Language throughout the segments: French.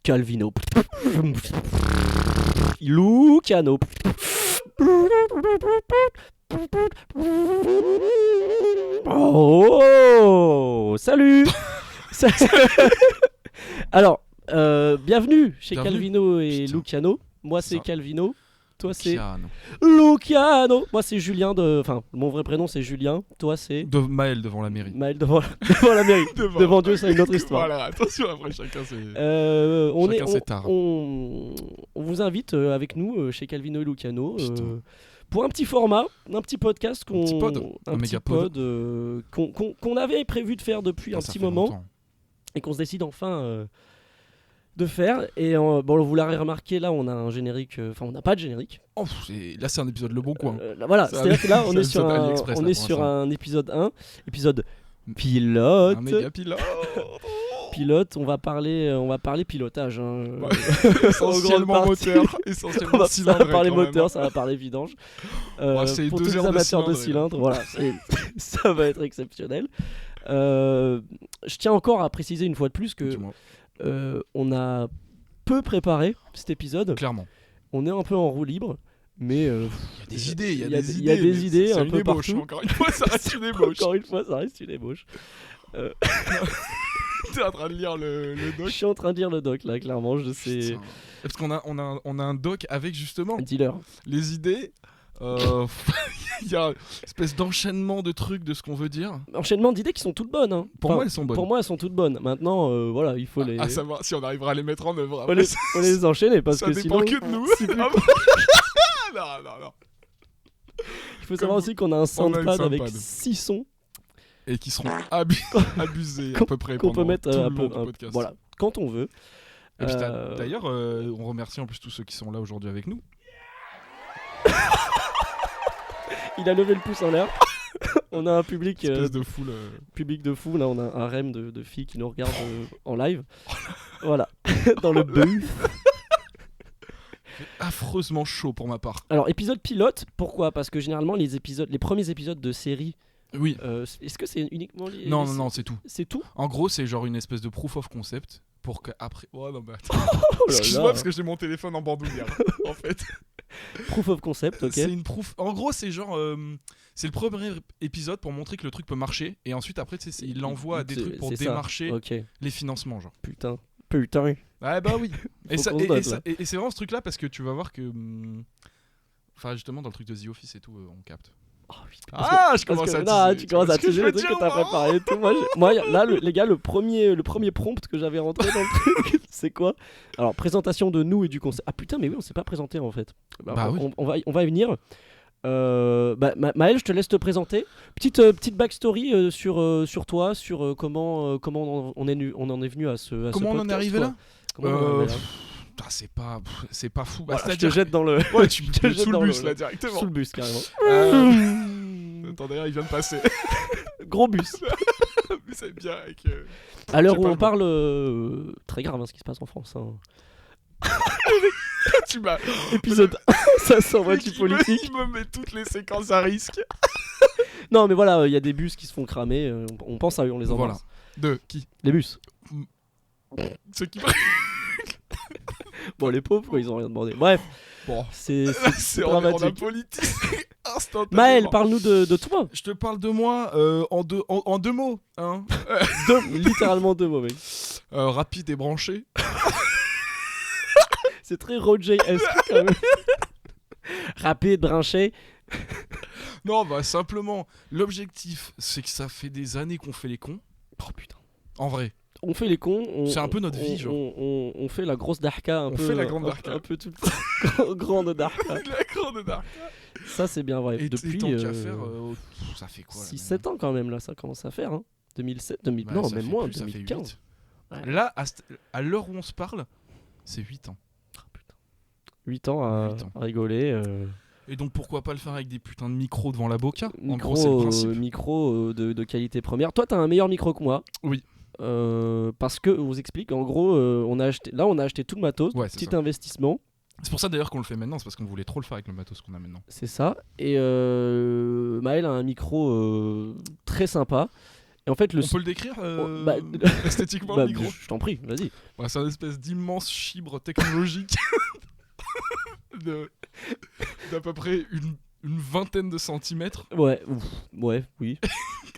Calvino. Luciano. Oh, salut. Alors, bienvenue chez Calvino et Luciano. Moi c'est Calvino, toi c'est Luciano. Moi c'est Julien enfin mon vrai prénom c'est Julien, toi c'est Maël devant la mairie. Maël devant la mairie. devant Dieu c'est une autre histoire. Voilà, attention après chacun c'est on vous invite avec nous chez Calvino et Luciano pour un petit format, un petit podcast qu'on avait prévu de faire depuis un petit moment longtemps. Et qu'on se décide enfin de faire. Et bon, vous l'avez remarqué, là on a un générique, enfin on n'a pas de générique. Là c'est un épisode Le Bon Coin. Voilà, c'est-à-dire que là on est sur un épisode 1, épisode pilote. Un méga pilote. Pilote, on va parler pilotage. Essentiellement moteur, essentiellement cylindre. Ça va parler moteur, ça va parler vidange. Pour tous les amateurs de cylindres, voilà, ça va être exceptionnel. Je tiens encore à préciser une fois de plus que on a peu préparé cet épisode. Clairement. On est un peu en roue libre, mais il y a des idées, il y a des idées un peu ébauche, partout. Encore une fois, ça reste une ébauche. Encore une fois, ça reste une ébauche. T'es en train de lire le doc. Je suis en train de lire le doc là, clairement, je sais. Putain. Parce qu'on a un doc avec justement dealer. Les idées. Il y a une espèce d'enchaînement de trucs de ce qu'on veut dire. Enchaînement d'idées qui sont toutes bonnes. Hein. Pour moi, elles sont bonnes. Pour moi, elles sont toutes bonnes. Maintenant, voilà, il faut les. À savoir si on arrivera à les mettre en œuvre. Faut les enchaîner parce que sinon. Ça dépend que de nous. Non. Il faut savoir aussi qu'on a un soundpad avec 6 sons. Et qui seront abusés à peu près qu'on peut mettre tout le long du podcast. Voilà, quand on veut. Et puis d'ailleurs, on remercie en plus tous ceux qui sont là aujourd'hui avec nous. Il a levé le pouce en l'air. On a un public de foule. Public de fou. Là, on a un harem de filles qui nous regardent en live. Voilà, dans le booth. Affreusement chaud pour ma part. Alors, épisode pilote, pourquoi ? Parce que généralement, les premiers épisodes de série. Oui. Est-ce que c'est uniquement les. Non, c'est tout. C'est tout ? En gros, c'est genre une espèce de proof of concept pour qu'après. Oh non, mais attends. Excuse-moi parce que j'ai mon téléphone en bandoulière. En fait. Proof of concept, ok. C'est une proof. En gros, c'est genre. C'est le premier épisode pour montrer que le truc peut marcher. Et ensuite, après, il envoie des trucs pour démarcher les financements, genre. Putain. Ouais, bah oui. Et c'est vraiment ce truc-là parce que tu vas voir que. Enfin, justement, dans le truc de The Office et tout, on capte. Oh, putain, je commence à teaser. Non, tu commences à teaser les trucs que t'as préparé et tout. Moi là, les gars, le premier prompt que j'avais rentré dans le truc, c'est quoi ? Alors, présentation de nous et du concept. Ah putain, mais oui, on s'est pas présenté en fait. Oui. On va y venir. Maël, je te laisse te présenter. Petite backstory sur toi, sur comment on en est venu à ce comment on en est arrivé là ? C'est pas fou. Je te jette dans le. Ouais, tu te jettes sous le bus là directement. Sous le bus carrément. Attends, d'ailleurs, il vient de passer. Gros bus. Mais c'est bien avec. À l'heure où on parle, très grave ce qui se passe en France. Tu m'as. Épisode 1, ça s'envoie du politique. Il me met toutes les séquences à risque. Non, mais voilà, il y a des bus qui se font cramer. On pense à eux, on les embrasse. Voilà. De qui ? Les bus. Ceux qui. Bon, les pauvres, quoi, ils ont rien demandé. Bref, c'est dramatique. Politique. Maël, parle-nous de toi. Je te parle de moi en deux mots. Hein. Littéralement 2 mots, mec. Rapide et branché. C'est très Roger-esque quand même. Rapide, branché. Non, bah simplement, l'objectif, c'est que ça fait des années qu'on fait les cons. Oh putain. En vrai. On fait les cons. C'est un peu notre vie, genre. On fait la grosse darka on fait la grande darka. Un peu tout grande darka. La grande darka. Ça, c'est bien vrai. Et depuis. Tant qu'à faire, ça fait quoi 6-7 ans quand même, là, ça commence à faire. Hein. 2007, non, même moins, 2015. Ouais. Là, à l'heure où on se parle, c'est 8 ans. Oh, putain. 8 ans à rigoler. Et donc pourquoi pas le faire avec des putains de micros devant la boca ? Micro de qualité première. Toi, t'as un meilleur micro que moi. Oui. Parce que, on vous explique, en gros, on a acheté tout le matos, petit investissement. C'est pour ça d'ailleurs qu'on le fait maintenant, c'est parce qu'on voulait trop le faire avec le matos qu'on a maintenant. C'est ça. Et Maël a un micro très sympa. Et en fait, on peut le décrire esthétiquement, le micro. Je t'en prie, vas-y. C'est une espèce d'immense chibre technologique d'à peu près une vingtaine de centimètres. Oui.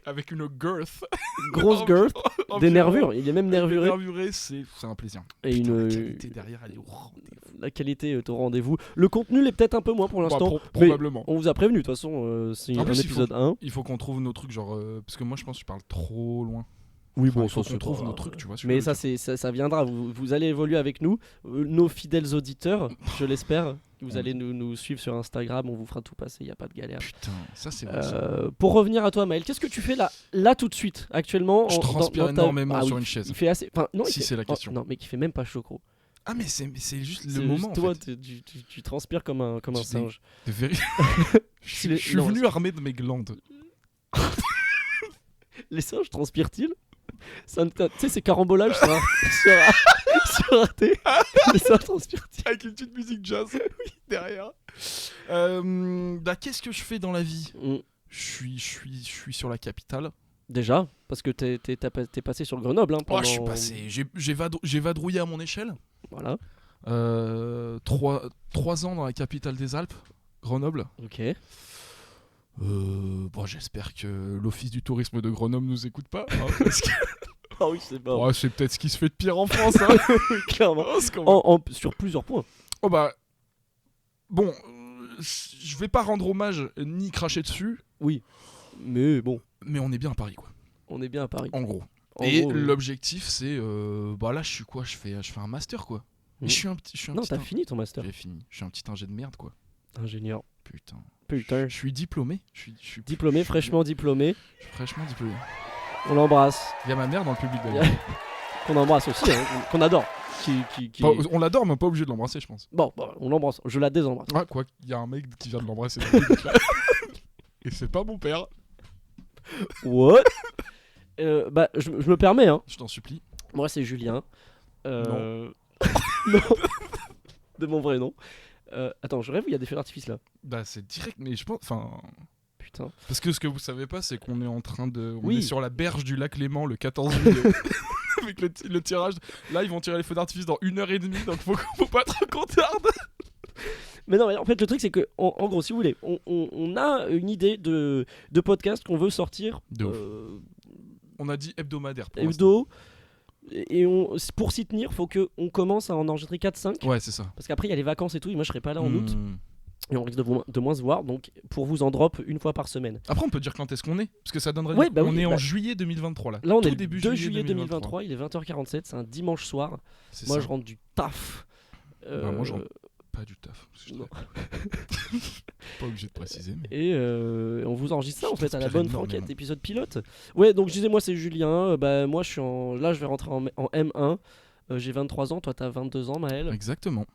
Avec une girth. Grosse girth. Des nervures. Il est même nervuré. Nervuré, c'est un plaisir. Et la qualité derrière, elle est au rendez-vous. La qualité est au rendez-vous. Le contenu l'est peut-être un peu moins pour l'instant. Probablement. On vous a prévenu, de toute façon, c'est un épisode 1. Il faut qu'on trouve nos trucs, genre. Parce que moi, je pense que je parle trop loin. Oui, bon, il faut qu'on trouve nos trucs, tu vois. Mais ça viendra. Vous allez évoluer avec nous. Nos fidèles auditeurs, je l'espère. Vous allez nous suivre sur Instagram, on vous fera tout passer, il n'y a pas de galère. Putain, ça c'est vrai. Pour revenir à toi, Maël, qu'est-ce que tu fais là tout de suite, actuellement? Je transpire énormément sur une chaise. Il fait assez. Enfin, non, c'est la question. Non, mais qui fait même pas chaud, gros. Ah, mais c'est juste le moment. Juste toi, tu transpires comme un singe. Je suis venu armé de mes glandes. Les singes transpirent-ils? Tu sais, c'est carambolage sur Arte. Ça transpire-t-il avec une petite musique jazz derrière. Qu'est-ce que je fais dans la vie? Je suis sur la capitale. Déjà, parce que t'es passé sur Grenoble. Je suis passé. J'ai vadrouillé à mon échelle. Voilà. 3 ans dans la capitale des Alpes, Grenoble. Ok. J'espère que l'Office du tourisme de Grenoble nous écoute pas. Parce que... Ah oui, c'est bon. C'est peut-être ce qui se fait de pire en France. Clairement. Sur plusieurs points. Je vais pas rendre hommage ni cracher dessus. Oui. Mais bon. Mais on est bien à Paris, quoi. On est bien à Paris. En gros. L'objectif, c'est... là, je suis quoi? Je fais un master, quoi. Mais je suis un petit... Non, t'as fini ton master. J'ai fini. Je suis un petit ingé de merde, quoi. Ingénieur. Putain. Je suis diplômé. Diplômé, fraîchement diplômé. Je suis fraîchement diplômé. On l'embrasse. Il y a ma mère dans le public d'ailleurs. Qu'on embrasse aussi, qu'on adore. On l'adore, mais pas obligé de l'embrasser, je pense. Bon, on l'embrasse. Je la désembrasse. Ah, quoi, il y a un mec qui vient de l'embrasser dans le public là. Et c'est pas mon père. What? Je me permets, hein. Je t'en supplie. Moi, c'est Julien. Non. Non. De mon vrai nom. Attends, je rêve, il y a des feux d'artifice là. C'est direct, mais je pense. Enfin. Putain. Parce que ce que vous savez pas, c'est qu'on est en train de. On est sur la berge du lac Léman le 14 juillet. Avec le tirage. Là, ils vont tirer les feux d'artifice dans 1h30, donc faut pas trop qu'on tarde. Mais non, mais en fait, le truc, c'est que, en gros, si vous voulez, on a une idée de podcast qu'on veut sortir. On a dit hebdomadaire. Hebdo. Et pour s'y tenir, faut qu'on commence à en enregistrer 4-5. Ouais, c'est ça. Parce qu'après, il y a les vacances et tout, et moi, je serai pas là en août. Et on risque de moins se voir, donc pour vous en drop une fois par semaine. Après, on peut dire quand est-ce qu'on est, parce que ça donnerait. On est en juillet 2023 là. Là, on est le 2 juillet 2023, il est 20h47, c'est un dimanche soir. Moi, je rentre du taf. Moi, je rentre pas du taf. Pas obligé de préciser. Mais... Et on vous enregistre ça en fait à la bonne franquette, épisode pilote. Ouais, donc je disais, moi, c'est Julien. Moi, là, je vais rentrer en M1. J'ai 23 ans, toi, t'as 22 ans, Maël. Exactement.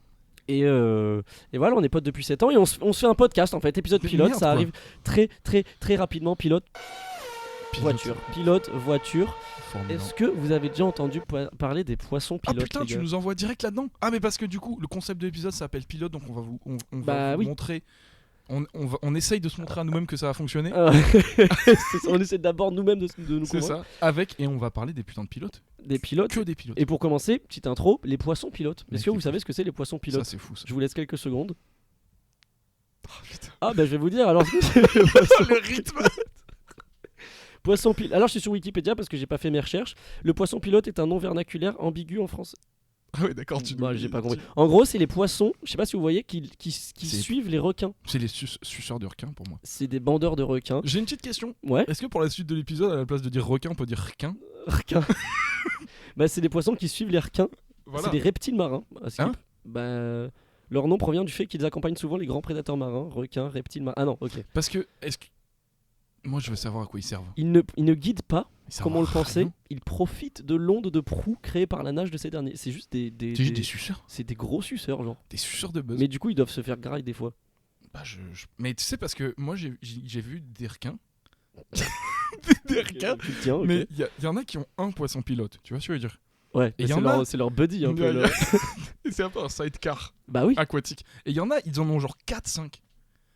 Et voilà, on est potes depuis 7 ans et on se fait un podcast en fait, épisode pilote, ça arrive très très très rapidement, pilote voiture. Est-ce que vous avez déjà entendu parler des poissons pilotes? Ah putain, tu nous envoies direct là-dedans? Ah mais parce que du coup, le concept de l'épisode s'appelle pilote, donc on va vous montrer. On essaye de se montrer à nous-mêmes que ça va fonctionner. On essaie d'abord nous-mêmes de nous c'est convaincre. Ça. Et on va parler des putins de pilotes. Des pilotes. Que des pilotes. Et pour commencer, petite intro, les poissons pilotes. Est-ce que vous savez ce que c'est les poissons pilotes? Ça c'est fou ça. Je vous laisse quelques secondes. Oh, putain. Je vais vous dire alors. Le rythme. Poisson pilote. Alors je suis sur Wikipédia parce que j'ai pas fait mes recherches. Le poisson pilote est un nom vernaculaire ambigu en français. Ah ouais, d'accord, j'ai pas compris. En gros, c'est les poissons, je sais pas si vous voyez, qui suivent les requins. C'est les suceurs de requins pour moi. C'est des bandeurs de requins. J'ai une petite question. Ouais. Est-ce que pour la suite de l'épisode, à la place de dire requin, on peut dire requin? Requin. C'est des poissons qui suivent les requins. Voilà. C'est des reptiles marins. Leur nom provient du fait qu'ils accompagnent souvent les grands prédateurs marins, requins, reptiles marins. Ah non, ok. Parce que, moi je veux savoir à quoi ils servent. Ils ne guident pas, comme on le pensait. Ils profitent de l'onde de proue créée par la nage de ces derniers. C'est juste des suceurs. C'est des gros suceurs, genre. Des suceurs de buzz. Mais du coup, ils doivent se faire grailler des fois. Mais tu sais, parce que moi j'ai vu des requins. Des requins. Mais il y en a qui ont un poisson pilote, tu vois ce que je veux dire? Ouais, et c'est leur buddy un peu. Et c'est un peu un sidecar aquatique. Et il y en a, ils en ont genre 4-5.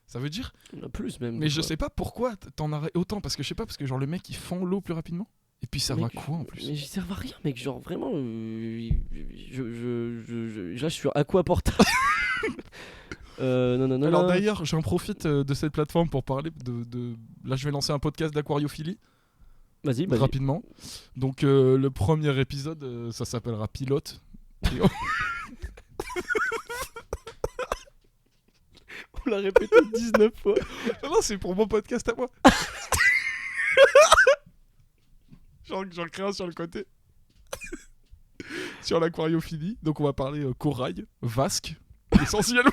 Ça veut dire plus même. Mais je sais pas pourquoi t'en as autant, parce que je sais pas, parce que genre le mec il fend l'eau plus rapidement. Et puis ça va quoi en plus? Mais j'y servent à rien, mec. Genre vraiment, là je suis sur Aquaporta. Non. Alors d'ailleurs, j'en profite de cette plateforme pour parler de... Là, je vais lancer un podcast d'aquariophilie. Vas-y. Rapidement. Donc le premier épisode, ça s'appellera Pilote. On l'a répété 19 fois. Non, c'est pour mon podcast à moi. J'en crée un sur le côté. Sur l'aquariophilie. Donc on va parler corail, vasque, essentiellement.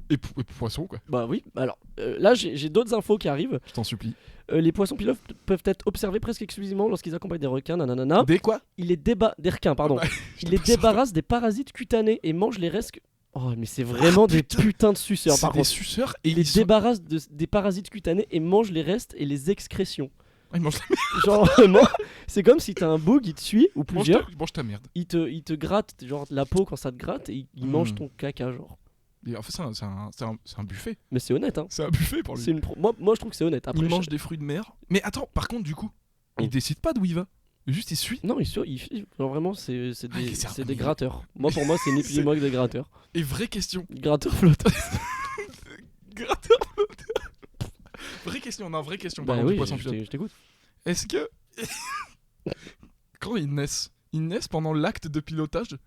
Et poissons, quoi. Bah oui, alors là j'ai d'autres infos qui arrivent. Je t'en supplie. Les poissons pilotes peuvent être observés presque exclusivement lorsqu'ils accompagnent des requins, nanana. Des quoi? Des requins, pardon. Il les débarrasse des parasites cutanés et mange les restes... Oh mais c'est vraiment des putains de suceurs par contre. C'est des suceurs et il les débarrasse des parasites cutanés et mange les restes et les excrétions. Ah, il mange la merde. Genre vraiment, c'est comme si t'as un bug, il te suit ou plusieurs. Mange ta merde. Il te gratte genre la peau quand ça te gratte et il mange ton caca genre. Et en fait c'est un buffet. Mais c'est honnête hein. C'est un buffet pour lui. Moi je trouve que c'est honnête. Après, il mange des fruits de mer. Mais attends, par contre du coup, il décide pas d'où il va. Juste il suit. Non, genre vraiment c'est des gratteurs. Pour moi c'est ni plus ni moins que des gratteurs. Et vraie question. Gratteur flotteur. Gratteur flotteur. Vraie question, vraie question. Bah oui, je t'écoute. Est-ce que quand ils naissent pendant l'acte de pilotage?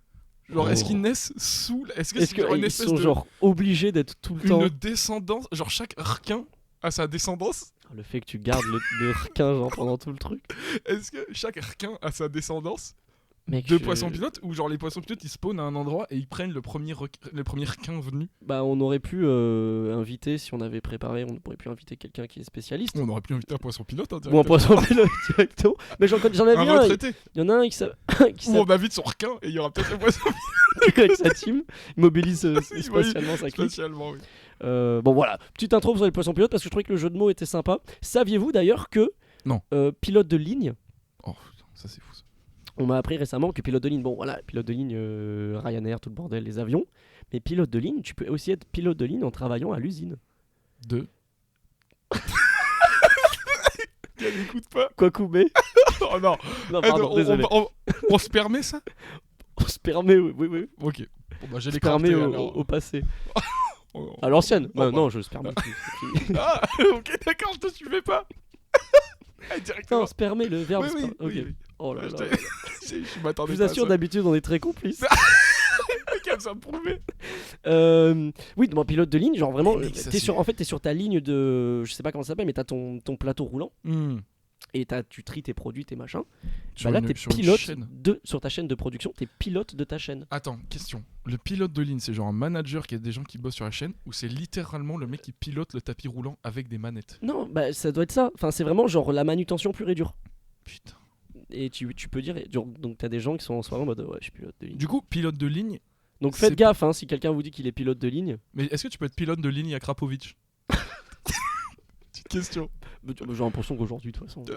Genre, est-ce qu'ils naissent sous... Est-ce qu'ils sont genre obligés d'être tout le temps... Une descendance... Genre, chaque requin a sa descendance? Le fait que tu gardes le requin genre pendant tout le truc. Est-ce que chaque requin a sa descendance? Mec, de poissons pilotes? Ou genre les poissons pilotes ils spawnent à un endroit et ils prennent le premier requin venu? Bah on aurait pu inviter, si on avait préparé, on aurait pu inviter quelqu'un qui est spécialiste. On aurait pu inviter un poisson pilote hein, ou un poisson pilote directement. Mais j'en avais un retraité. Il y en a un qui ou on invite son requin et il y aura peut-être le poisson pilote avec sa team. Il mobilise spatialement sa clique. Spatialement, oui. Bon voilà, petite intro sur les poissons pilotes parce que je trouvais que le jeu de mots était sympa. Saviez-vous d'ailleurs que pilote de ligne... Oh putain, ça c'est fou ça. On m'a appris récemment que pilote de ligne, bon voilà, pilote de ligne, Ryanair, tout le bordel, les avions. Mais pilote de ligne, tu peux aussi être pilote de ligne en travaillant à l'usine. Elle n'écoute pas. Quoi couper? Oh non. Non, pardon, désolé. On se permet ça? On se permet, oui. Ok. Bon bah j'ai les permet au passé. À l'ancienne? Non, je se permets plus. Ah, ok, d'accord, je te suivais pas. Non, on se permet le verbe. Oui. Oh là là. Je m'attendais pas. Je vous assure, d'habitude, on est très complices. Quel ça me prouvait. Oui, mon pilote de ligne, genre vraiment, t'es sur ta ligne de, je sais pas comment ça s'appelle, mais t'as ton plateau roulant. Et tu tries tes produits, tes machins. Là, t'es pilote sur ta chaîne de production, t'es pilote de ta chaîne. Attends, question. Le pilote de ligne, c'est genre un manager qui a des gens qui bossent sur la chaîne, ou c'est littéralement le mec qui pilote le tapis roulant avec des manettes? Non, bah ça doit être ça. Enfin, c'est vraiment genre la manutention pure et dure. Putain. Et tu peux dire, donc t'as des gens qui sont en soirée en mode ouais, je suis pilote de ligne. Du coup, pilote de ligne. Donc faites gaffe si quelqu'un vous dit qu'il est pilote de ligne. Mais est-ce que tu peux être pilote de ligne à Krapovic? Petite question. J'ai l'impression qu'aujourd'hui, de toute façon, tu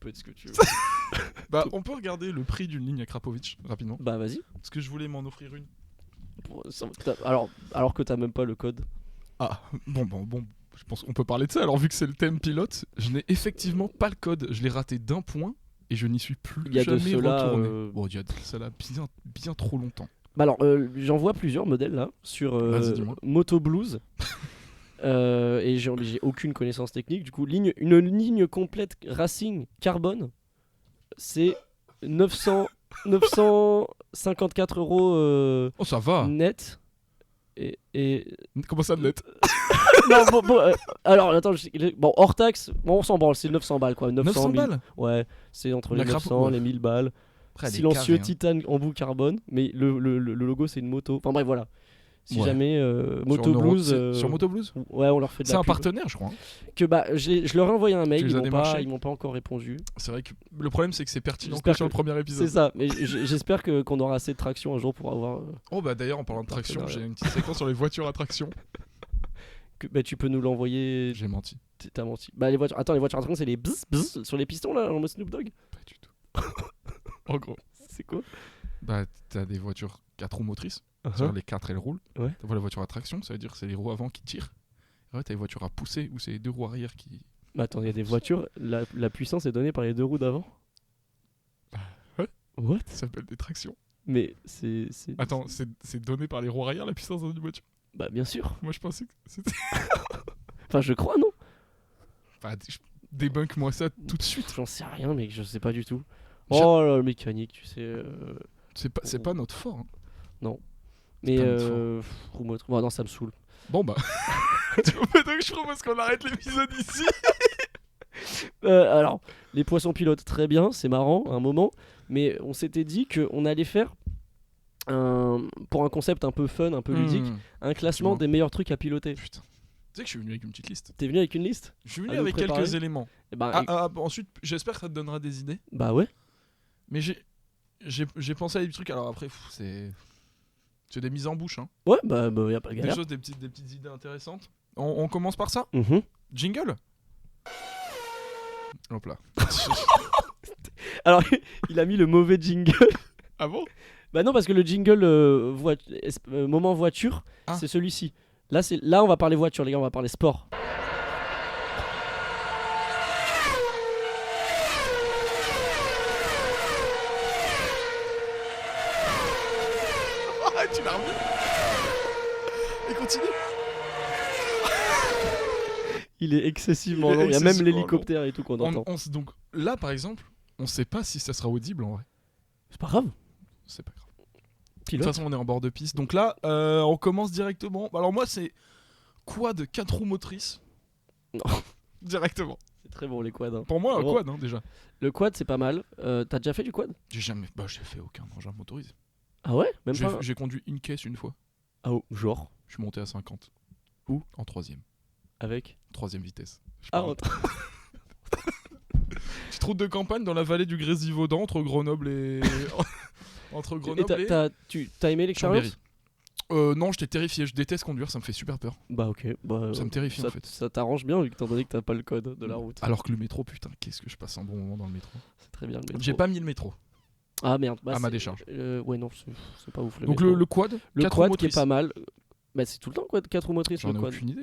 peux être ce que tu veux. Bah, on peut regarder le prix d'une ligne à Krapovic rapidement. Bah, vas-y. Parce que je voulais m'en offrir une. Alors que t'as même pas le code. Ah, bon. Je pense qu'on peut parler de ça. Alors, vu que c'est le thème pilote, je n'ai effectivement pas le code. Je l'ai raté d'un point et je n'y suis plus jamais retourné. Bon, il y a de cela bien trop longtemps. Bah alors, j'en vois plusieurs modèles là sur Moto Blues. Et j'ai aucune connaissance technique. Du coup, une ligne complète Racing Carbone, c'est 954 €. Oh, ça va. Net. Et comment ça net? Non, alors attends, hors taxe, on s'en branle, c'est 900 balles quoi. 900 balles? Ouais, c'est entre les 900 et les 1000 balles. Après, silencieux titane embout carbone, mais le logo c'est une moto. Enfin bref, voilà. Si jamais Moto Blues. Sur Moto Blues? Ouais, on leur fait de la pub. C'est un partenaire, je crois. Que je leur ai envoyé un mail, ils m'ont pas encore répondu. C'est vrai que le problème c'est que c'est pertinent que sur le premier épisode. C'est ça, mais j'espère qu'on aura assez de traction un jour pour avoir. Oh bah d'ailleurs en parlant de traction, j'ai une petite séquence sur les voitures à traction. Tu peux nous l'envoyer. J'ai menti. T'as menti. Bah les voitures à traction, c'est les bzz bzz sur les pistons là, en mode Snoop Dogg. Pas du tout. En gros. C'est quoi? Bah t'as des voitures 4 roues motrices. Sur les 4 elles roulent. Ouais. T'as la voiture à traction, ça veut dire que c'est les roues avant qui tirent. Ouais, t'as les voitures à pousser où c'est les 2 roues arrière qui Mais attends, il y a des voitures, la puissance est donnée par les deux roues d'avant. Ouais. What? Ça s'appelle des tractions. Mais c'est... Attends, c'est donné par les roues arrière la puissance dans une voiture? Bah bien sûr. Moi je pensais que c'était... Enfin je crois, non? Enfin, débunk-moi ça tout de suite. J'en sais rien mec, je sais pas du tout. Oh là, le mécanique, tu sais... C'est pas notre fort. Hein. Non. Mais roue motrice... Bon non, ça me saoule. Bon bah... Tu veux donc je propose qu'on arrête l'épisode ici. Alors, les poissons pilotes, très bien, c'est marrant, à un moment. Mais on s'était dit qu'on allait faire, pour un concept un peu fun, un peu ludique, un classement des meilleurs trucs à piloter. Putain. Tu sais que je suis venu avec une petite liste. T'es venu avec une liste? Je suis venu avec quelques éléments. Et bah, ensuite, j'espère que ça te donnera des idées. Bah ouais. Mais j'ai pensé à des trucs, alors après, c'est des mises en bouche. Hein. Ouais, bah y a pas de galère. Des petites idées intéressantes. On commence par ça. Jingle. Hop là. Alors, il a mis le mauvais jingle. Ah bon? Bah non, parce que le jingle moment voiture, c'est celui-ci. Là, on va parler voiture, les gars, on va parler sport. Tu l'as remis. Et continue. Il est excessivement long. Il y a même l'hélicoptère et tout qu'on entend. Donc là, par exemple, on sait pas si ça sera audible en vrai. C'est pas grave. C'est pas grave. Pilote. De toute façon, on est en bord de piste. Donc là, on commence directement. Alors moi, c'est quad 4 roues motrices. Non. Directement. C'est très bon les quads. Hein. Pour moi, un quad déjà. Le quad, c'est pas mal. T'as déjà fait du quad? J'ai fait aucun engin motorisé. Ah ouais? Même pas. J'ai conduit une caisse une fois. Ah oh, genre. Je suis monté à 50. Où? En 3ème. Avec 3ème vitesse. Petite route de campagne dans la vallée du Grésivaudan entre Grenoble et... entre Grenoble et... T'as aimé l'expérience? Non, j'étais terrifié. Je déteste conduire, ça me fait super peur. Bah ok. Bah, ça me terrifie en fait. Ça t'arrange bien étant donné que t'as pas le code de la route. Alors que le métro, putain, qu'est-ce que je passe un bon moment dans le métro. C'est très bien le métro. J'ai pas mis le métro. Ah merde. Bah, à ma décharge. Ouais non, c'est pas ouf le donc métro. Le quad. Le quad qui est pas mal. Bah c'est tout le temps quad 4 roues motrices. J'en ai quad. aucune idée.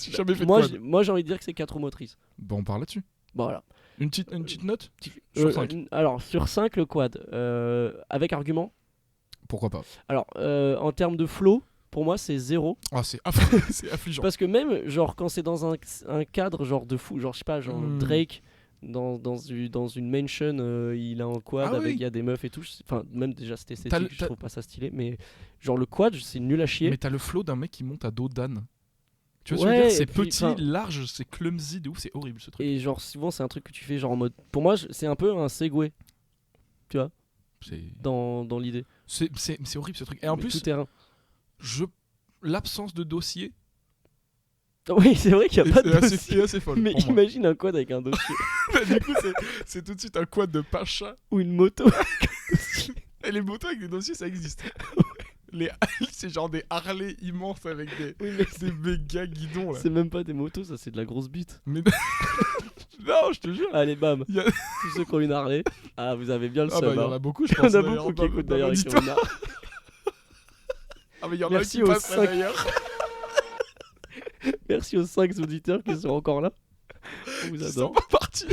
J'ai jamais fait de quad. Moi j'ai envie de dire que c'est 4 roues motrices. Bon, on parle là-dessus. Bon, voilà. Une petite note sur 5. Alors sur 5 le quad. Avec argument. Pourquoi pas. Alors en termes de flow, pour moi c'est 0. Ah c'est affligeant. Parce que même genre quand c'est dans un cadre genre de fou, genre je sais pas, genre Drake dans une mansion, il a un quad avec il y a des meufs et tout. Enfin même déjà c'était esthétique, je trouve pas ça stylé, mais genre le quad c'est nul à chier. Mais t'as le flow d'un mec qui monte à dos d'âne. Tu vois ce que je veux dire? C'est petit, large, c'est clumsy de ouf, c'est horrible ce truc. Et genre souvent c'est un truc que tu fais genre en mode, pour moi c'est un peu un Segway, tu vois, dans l'idée. C'est horrible ce truc. Et en plus, tout terrain. L'absence de dossier. Oui, c'est vrai qu'il n'y a pas de dossier. C'est assez folle. Mais imagine un quad avec un dossier. Du coup, c'est tout de suite un quad de Pacha. Ou une moto avec un dossier. Et les motos avec des dossiers, ça existe. C'est genre des Harley immenses avec des méga guidons là. C'est même pas des motos, ça c'est de la grosse bite. Mais non, je te jure. Allez, bam. Tous ceux qui ont une Harley. Ah, vous avez bien le seum. Il y en a beaucoup, je pense. Il y en a beaucoup qui écoutent d'ailleurs qui ont une Harley. Ah, mais il y en a qui passent d'ailleurs. Merci aux 5 auditeurs qui sont encore là. On vous adore. Ils sont pas partis.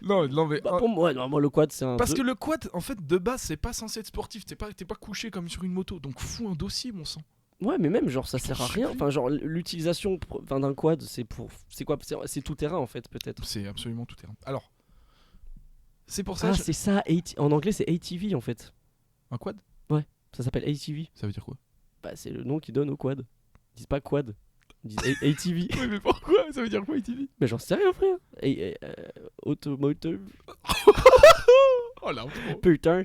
Non mais pour moi le quad c'est un parce que le quad en fait de base c'est pas censé être sportif, t'es pas couché comme sur une moto, donc fous un dossier mon sang. Ouais mais même genre ça sert à rien, enfin genre l'utilisation d'un quad c'est quoi, c'est tout terrain en fait peut-être. C'est absolument tout terrain. Alors c'est pour ça c'est ça, en anglais c'est ATV en fait. Un quad? Ouais, ça s'appelle ATV. Ça veut dire quoi? Bah c'est le nom qu'ils donnent au quad. Ils disent pas quad. Ils disent ATV. Oui, mais pourquoi? Ça veut dire quoi ATV? Mais j'en sais rien, frère. Automotive. Oh là, putain.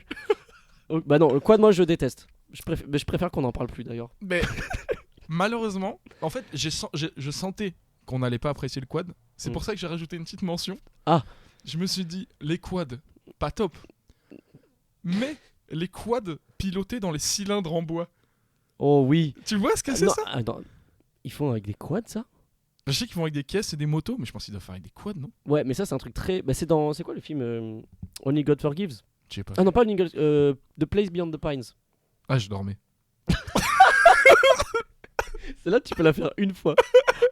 Bah non, le quad, moi je déteste. Je préfère qu'on en parle plus d'ailleurs. Mais malheureusement, en fait, je sentais qu'on n'allait pas apprécier le quad. C'est pour ça que j'ai rajouté une petite mention. Ah. Je me suis dit, les quads, pas top. Mais les quads pilotés dans les cylindres en bois. Oh oui. Tu vois ce que c'est ça? Attends. Ils font avec des quads ça? Je sais qu'ils font avec des caisses et des motos, mais je pense qu'ils doivent faire avec des quads, non? Ouais, mais ça c'est un truc très... Bah, c'est quoi le film Only God Forgives? Je sais pas. Ah non, pas Only God... The Place Beyond the Pines. Ah, je dormais. Celle-là, tu peux la faire une fois.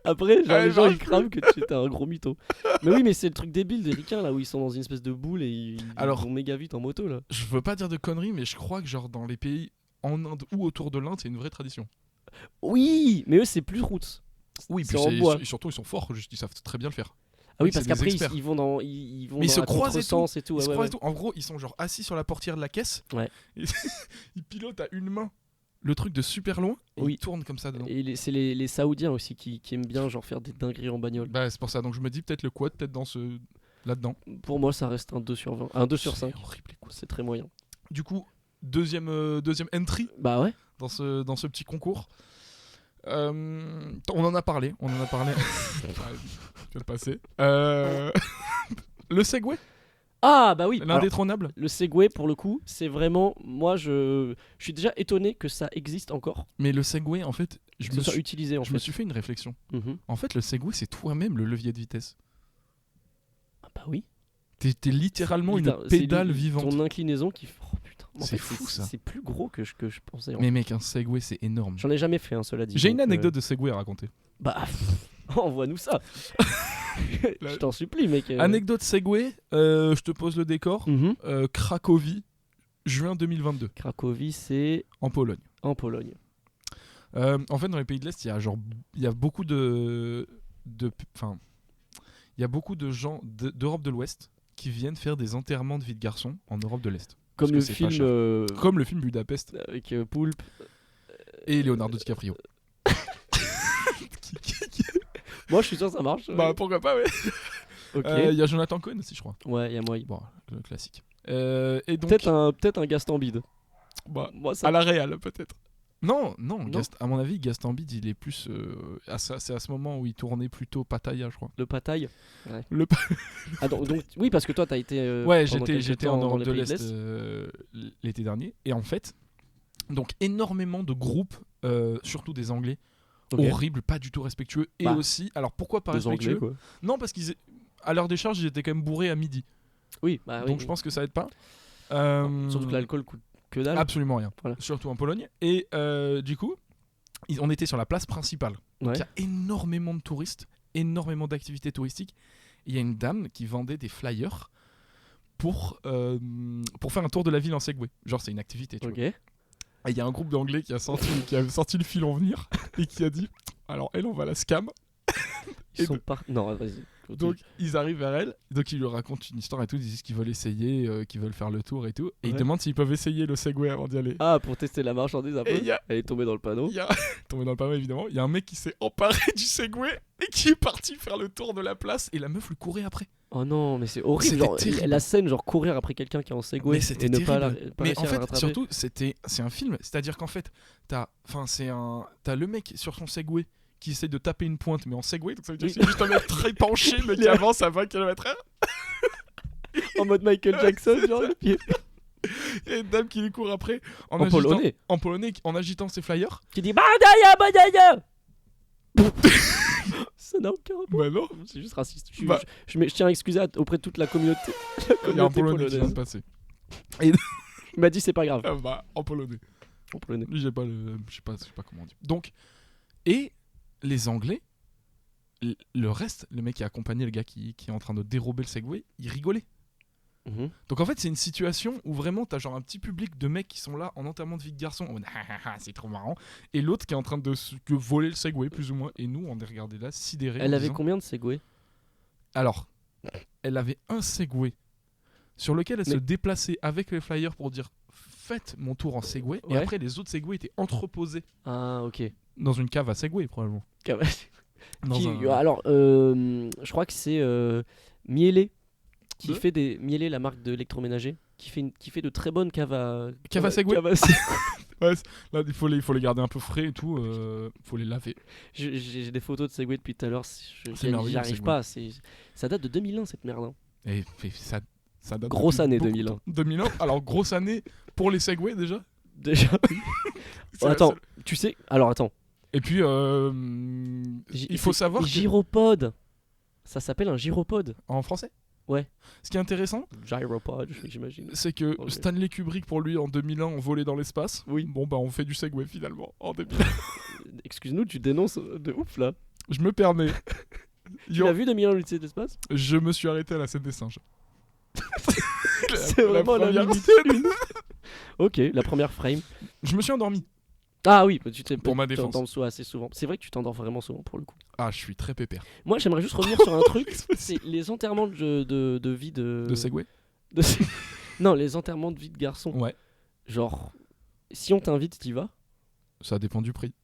Après, genre, les gens ils crament que tu étais un gros mytho. Mais oui, mais c'est le truc débile des ricains là où ils sont dans une espèce de boule et ils vont méga vite en moto là. Je veux pas dire de conneries, mais je crois que genre dans les pays en Inde ou autour de l'Inde, c'est une vraie tradition. Oui, mais eux c'est plus route. Oui, puis et surtout ils sont forts, ils savent très bien le faire. Ah oui, parce qu'après ils vont dans ils se croisent et tout. Ils se croisent tout. En gros, ils sont genre assis sur la portière de la caisse. Ouais. Ils pilotent à une main le truc de super loin et ils tournent comme ça dedans. Et c'est les Saoudiens aussi qui aiment bien genre faire des dingueries en bagnole. Bah c'est pour ça, donc je me dis peut-être le quad, peut-être dans là-dedans. Pour moi ça reste un 2 sur 20, un 2 sur 5. C'est horrible les quads. C'est très moyen. Du coup, deuxième entry bah ouais. dans ce petit concours. On en a parlé. Je vais le passer. Le Segway. Ah bah oui. L'indétrônable. Le Segway pour le coup, c'est vraiment moi je suis déjà étonné que ça existe encore. Mais le Segway en fait, je me suis fait une réflexion. En fait, le Segway c'est toi-même le levier de vitesse. Ah bah oui. T'es littéralement une pédale vivante. Ton inclinaison qui oh putain. C'est fou ça. C'est plus gros que je pensais. Mais mec, un Segway c'est énorme. J'en ai jamais fait cela dit. J'ai une anecdote de Segway à raconter. Bah envoie-nous ça. Je t'en supplie mec. Anecdote Segway, je te pose le décor. Cracovie, juin 2022. Cracovie c'est en Pologne. En Pologne. En fait dans les pays de l'Est, il y a beaucoup de gens d'Europe de l'Ouest qui viennent faire des enterrements de vie de garçon en Europe de l'Est. Comme le film comme le film Budapest avec Poulpe et Leonardo DiCaprio. Moi je suis sûr que ça marche. Bah pourquoi pas ouais. Ok. Il y a Jonathan Cohen aussi je crois. Ouais il y a moi. Bon le classique. Et donc peut-être un Gaston Bide. Bah moi, ça... à la Real peut-être. Non. À mon avis Gaston Bide il est plus c'est à ce moment où il tournait plutôt Pattaya je crois. Le Pattaya. Ouais. Ah donc oui parce que toi t'as été ouais j'étais en Europe de l'Est l'été dernier et en fait donc énormément de groupes surtout des Anglais. Okay. Horrible, pas du tout respectueux et aussi alors pourquoi pas respectueux Anglais, non parce à leur décharge ils étaient quand même bourrés à midi donc je pense que ça aide pas surtout que l'alcool coûte que dalle absolument rien surtout en Pologne et du coup on était sur la place principale donc il y a énormément de touristes énormément d'activités touristiques il y a une dame qui vendait des flyers pour faire un tour de la ville en Segway genre c'est une activité tu vois. Et il y a un groupe d'anglais qui a sorti le fil en venir et qui a dit alors elle on va la scam. Non vas-y. Donc ils arrivent vers elle, donc ils lui racontent une histoire et tout, ils disent qu'ils veulent essayer, qu'ils veulent faire le tour et tout, et ils demandent s'ils peuvent essayer le Segway avant d'y aller. Ah pour tester la marchandise un peu. Elle est tombée dans le panneau. Tombée dans le panneau évidemment. Il y a un mec qui s'est emparé du Segway et qui est parti faire le tour de la place et la meuf lui courait après. Oh non mais c'est horrible. Genre, la scène genre courir après quelqu'un qui est en Segway et ne pas mais en fait surtout c'est un film, c'est-à-dire qu'en fait t'as le mec sur son Segway qui essaie de taper une pointe mais en Segway donc ça veut dire que c'est juste un mec très penché mais qui avance à 20 km/h en mode Michael Jackson genre et une dame qui lui court après en polonais en agitant ses flyers qui dit Badaya ça n'a aucun rapport. Bah non c'est juste raciste je tiens à excuser auprès de toute la communauté il y a un polonais qui vient de passer et il m'a dit c'est pas grave en polonais lui j'ai pas je sais pas comment on dit donc et les Anglais, le reste, le mec qui a accompagné le gars qui est en train de dérober le Segway, il rigolait. Donc en fait, c'est une situation où vraiment t'as genre un petit public de mecs qui sont là en enterrement de vie de garçon, c'est trop marrant, et l'autre qui est en train de voler le Segway plus ou moins, et nous on est regardés là, sidérés. Elle avait combien de Segway ? Alors, elle avait un Segway sur lequel elle se déplaçait avec les flyers pour dire faites mon tour en Segway, et après les autres Segway étaient entreposés. Ah ok. Dans une cave à Segway probablement. Alors, je crois que c'est Miele qui fait des Miele, la marque d'électroménager, qui fait de très bonnes caves à Segway. Ouais, là il faut les garder un peu frais et tout, faut les laver. J'ai des photos de Segway depuis tout à l'heure, j'y arrive pas, ça date de 2001 cette merde. Hein. Et ça date grosse année 2001. 2001. Alors grosse année pour les Segway déjà. Attends, tu sais, alors attends. Et puis, il faut savoir que... Gyropode. Ça s'appelle un gyropode. En français ? Ouais. Ce qui est intéressant, gyropode, j'imagine. C'est que Stanley Kubrick, pour lui, en 2001, on volait dans l'espace. Oui. Bon, bah, on fait du Segway, finalement, en 2001. Excuse-nous, tu dénonces de ouf là. Je me permets. Tu as vu 2001 l'Odyssée de l'espace ? Je me suis arrêté à la scène des singes. C'est vraiment la limite. Ok, la première frame. Je me suis endormi. Ah oui, pour ma défense. Tu t'endors assez souvent. C'est vrai que tu t'endors vraiment souvent pour le coup. Ah, je suis très pépère. Moi, j'aimerais juste revenir sur un truc. C'est les enterrements de vie de. De Segway Non, les enterrements de vie de garçon. Ouais. Genre, si on t'invite, t'y vas ? Ça dépend du prix.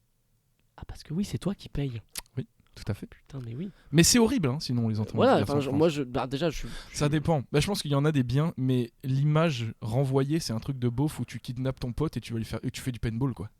Ah, parce que oui, c'est toi qui payes. Oui, tout à fait. Putain, mais oui. Mais c'est horrible, hein, sinon les enterrements de vie de garçon. Moi, déjà, Ça dépend. Bah, je pense qu'il y en a des biens, mais l'image renvoyée, c'est un truc de beauf où tu kidnappes ton pote et tu fais du paintball, quoi.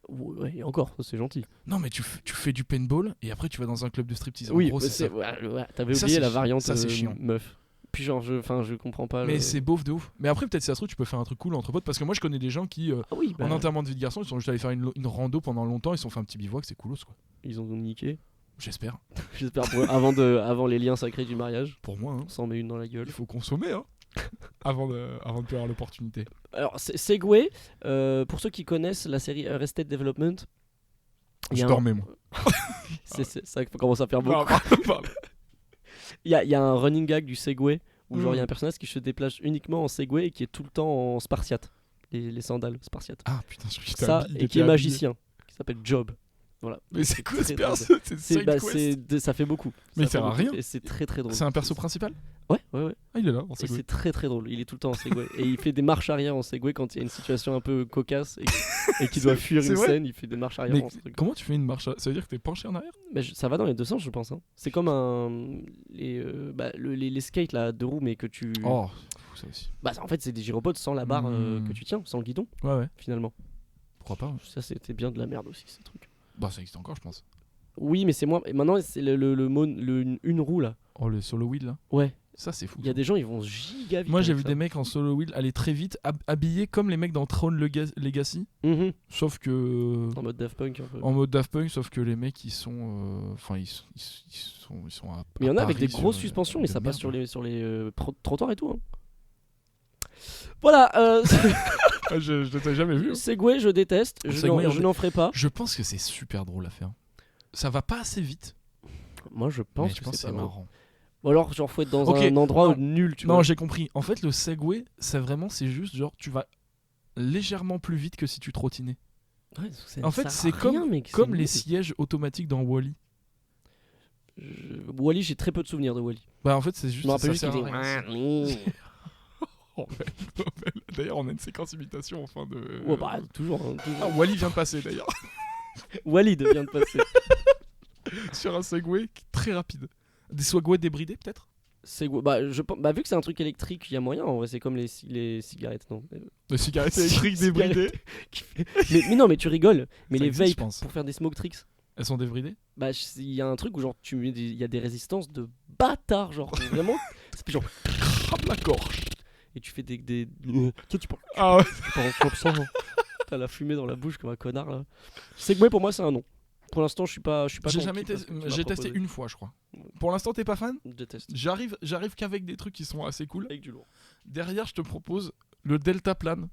Ouais, et encore, c'est gentil. Non, mais tu fais du paintball et après tu vas dans un club de striptease. Oui, en gros, c'est ça. Ouais, t'avais oublié la variante chiant. meuf. Puis genre, je comprends pas. Mais c'est beauf de ouf. Mais après, peut-être si ça se trouve, tu peux faire un truc cool entre potes. Parce que moi, je connais des gens qui, en enterrement de vie de garçon, ils sont juste allés faire une rando pendant longtemps. Ils se sont fait un petit bivouac, c'est coolos, quoi. Ils ont niqué. J'espère. J'espère avant les liens sacrés du mariage. Pour moi, on s'en met une dans la gueule. Il faut consommer, hein. avant de plus avoir l'opportunité. Alors, Segway, pour ceux qui connaissent la série Arrested Development. Je dormais, moi. Ça commence à faire beaucoup. Il y a un running gag du Segway où genre il y a un personnage qui se déplace uniquement en Segway et qui est tout le temps en spartiate, les sandales spartiates. Ah putain, je suis ça et qui est magicien, qui s'appelle Job. Voilà. Mais c'est quoi ce perso ? Ça fait beaucoup. Mais il sert à rien. Et c'est très très drôle. C'est un perso principal ? Ouais. Ah, il est là en Segway. Et c'est très très drôle. Il est tout le temps en Segway. Et il fait des marches arrière en Segway quand il y a une situation un peu cocasse et qu'il doit fuir une scène. Il fait des marches arrière. Mais comment tu fais une marche ? Ça veut dire que t'es penché en arrière ? Mais ça va dans les deux sens, je pense. Hein. C'est comme les skates là, 2 roues, mais que tu. Oh, ça aussi. Bah, en fait, c'est des gyropodes sans la barre que tu tiens, sans le guidon. Ouais. Finalement. Pourquoi pas ? Ça, c'était bien de la merde aussi, ces trucs. Bah, ça existe encore, je pense. Oui, mais c'est moins. Et maintenant, c'est une roue là. Oh, le solo wheel là ? Ouais. Ça, c'est fou. Il y a des gens, ils vont giga vite. Moi, j'ai vu des mecs en solo wheel aller très vite, habillés comme les mecs dans Tron Legacy. Sauf que. En mode Daft Punk un peu. En mode Daft Punk, sauf que les mecs, ils sont. Enfin, ils sont à. Mais il y en a avec des grosses suspensions et ça passe sur les trottoirs et tout. Hein. Voilà. Je t'ai jamais vu. Segway, je déteste. Je n'en ferai pas. Je pense que c'est super drôle à faire. Ça va pas assez vite. Moi, je pense que c'est marrant. Ou alors, genre, faut être dans un endroit nul, tu vois. Non, j'ai compris. En fait, le Segway, c'est juste genre, tu vas légèrement plus vite que si tu trottinais. Ouais, en fait, c'est comme les sièges automatiques dans Wall-E. Wall-E, j'ai très peu de souvenirs de Wall-E. Bah, en fait, c'est juste. Ça sert à rien. D'ailleurs, on a une séquence imitation en fin de. Ouais, bah, toujours. Ah, Wall-E vient de passer d'ailleurs. Walid vient de passer. Sur un Segway très rapide. Des Segway débridés peut-être ? Segway, vu que c'est un truc électrique, il y a moyen. En vrai, c'est comme les cigarettes, non ? Les cigarettes électriques débridées. mais non, mais tu rigoles. Mais ça les existe, vapes pour faire des smoke tricks. Elles sont débridées ? Bah, il y a un truc où genre il y a des résistances de bâtard, genre vraiment. C'est genre crape la gorge. Et tu fais des. Tu parles. Ah ouais. Tu parles comme ça. T'as la fumée dans la bouche comme un connard là. Segway pour moi c'est un non. Pour l'instant je suis pas. J'ai testé une fois je crois. Pour l'instant t'es pas fan ? Je déteste. J'arrive qu'avec des trucs qui sont assez cool. Avec du lourd. Derrière je te propose le deltaplane.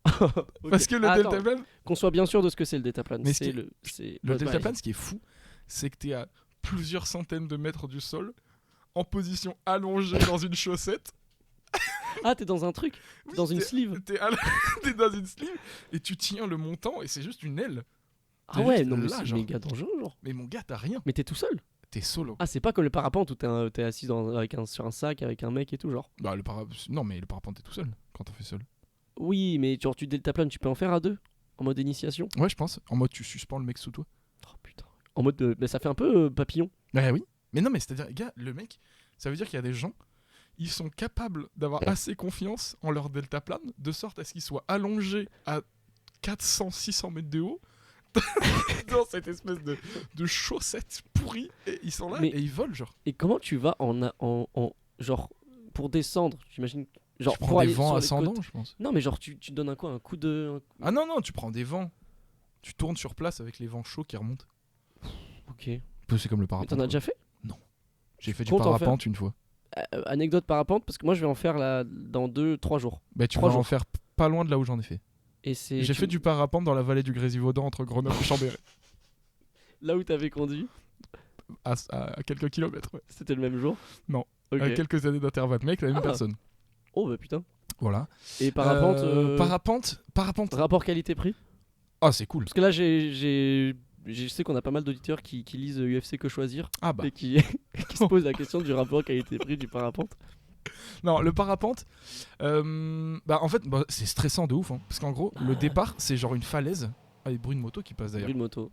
Okay. Parce que le deltaplane. Qu'on soit bien sûr de ce que c'est le deltaplane. Mais le deltaplane, ce qui est fou, c'est que t'es à plusieurs centaines de mètres du sol, en position allongée dans une chaussette. Ah, t'es dans un truc, dans une sleeve. T'es dans une sleeve et tu tiens le montant et c'est juste une aile. Ah ouais, non mais c'est méga dangereux genre. Mais mon gars, t'as rien. Mais t'es tout seul. T'es solo. Ah, c'est pas comme le parapente où t'es assis sur un sac avec un mec et tout genre. Bah non mais le parapente t'es tout seul quand t'en fais seul. Oui, mais genre tu deltaplanes, tu peux en faire à 2 en mode initiation. Ouais, je pense. En mode tu suspends le mec sous toi. Oh putain. En mode mais ça fait un peu papillon. Ouais, oui. Mais non mais c'est-à-dire gars, le mec, ça veut dire qu'il y a des gens, ils sont capables d'avoir assez confiance en leur deltaplane de sorte à ce qu'ils soient allongés à 400-600 mètres de haut dans cette espèce de chaussettes pourries et ils sont là et ils volent genre. Et comment tu vas en genre pour descendre, j'imagine genre tu prends des vents ascendants je pense. Non mais genre tu donnes un coup de Ah non tu prends des vents. Tu tournes sur place avec les vents chauds qui remontent. OK. C'est comme le parapente. Mais t'en as déjà fait ? Non. J'ai fait du parapente une fois. Anecdote parapente parce que moi je vais en faire là dans 2-3 jours. Bah tu vas en faire pas loin de là où j'en ai fait. Et j'ai fait du parapente dans la vallée du Grésivaudan entre Grenoble et Chambéry. Là où t'avais conduit à quelques kilomètres, ouais. C'était le même jour? Non, avec quelques années d'intervalle, mais avec la même personne. Oh bah putain. Voilà. Et parapente Parapente. Rapport qualité-prix? Ah, c'est cool. Parce que là, je sais qu'on a pas mal d'auditeurs qui lisent UFC Que Choisir et qui se posent la question du rapport qualité-prix du parapente. Non, le parapente, en fait, c'est stressant de ouf, hein, parce qu'en gros, le départ, c'est genre une falaise. Ah, il y a bruit de moto qui passe d'ailleurs. Bruit de moto.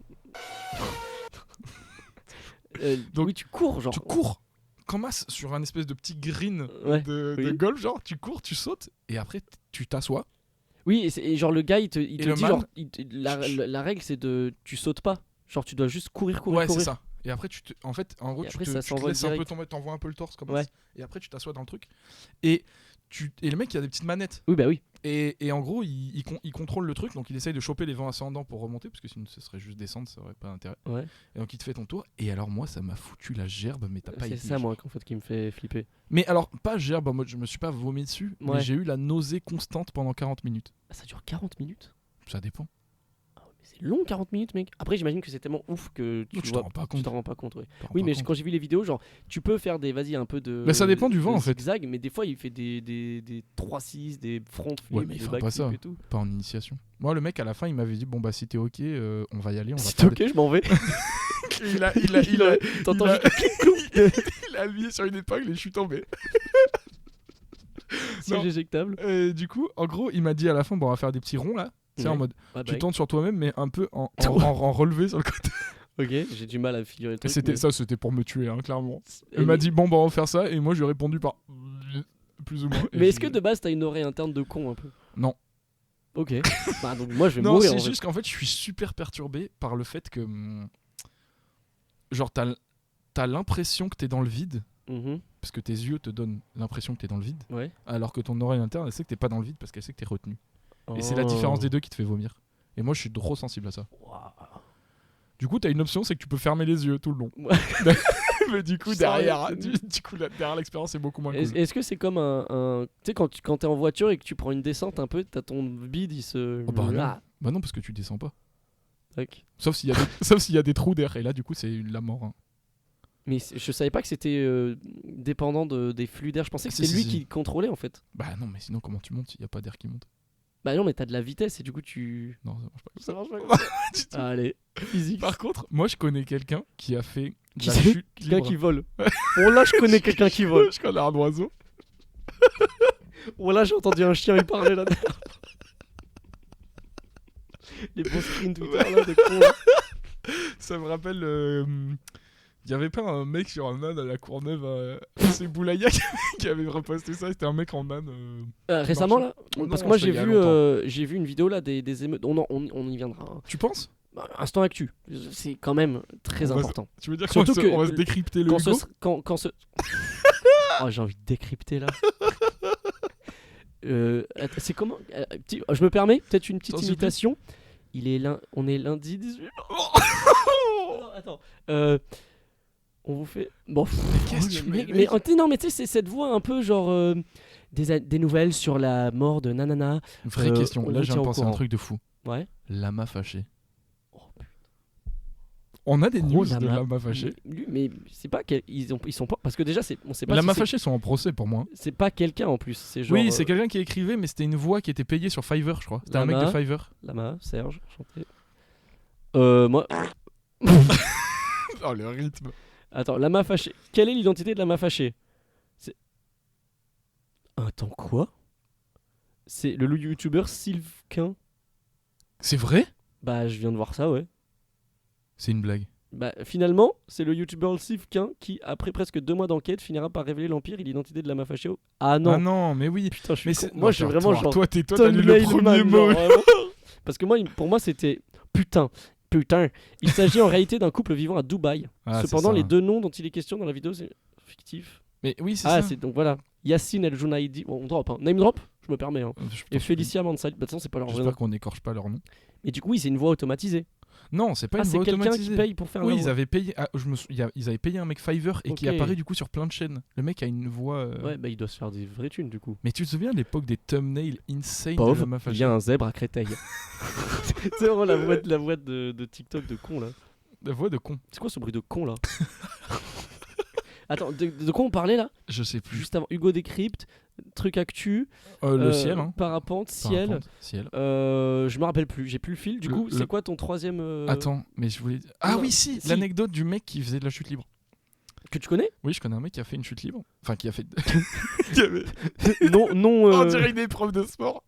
Donc, oui, tu cours, genre. Tu cours qu'en masse sur un espèce de petit green de golf, genre, tu cours, tu sautes, et après, tu t'assois. Oui, et genre, le gars, il te dit, genre, la règle, c'est de. Tu sautes pas. Genre, tu dois juste courir. Ouais, c'est ça. Et après, en gros, tu te laisses un peu tomber, t'envoies un peu le torse comme ça. Et après, tu t'assois dans le truc. Et le mec, il a des petites manettes. Oui, bah oui. Et en gros, il contrôle le truc. Donc, il essaye de choper les vents ascendants pour remonter. Parce que sinon, ce serait juste descendre, ça aurait pas d'intérêt. Ouais. Et donc, il te fait ton tour. Et alors, moi, ça m'a foutu la gerbe, mais t'as pas idée. C'est ça, moi, en fait, qui me fait flipper. Mais alors, pas gerbe en mode je me suis pas vomi dessus. Mais j'ai eu la nausée constante pendant 40 minutes. Ah, ça dure 40 minutes? Ça dépend. C'est long 40 minutes, mec. Après, j'imagine que c'est tellement ouf que tu t'en rends pas compte. Oui, mais quand j'ai vu les vidéos, genre, tu peux faire un peu de. Mais ça dépend du vent en fait. Zigzag, mais des fois, il fait des 3-6, des front flips, ouais, mais il fera pas ça. Et tout. Pas en initiation. Moi, le mec, à la fin, il m'avait dit bon, bah, si t'es ok, on va y aller. Si t'es ok, je m'en vais. il a appuyé sur une épingle et je suis tombé. C'est éjectable. Du coup, en gros, il m'a dit à la fin bon, on va faire des petits ronds là. C'est en mode, tu tournes sur toi-même, mais un peu en relevé sur le côté. Ok, j'ai du mal à figurer le truc. C'était pour me tuer, hein, clairement. Il m'a dit, bon, bah, on va faire ça, et moi, je lui ai répondu par plus ou moins. Mais est-ce que de base, t'as une oreille interne de con un peu? Non. Ok. Bah, donc moi, je vais mourir. Non, c'est juste qu'en fait, je suis super perturbé par le fait que. Genre, t'as l'impression que t'es dans le vide. Parce que tes yeux te donnent l'impression que t'es dans le vide. Ouais. Alors que ton oreille interne, elle sait que t'es pas dans le vide parce qu'elle sait que t'es retenu. Et c'est la différence des deux qui te fait vomir. Et moi, je suis trop sensible à ça. Wow. Du coup, t'as une option, c'est que tu peux fermer les yeux tout le long. Mais du coup, derrière l'expérience est beaucoup moins cool. Est-ce que c'est comme un... Tu sais, quand t'es en voiture et que tu prends une descente un peu, t'as ton bide, il se... Oh bah non, parce que tu descends pas. Okay. Sauf s'il y a des trous d'air. Et là, du coup, c'est la mort. Hein. Mais je savais pas que c'était dépendant des flux d'air. Je pensais que c'était lui qui contrôlait, en fait. Bah non, mais sinon, comment tu montes? Il y a pas d'air qui monte. Bah non, mais t'as de la vitesse et du coup tu... Non, ça marche pas. Ça marche pas comme ça. Du tout. Allez, physique. Par contre, moi je connais quelqu'un qui a fait de la chute libre. Quelqu'un qui vole. Bon là, je connais quelqu'un qui vole. Je connais un oiseau. Bon là, j'ai entendu un chien, il parlait là. Les bons screens Twitter là, de con. Là. Ça me rappelle... Il y avait pas un mec sur un âne à la Courneuve, c'est Boulaya qui avait reposté ça. C'était un mec en âne. Récemment là, parce que moi j'ai vu une vidéo là des émeutes. On y viendra. Hein. Tu penses? Instant actu, c'est quand même très important. Tu veux dire qu'on va se décrypter le Hugo Oh, j'ai envie de décrypter là. C'est comment je me permets peut-être une petite imitation. On est lundi 18. Attends. On vous fait... Bon, non, mais tu sais, c'est cette voix un peu genre... des nouvelles sur la mort de nanana. Vraie question, là j'ai pensé à un truc de fou. Ouais. Lama fâché. Oh putain. On a des news de Lama fâché. Mais c'est pas ils sont pas... Parce que déjà, on sait pas Lama fâché sont en procès pour moi. C'est pas quelqu'un en plus, c'est genre... Oui, c'est quelqu'un qui écrivait, mais c'était une voix qui était payée sur Fiverr, je crois. C'était un mec de Fiverr. Lama, Serge, chanté. Moi... Oh, le rythme. Attends, Lama fâché. Quelle est l'identité de Lama fâché? Attends, quoi? C'est le youtubeur Sylvain. C'est vrai? Bah, je viens de voir ça, ouais. C'est une blague. Bah, finalement, c'est le youtubeur Sylvain qui, après presque 2 mois d'enquête, finira par révéler l'empire et l'identité de Lama fâché. Ah non. Ah non, mais oui. Putain, moi, je suis vraiment genre... Toi, t'as lu le premier mot. Parce que moi, pour moi, c'était... Putain, il s'agit en réalité d'un couple vivant à Dubaï. Cependant, les 2 noms dont il est question dans la vidéo, c'est fictif. Mais oui, c'est ça. Donc voilà. Yassine El Jounaidi. Bon, on drop. Hein. Name drop, je me permets. Hein. Et Félicia Mansali. Bah, c'est pas leur vrai nom. J'espère qu'on n'écorche pas leur nom. Mais du coup, oui, c'est une voix automatisée. Non, c'est pas une voix automatisée. C'est quelqu'un qui paye pour faire ils avaient payé. Ils avaient payé un mec Fiverr et qui apparaît du coup sur plein de chaînes. Le mec a une voix. Ouais, bah il doit se faire des vraies thunes du coup. Mais tu te souviens à l'époque des thumbnails insane de Lama fâché? Il y a un zèbre à Créteil. C'est vraiment la voix de TikTok de con là. La voix de con. C'est quoi ce bruit de con là? Attends, de quoi on parlait là? Je sais plus. Juste avant, Hugo Décrypte, truc actu. Le ciel, hein. Parapente, ciel. Je me rappelle plus, j'ai plus le fil. Du coup, c'est quoi ton troisième Attends, mais je voulais. Ah oui, si. L'anecdote du mec qui faisait de la chute libre. Que tu connais? Oui, je connais un mec qui a fait une chute libre. Enfin, qui a fait. non. On dirait une épreuve de sport.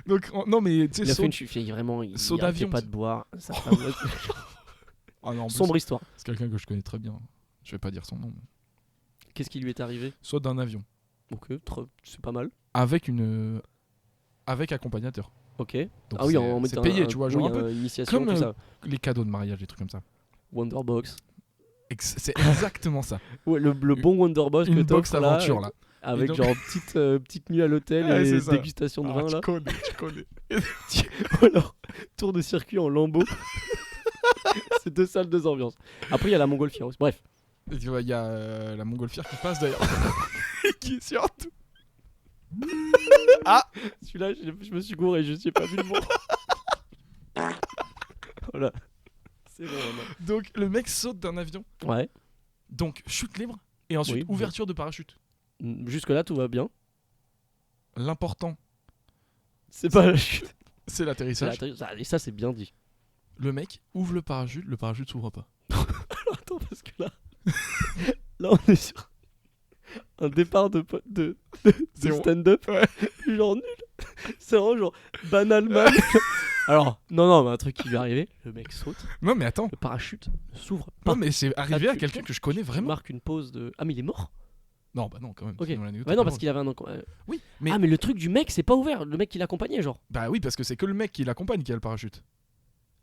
Donc, non, mais tu sais, il a fait une chute, vraiment. Il arrêtait pas de boire. Ça ah non, sombre histoire. C'est quelqu'un que je connais très bien. Je vais pas dire son nom. Mais... Qu'est-ce qui lui est arrivé? Soit d'un avion. Ok, c'est pas mal. Avec accompagnateur. Ok. Donc ah oui, en mettant payé, tu vois, genre un peu initiation, comme tout ça. Les cadeaux de mariage, des trucs comme ça. Wonderbox. C'est exactement ça. Ouais, le bon Wonderbox que une box aventure là. Avec donc... genre petite nuit à l'hôtel et dégustation de vin là. Tu connais. Ou alors tour de circuit en lambeaux. C'est 2 salles, 2 ambiances. Après il y a la montgolfière aussi. Bref. Il y a la montgolfière qui passe d'ailleurs. Qui est surtout. Ah, celui-là je me suis gouré, je sais pas vu le mot. Voilà. C'est bon. Donc le mec saute d'un avion. Ouais. Donc chute libre et ensuite ouverture de parachute. Jusque là tout va bien. L'important, c'est pas la chute, c'est l'atterrissage. Et ça c'est bien dit. Le mec ouvre le parachute s'ouvre pas. Alors attends, parce que là on est sur un départ de stand-up, genre nul. C'est vraiment genre banal man. Alors non, mais un truc qui lui est arrivé, le mec saute. Non mais attends, le parachute ne s'ouvre pas. Non mais c'est arrivé à quelqu'un que je connais vraiment. Marque une pause de. Ah mais il est mort. Non bah non quand même. Ok. Ouais non parce qu'il avait un. Oui. Mais... Ah mais le truc du mec c'est pas ouvert, le mec qui l'accompagnait genre. Bah oui parce que c'est que le mec qui l'accompagne qui a le parachute.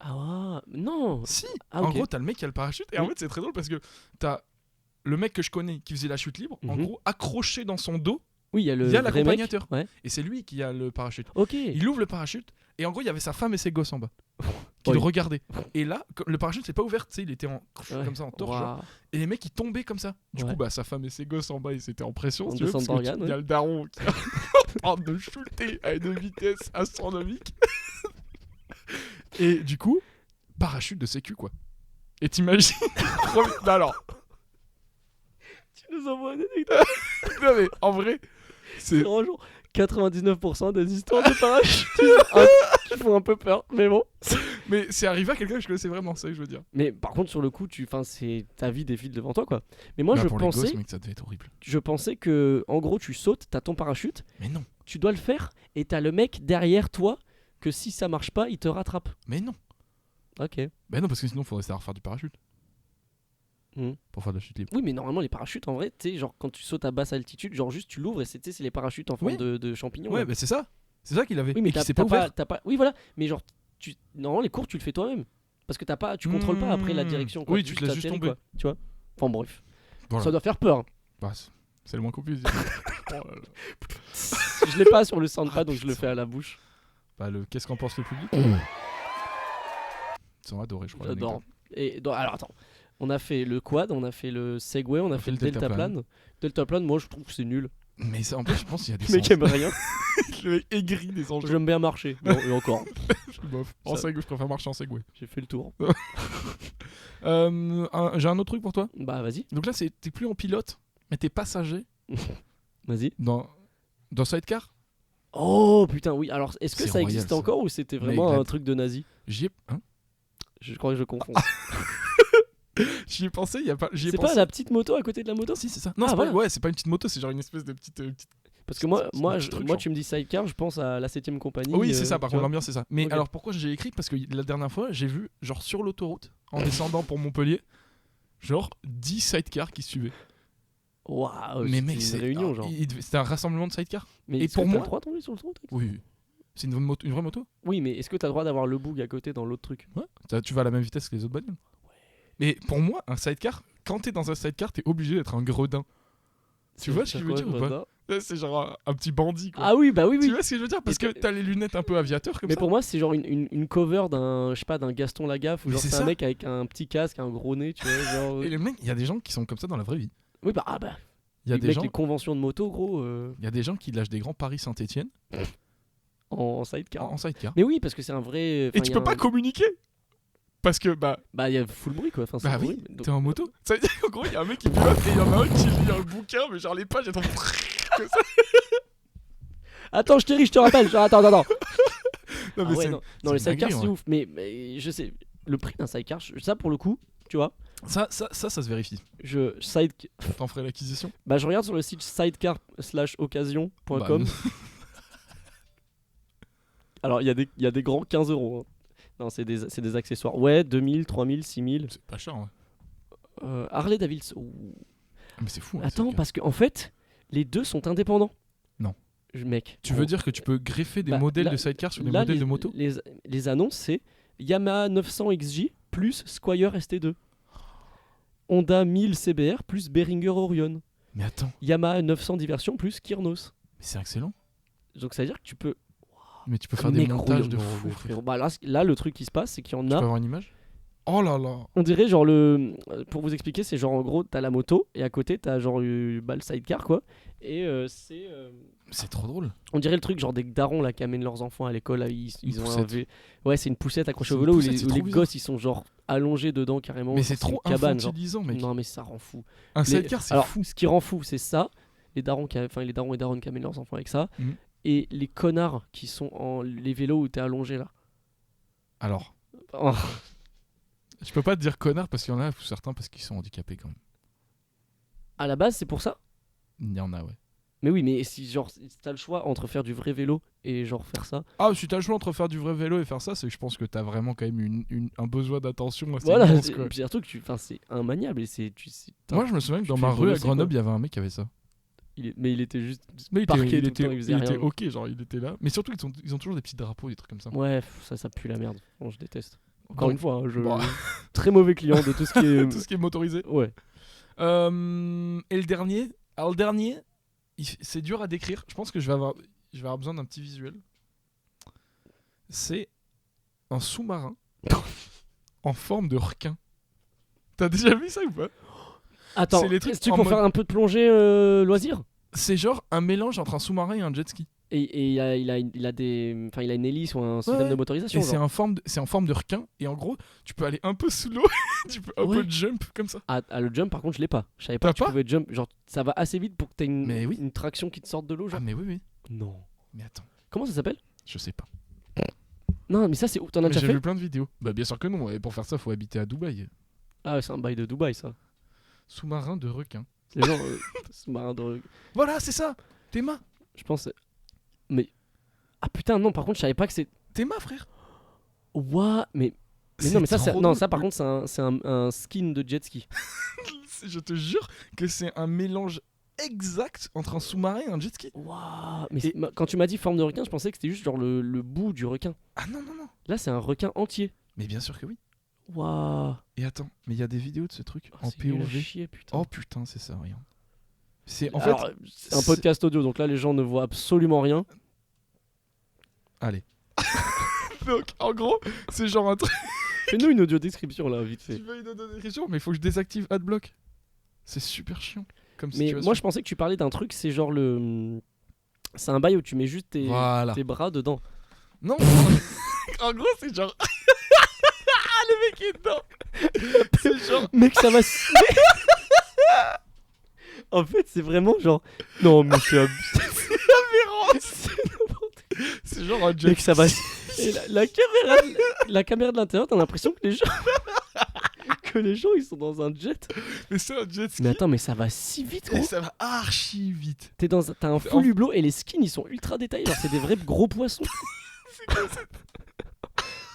Ah non. Si. En gros t'as le mec qui a le parachute et en fait c'est très drôle parce que t'as le mec que je connais qui faisait la chute libre, en gros accroché dans son dos. Oui, il y a l'accompagnateur. Ouais. Et c'est lui qui a le parachute. Ok. Il ouvre le parachute et en gros il y avait sa femme et ses gosses en bas qui le regardaient. Et là le parachute s'est pas ouvert, tu sais, il était comme ça en torche. Wow. Et les mecs ils tombaient comme ça. Du coup bah sa femme et ses gosses en bas ils étaient en pression. Il y a le daron qui est en train de shooter à une vitesse astronomique. Et du coup parachute de sécu quoi. Et t'imagines alors. Tu nous envoies une anecdote. Non mais en vrai c'est vraiment genre 99% des histoires de parachute qui font un peu peur, mais bon. Mais c'est arrivé à quelqu'un que je connaissais vraiment, c'est ça que je veux dire. Mais par contre sur le coup c'est ta vie défile devant toi quoi. Mais moi pour les gosses, mec, ça devait être horrible. Je pensais que en gros tu sautes, t'as ton parachute. Mais non. Tu dois le faire et t'as le mec derrière toi que si ça marche pas il te rattrape. Mais non. Ok. Mais non parce que sinon faudrait savoir faire du parachute. Pour faire de la chute libre. Oui mais normalement les parachutes en vrai tu sais genre quand tu sautes à basse altitude genre juste tu l'ouvres et c'est les parachutes en forme de champignons. Ouais bah c'est ça qu'il avait. Oui mais t'as pas. Oui voilà mais genre normalement les cours tu le fais toi-même parce que tu contrôles pas après la direction quoi. Oui tu te laisses juste tomber quoi, tu vois. Enfin bref. Voilà. Ça doit faire peur. Bah c'est le moins qu'on puisse dire. Je l'ai pas sur le soundpad donc je le fais à la bouche. Bah qu'est-ce qu'en pense le public? Ils ont adoré je crois. J'adore. Et alors attends. On a fait le quad, on a fait le Segway, on a fait le deltaplane. Deltaplane, moi je trouve que c'est nul. Mais en plus, je pense qu'il y a des le mec aime rien. Le mec aigri des enjeux. J'aime bien marcher. Non, et encore. En Segway, je préfère marcher en Segway. J'ai fait le tour. J'ai un autre truc pour toi. Bah vas-y. Donc là, t'es plus en pilote, mais t'es passager. Vas-y. Dans Sidecar. Oh putain, oui. Alors, est-ce que ça existe encore ou c'était vraiment un truc de nazi? Je crois que je confonds. J'y ai pensé, c'est pas la petite moto à côté de la moto? Si, c'est ça. Non, c'est pas une petite moto, c'est genre une espèce de petite. Parce que moi tu me dis sidecar, je pense à la 7ème compagnie. Oui, c'est ça, par contre, l'ambiance, c'est ça. Mais alors pourquoi j'ai écrit? Parce que la dernière fois, j'ai vu, genre sur l'autoroute, en descendant pour Montpellier, genre 10 sidecars qui suivaient. Waouh, mais mec, c'est une réunion, genre. C'était un rassemblement de sidecars. Mais et pour moi, t'as le droit d'enlever sur l'autoroute? Oui. C'est une vraie moto? Oui, mais est-ce que t'as le droit d'avoir le boug à côté dans l'autre truc? Ouais. Tu vas à la même vitesse que les autres bagnoles. Mais pour moi, un sidecar, quand t'es dans un sidecar, t'es obligé d'être un gredin. Tu vois ce que je veux dire ou pas? C'est genre un petit bandit quoi. Ah oui, bah oui. Tu vois ce que je veux dire? Parce que t'as les lunettes un peu aviateur comme ça. Mais pour moi, c'est genre une cover d'un, je sais pas, d'un Gaston Lagaffe ou genre c'est un mec avec un petit casque, un gros nez, tu vois. Genre... Et les mecs, il y a des gens qui sont comme ça dans la vraie vie. Oui, bah. Il y a des gens. Les conventions de moto, gros. Il y a des gens qui lâchent des grands Paris Saint-Etienne. En sidecar. En sidecar. Mais oui, parce que c'est un vrai. Et tu peux pas communiquer. Parce que il y a full bruit quoi. Enfin, oui, bruit, donc... t'es en moto. Ça veut dire qu'en gros il y a un mec qui pilote et il y en a un qui lit un bouquin, mais genre les pages elles tombent comme ça. Attends, je te rappelle. Attends. Non, mais non, les sidecars c'est ouf. Mais je sais, le prix d'un sidecar, ça pour le coup, tu vois. Ça se vérifie. T'en ferais l'acquisition. Je regarde sur le site sidecar/occasion.com. Alors il y a des grands 15 €. Hein. Non, c'est des accessoires. Ouais, 2000, 3000, 6000. C'est pas cher, ouais. Harley Davidson. Mais c'est fou. Attends, parce qu'en fait, les deux sont indépendants. Non. Mec. Tu veux dire que tu peux greffer des modèles de sidecar sur des modèles de moto ? Les annonces, c'est Yamaha 900 XJ plus Squire ST2. Honda 1000 CBR plus Behringer Orion. Mais attends. Yamaha 900 Diversion plus Kyrnos. Mais c'est excellent. Donc ça veut dire que tu peux... Mais tu peux faire des montages de fou. Là, le truc qui se passe, c'est qu'il y en a... Tu peux avoir une image ? Oh là là. On dirait genre pour vous expliquer, c'est genre en gros t'as la moto et à côté t'as genre le sidecar quoi. Et c'est trop drôle. On dirait le truc genre des darons là qui amènent leurs enfants à l'école là, ils ont ouais, c'est une poussette accrochée au vélo où les gosses ils sont genre allongés dedans carrément. Mais c'est trop infantilisant mec. Non mais ça rend fou. Un sidecar c'est fou. Ce qui rend fou c'est ça, les darons et daronnes qui amènent leurs enfants avec ça et les connards qui sont les vélos où t'es allongé là. Alors. Je peux pas te dire connard parce qu'il y en a certains parce qu'ils sont handicapés quand même. À la base, c'est pour ça ? Il y en a, ouais. Mais oui, mais si t'as le choix entre faire du vrai vélo et genre faire ça. Ah, si t'as le choix entre faire du vrai vélo et faire ça, c'est que je pense que t'as vraiment quand même un besoin d'attention. Voilà, puis surtout que c'est immaniable. Moi, je me souviens que dans ma rue à Grenoble, il y avait un mec qui avait ça. Mais il était juste parqué tout le temps, il faisait rien. était ok, genre il était là. Mais surtout, ils ont toujours des petits drapeaux, des trucs comme ça. Ouais, ça pue la merde. Bon, je déteste. Encore une fois, très mauvais client de tout ce qui est... tout ce qui est motorisé. Ouais. Et le dernier... Alors le dernier, c'est dur à décrire. Je pense que je vais avoir besoin d'un petit visuel. C'est un sous-marin en forme de requin. T'as déjà vu ça ou pas ? Attends, est-ce pour faire un peu de plongée loisir ? C'est genre un mélange entre un sous-marin et un jet ski. Et il a une hélice ou un système de motorisation. Et c'est en forme de requin. Et en gros, tu peux aller un peu sous l'eau. Tu peux un peu jump comme ça. Le jump, par contre, je l'ai pas. Je savais pas que tu pouvais jump. Genre, ça va assez vite pour que t'aies une traction qui te sorte de l'eau. Genre. Ah, mais oui. Non. Mais attends. Comment ça s'appelle ? Je sais pas. Non, mais ça, c'est où ? T'en as déjà fait ? J'ai vu plein de vidéos. Bah, bien sûr que non. Et pour faire ça, faut habiter à Dubaï. Ah, c'est un bail de Dubaï, ça. Sous-marin de requin. C'est genre sous-marin de requin. Voilà, c'est ça. Théma. Je pense. Mais. Ah putain, non, par contre, je savais pas que c'est. Théma, frère. Ouah, mais non, mais ça par contre, c'est un skin de jet ski. Je te jure que c'est un mélange exact entre un sous-marin et un jet ski. Waouh. Mais quand tu m'as dit forme de requin, je pensais que c'était juste genre le bout du requin. Ah non. Là, c'est un requin entier. Mais bien sûr que oui. Waouh. Et attends, mais il y a des vidéos de ce truc en POV. Putain. Oh putain, c'est ça, regarde. C'est un podcast audio, donc là les gens ne voient absolument rien. Allez. Donc en gros, c'est genre un truc. Fais-nous une audio description là, vite fait. Tu veux une audio description, mais il faut que je désactive Adblock. C'est super chiant comme situation. Mais moi je pensais que tu parlais d'un truc, c'est genre c'est un bail où tu mets juste tes bras dedans. Non. En gros, c'est genre le mec est dedans. C'est genre mec, ça va. En fait, c'est vraiment genre non, mais c'est aberrant. C'est genre un jet. Mec, ça va. Et la caméra de l'intérieur, t'as l'impression que les gens ils sont dans un jet. Mais c'est un jet ski. Mais attends, mais ça va si vite, gros. Et ça va archi vite. T'as un full hublot et les skins ils sont ultra détaillés. Genre, c'est des vrais gros poissons. C'est comme ça.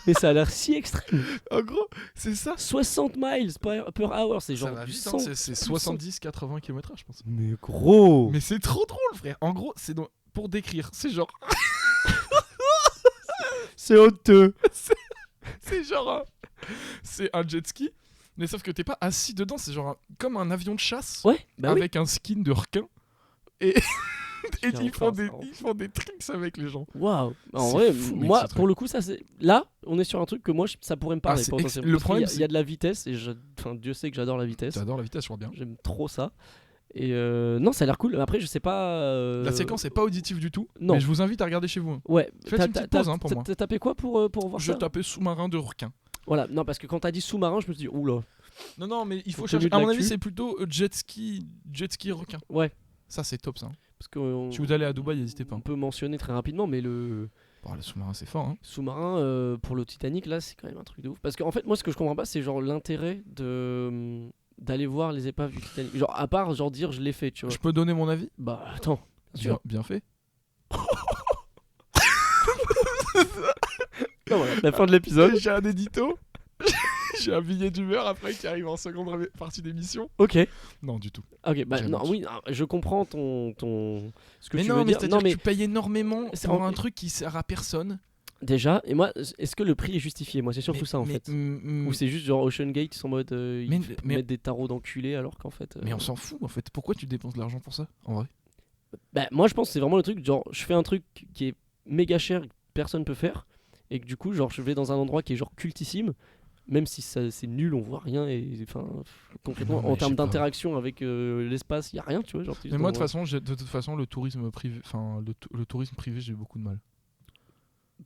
Mais ça a l'air si extrême. En gros, c'est ça. 60 miles per hour, c'est genre du vite, 100. C'est 70-80 km/h, je pense. Mais gros. Mais c'est trop drôle, frère. En gros, c'est pour décrire, c'est genre. C'est honteux. C'est genre c'est un jet ski, mais sauf que t'es pas assis dedans, c'est genre comme un avion de chasse avec un skin de requin et ils font des tricks avec les gens. Waouh. En vrai, moi pour le coup ça c'est là, on est sur un truc que moi ça pourrait me parler potentiellement. Le problème il y a de la vitesse et Dieu sait que j'adore la vitesse. J'adore la vitesse, je vois bien. J'aime trop ça. Et non, ça a l'air cool. Après, je sais pas. La séquence est pas auditive du tout. Non. Mais je vous invite à regarder chez vous. Ouais. Faites une petite pause pour moi. T'as tapé quoi pour voir ça ? Je tapais sous-marin de requin. Voilà, non, parce que quand t'as dit sous-marin, je me suis dit, oula. Non, mais il faut chercher. À mon avis, c'est plutôt jet ski requin. Ouais. Ça, c'est top, ça. Parce que si vous allez à Dubaï, n'hésitez pas. On peut mentionner très rapidement, mais le sous-marin, c'est fort. Hein. Sous-marin, pour le Titanic, là, c'est quand même un truc de ouf. Parce qu'en fait, moi, ce que je comprends pas, c'est genre l'intérêt d'aller voir les épaves du Titanic. Genre, à part, genre dire, je l'ai fait, tu vois. Je peux donner mon avis ? Bah, attends. Bien fait. Non, voilà, la fin de l'épisode. J'ai un édito. J'ai un billet d'humeur après qui arrive en seconde partie d'émission. Ok. Non, du tout. Ok, bah non, oui, je comprends ton... ce que mais tu non, veux mais dire. C'est-à-dire que tu payes énormément pour un truc qui sert à personne. Déjà, et moi, est-ce que le prix est justifié ? Moi, c'est surtout ça en fait. Ou c'est juste genre Ocean Gate, ils sont en mode ils mettent des tarots d'enculés alors qu'en fait. Mais on s'en fout en fait. Pourquoi tu dépenses de l'argent pour ça en vrai ? Bah, moi, je pense que c'est vraiment le truc. Genre, je fais un truc qui est méga cher, que personne peut faire, et que du coup, genre, je vais dans un endroit qui est genre cultissime. Même si c'est nul, on voit rien et enfin concrètement en termes d'interaction avec l'espace, il y a rien, tu vois. Genre, mais moi de toute façon, le tourisme privé, le tourisme privé, j'ai beaucoup de mal.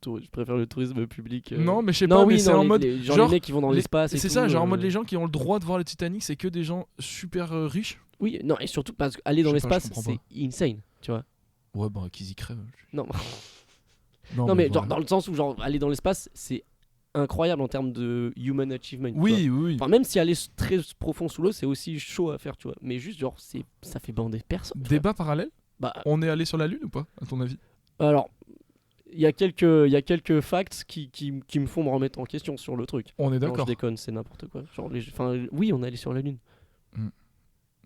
Je préfère le tourisme public. Non, mais je sais pas, mais c'est en mode genre les mecs qui vont dans l'espace. C'est ça, genre en mode les gens qui ont le droit de voir le Titanic, c'est que des gens super riches. Oui, non, et surtout parce qu'aller dans l'espace, c'est insane, tu vois. Ouais, bah qu'ils y crèvent. Non. non, mais genre, dans le sens où genre aller dans l'espace, c'est incroyable en termes de human achievement. Oui. Enfin, même si aller très profond sous l'eau, c'est aussi chaud à faire, tu vois. Mais juste, genre, ça fait bander personne. Débat parallèle ? Bah, on est allé sur la Lune ou pas, à ton avis ? Alors, il y a quelques facts qui me font me remettre en question sur le truc. On est d'accord. Non, je déconne, c'est n'importe quoi. Genre, oui, on est allé sur la Lune.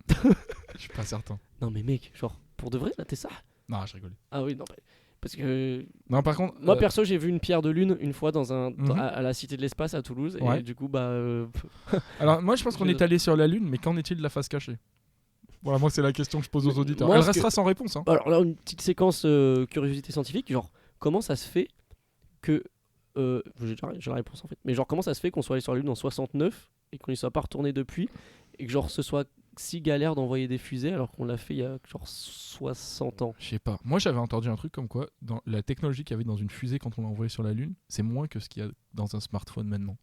Je suis pas certain. Non, mais mec, genre, pour de vrai, là, t'es ça ? Non, je rigole. Ah oui, non, parce que non, par contre, moi perso j'ai vu une pierre de lune une fois à la Cité de l'Espace à Toulouse et du coup alors moi je pense qu'on est allé sur la Lune, mais qu'en est-il de la face cachée ? Voilà, moi c'est la question que je pose aux auditeurs. Elle restera sans réponse hein. Alors là une petite séquence curiosité scientifique, genre comment ça se fait que j'ai la réponse en fait, mais genre comment ça se fait qu'on soit allé sur la Lune en 69 et qu'on y soit pas retourné depuis et que genre ce soit si galère d'envoyer des fusées alors qu'on l'a fait il y a genre 60 ans. Je sais pas. Moi j'avais entendu un truc comme quoi dans la technologie qu'il y avait dans une fusée quand on l'a envoyé sur la Lune, c'est moins que ce qu'il y a dans un smartphone maintenant.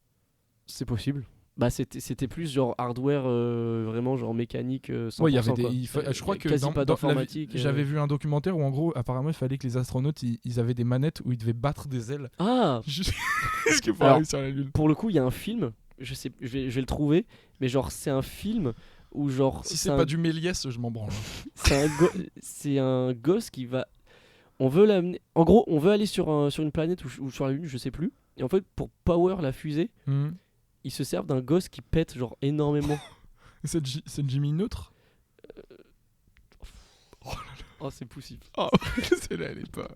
C'est possible. Bah c'était plus genre hardware vraiment genre mécanique 100%. Ouais, il y avait je crois que quasi pas d'informatique. J'avais vu un documentaire où en gros apparemment il fallait que les astronautes ils avaient des manettes où ils devaient battre des ailes. Ah. Est-ce que pour aller sur la Lune. Pour le coup, il y a un film, je vais le trouver, mais genre c'est un film où genre si c'est pas du Méliès, je m'en branle. c'est un gosse qui va on veut l'amener en gros, on veut aller sur une planète ou sur la Lune, je sais plus. Et en fait pour power la fusée, ils se servent d'un gosse qui pète genre énormément. C'est Jimmy Neutre. Oh c'est poussif. Oh celle-là elle est pas.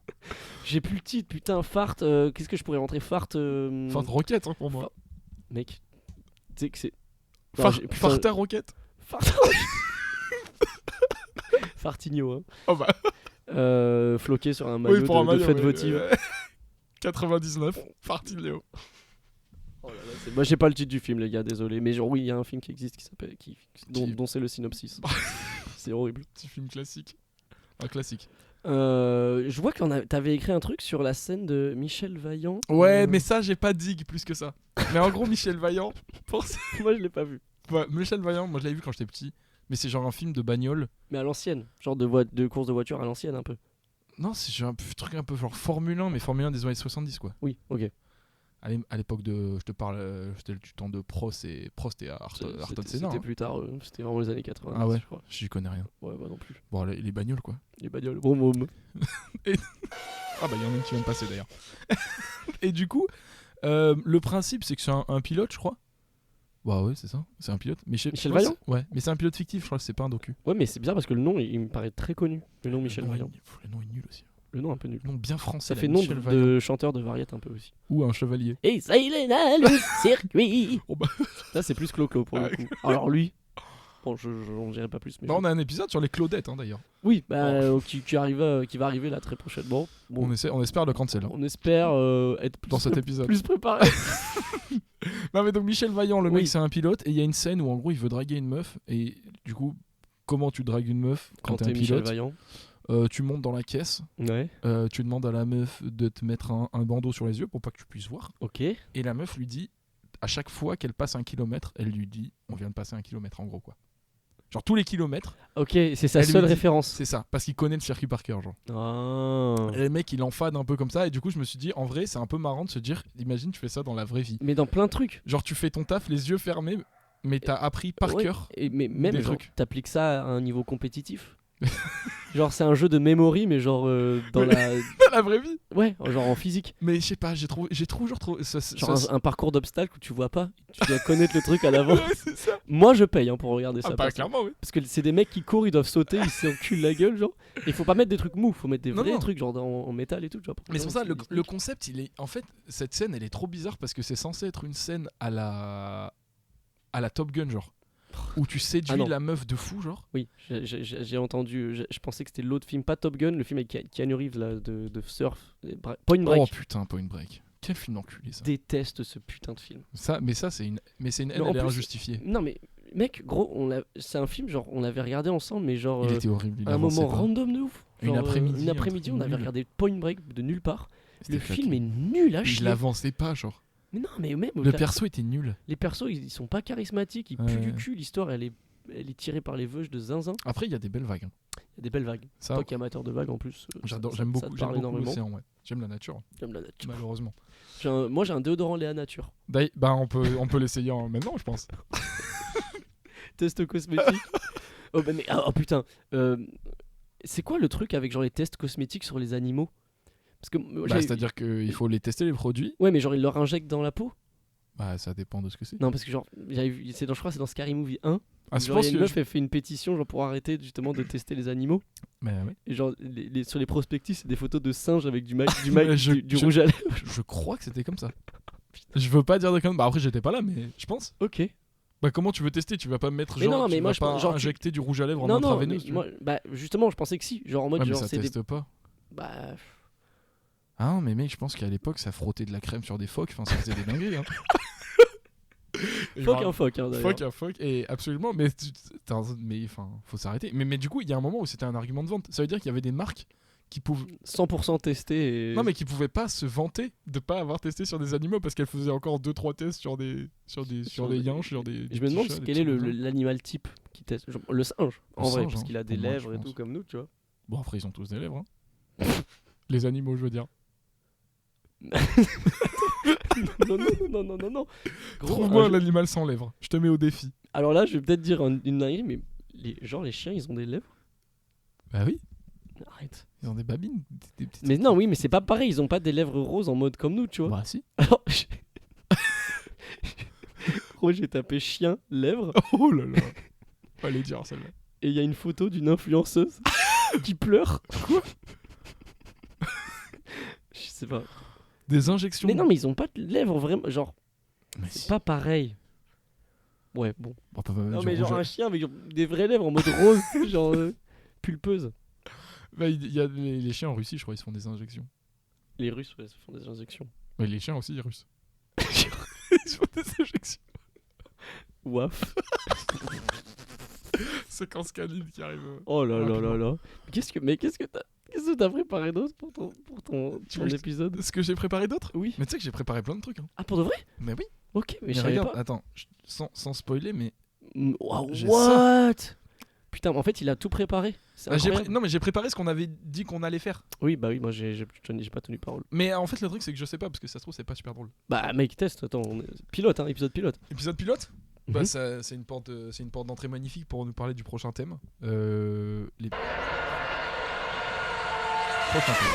J'ai plus le titre, putain, fart. Qu'est-ce que je pourrais rentrer fart Fart Rocket hein, pour moi. Mec, tu sais que c'est. Farter Rocket. Fartigno hein. Oh bah. Floqué sur un maillot de fête votive. 99, Fartigno. Oh là là, moi j'ai pas le titre du film les gars, désolé, mais genre oui il y a un film qui existe qui s'appelle dont c'est le synopsis. C'est horrible. Petit film classique. Un classique. Je vois que t'avais écrit un truc sur la scène de Michel Vaillant. Ouais, mais ça j'ai pas dig plus que ça. Mais en gros Michel Vaillant, moi je l'ai pas vu. Ouais, Michel Vaillant, moi je l'avais vu quand j'étais petit, mais c'est genre un film de bagnole. Mais à l'ancienne, genre de course de voiture à l'ancienne un peu. Non, c'est genre un truc un peu genre Formule 1, mais Formule 1 des années 70 quoi. Oui, ok. À l'époque de, je te parle, c'était du temps de Prost et Ayrton Senna. C'était plus tard, c'était vraiment les années 80. Ah ouais, je crois. J'y connais rien. Ouais, bah non plus. Bon, les bagnoles quoi. Les bagnoles, bon. Ah bah il y en a une qui vient de passer d'ailleurs. Et du coup, le principe c'est que c'est un pilote je crois. Bah ouais c'est ça, c'est un pilote. Michel Vaillant. Ouais, mais c'est un pilote fictif je crois, c'est pas un docu. Ouais mais c'est bizarre parce que le nom il me paraît très connu. Le nom Michel Vaillant. Le nom est nul aussi. Le nom un peu nul. Le nom bien français. Ça fait nom de chanteur de variette un peu aussi. Ou un chevalier. Et ça il est là le circuit. Oh bah. Là c'est plus Clo-Clo pour le coup. Alors lui, bon j'en dirai pas plus. Mais on a un épisode sur les Claudettes hein, d'ailleurs. Oui, qui va arriver là très prochainement. Bon. On espère le cancel. Hein. On espère être dans cet épisode plus préparé. Non mais donc Michel Vaillant, le mec c'est un pilote et il y a une scène où en gros il veut draguer une meuf et du coup comment tu dragues une meuf quand t'es un pilote? Vaillant. Tu montes dans la caisse, ouais. Tu demandes à la meuf de te mettre un bandeau sur les yeux pour pas que tu puisses voir. Ok. Et la meuf lui dit à chaque fois qu'elle passe 1 kilomètre, elle lui dit on vient de passer 1 kilomètre en gros quoi. Genre tous les kilomètres. Ok, c'est sa seule référence. C'est ça, parce qu'il connaît le circuit par cœur genre. Ah. Et le mec il enfade un peu comme ça et du coup je me suis dit en vrai c'est un peu marrant de se dire imagine tu fais ça dans la vraie vie. Mais dans plein de trucs. Genre tu fais ton taf les yeux fermés mais t'as appris par cœur. Mais même genre, t'appliques ça à un niveau compétitif. Genre c'est un jeu de memory mais genre dans la vraie vie. Ouais, genre en physique. Mais je sais pas, j'ai toujours trouvé un parcours d'obstacles où tu vois pas, tu dois connaître le truc à l'avant. Ouais, c'est ça. Moi je paye pour regarder ça. Bah clairement oui. Parce que c'est des mecs qui courent, ils doivent sauter, ils s'enculent la gueule genre. Et faut pas mettre des trucs mous, faut mettre des vrais trucs genre en métal et tout, genre. Mais c'est pour ça le concept, il est en fait cette scène elle est trop bizarre parce que c'est censé être une scène à la Top Gun genre. Où tu séduis la meuf de fou genre. Oui, j'ai entendu, je pensais que c'était l'autre film, pas Top Gun, le film avec Keanu Reeves là, de surf, Point Break. Oh putain, Point Break. Quel film d'enculé ça. Je déteste ce putain de film. C'est une haine, elle est injustifiée. Non mais mec, gros, c'est un film genre on l'avait regardé ensemble mais genre il était horrible, un moment random de ouf. Genre, une après-midi, on avait regardé Point Break de nulle part. Le film est nul à chier. Il avançait pas genre. Mais non, mais même le perso était nul. Les persos, ils sont pas charismatiques, ils puent du cul. L'histoire, elle est tirée par les veuges de zinzin. Après, il y a des belles vagues. Il y a des belles vagues. Toi qui es amateur de vagues en plus. J'aime beaucoup l'océan, ouais. J'aime la nature. Malheureusement. Moi, j'ai un déodorant Léa Nature. Bah, on peut l'essayer maintenant, je pense. Test cosmétique. Oh putain. C'est quoi le truc avec genre les tests cosmétiques sur les animaux? Parce que c'est-à-dire qu'il faut les tester les produits. Ouais, mais genre ils leur injectent dans la peau. Bah ça dépend de ce que c'est. Non, parce que genre je crois que c'est dans Scary Movie 1. Ah, genre il y a une meuf elle fait une pétition genre pour arrêter justement de tester les animaux. Mais ouais. Et genre sur les prospectus c'est des photos de singes avec du rouge à lèvres. Je crois que c'était comme ça. Je veux pas dire de conneries. Bah après j'étais pas là mais je pense. Ok. Bah comment tu veux tester? Tu vas pas mettre injecter du rouge à lèvres en intraveineuse. Bah justement je pensais que si. Genre en mode genre ça teste pas. Bah. Ah non mais mec je pense qu'à l'époque ça frottait de la crème sur des phoques, enfin ça faisait des dingueries hein. Phoque d'ailleurs. Phoque et absolument mais enfin faut s'arrêter. Mais du coup il y a un moment où c'était un argument de vente. Ça veut dire qu'il y avait des marques qui pouvaient 100% tester Non mais qui pouvaient pas se vanter de pas avoir testé sur des animaux parce qu'elles faisaient encore 2-3 tests sur des yinches, sur des je me demande quel est l'animal type qui teste. Genre, le singe en vrai parce qu'il a des lèvres et tout comme nous tu vois. Bon après ils ont tous des lèvres hein. Les animaux je veux dire. non. Trouve-moi l'animal sans lèvres. Je te mets au défi. Alors là, je vais peut-être dire une dinguerie, mais les chiens, ils ont des lèvres. Bah oui. Arrête. Ils ont des babines. Mais non, oui, mais c'est pas pareil. Ils ont pas des lèvres roses en mode comme nous, tu vois. Bah si. Alors, j'ai tapé chien, lèvres. Oh là là. Fallait dire celle-là. Et il y a une photo d'une influenceuse qui pleure. Quoi? Je sais pas. Des injections. Mais non, mais ils ont pas de lèvres vraiment. Genre, mais c'est pas pareil. Ouais, bon. Non, mais genre un chien avec des vraies lèvres en mode rose, genre pulpeuse. Bah, il y a les chiens en Russie, je crois, ils se font des injections. Les Russes, ouais, se font des injections. Mais les chiens aussi, les Russes. Ils se font des injections. Waf. Séquence canine qui arrive. Oh là là là là. Qu'est-ce que t'as préparé d'autre pour ton épisode? Ce que j'ai préparé d'autre? Oui. Mais tu sais que j'ai préparé plein de trucs. Hein. Ah, pour de vrai? Mais oui. Ok, mais je savais pas. Attends, sans spoiler, mais. Wow, what? Putain, en fait, il a tout préparé. Non, mais j'ai préparé ce qu'on avait dit qu'on allait faire. Oui, bah oui, moi j'ai pas tenu parole. Mais en fait, le truc, c'est que je sais pas, parce que ça se trouve, c'est pas super drôle. Bah, mec, teste, attends, pilote, hein, épisode pilote. Épisode pilote? Bah, c'est une porte d'entrée magnifique pour nous parler du prochain thème. Les prochains thèmes.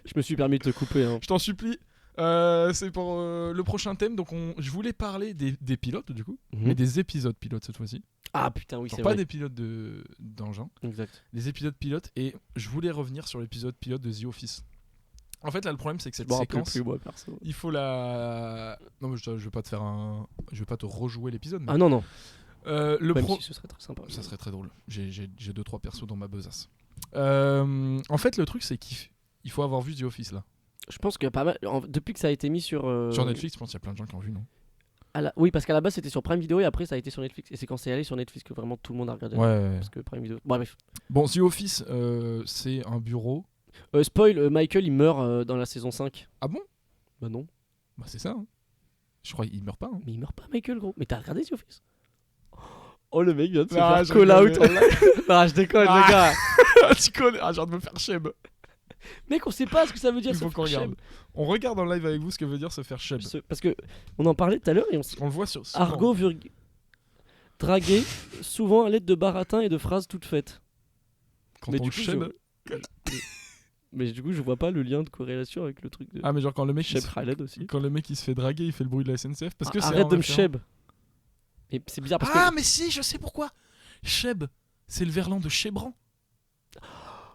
Je me suis permis de te couper. Hein. Je t'en supplie. C'est pour le prochain thème. Donc, je voulais parler des pilotes, du coup, mais des épisodes pilotes cette fois-ci. Ah putain, oui, c'est pas vrai. des pilotes d'engin. Exact. Des épisodes pilotes. Et je voulais revenir sur l'épisode pilote de The Office. En fait, là, le problème, c'est que cette séquence, il faut la. Non, mais je vais pas te faire je vais pas te rejouer l'épisode. Mais... Ah non. Même si ce serait très sympa. Ça serait très drôle. J'ai 2-3 persos dans ma besace. En fait, le truc, c'est qu'il faut avoir vu The Office là. Je pense que pas mal. Depuis que ça a été mis sur Netflix, je pense qu'il y a plein de gens qui ont vu, non? Oui, parce qu'à la base c'était sur Prime Video et après ça a été sur Netflix. Et c'est quand c'est allé sur Netflix que vraiment tout le monde a regardé. Ouais. Parce que Prime Video. Bon, bref. Bon, The Office, c'est un bureau. Spoil, Michael il meurt dans la saison 5. Ah bon? Bah non. Bah c'est ça. Hein. Je crois qu'il meurt pas. Hein. Mais il meurt pas, Michael, gros. Mais t'as regardé The Office? Oh, le mec vient de se faire call out en live. Ah, je déconne, les gars. Tu connais. Ah, j'ai envie de me faire cheb. Mec, on sait pas ce que ça veut dire. Il faut qu'on regarde. On regarde en live avec vous ce que veut dire se faire cheb. Parce que on en parlait tout à l'heure et on le voit sur. Argot dragué, souvent à l'aide de baratins et de phrases toutes faites. Quand mais on cheb. Mais du coup, je vois pas le lien de corrélation avec le truc de. Ah, mais genre quand le mec. Aussi. Quand le mec il se fait draguer, il fait le bruit de la SNCF. Parce que arrête de me cheb. Et c'est bizarre parce que. Mais si, je sais pourquoi. Cheb, c'est le verlan de Chebran.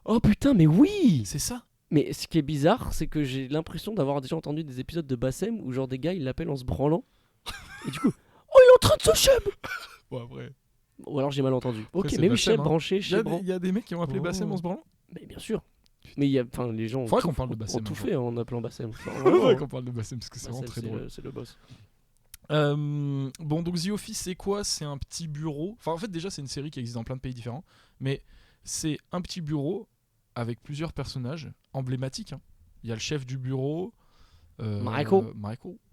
Oh putain, mais oui. C'est ça. Mais ce qui est bizarre, c'est que j'ai l'impression d'avoir déjà entendu des épisodes de Bassem où genre des gars ils l'appellent en se branlant. Et du coup, oh il est en train de se cheb. Ouais, vrai. Ou alors j'ai mal entendu. Après, ok, mais oui, cheb, branché, cheb. Il y a des mecs qui ont appelé Bassem en se branlant. Mais bien sûr. Mais il y a, enfin, les gens faudrait qu'on parle de Bassem. ont tout fait en appelant Bassem. Faudrait qu'on parle de Bassem parce que c'est vraiment très drôle. C'est le boss. Bon, donc The Office, c'est quoi? C'est un petit bureau. Enfin, en fait, déjà, c'est une série qui existe dans plein de pays différents. Mais c'est un petit bureau avec plusieurs personnages emblématiques. Hein. Il y a le chef du bureau, Michael,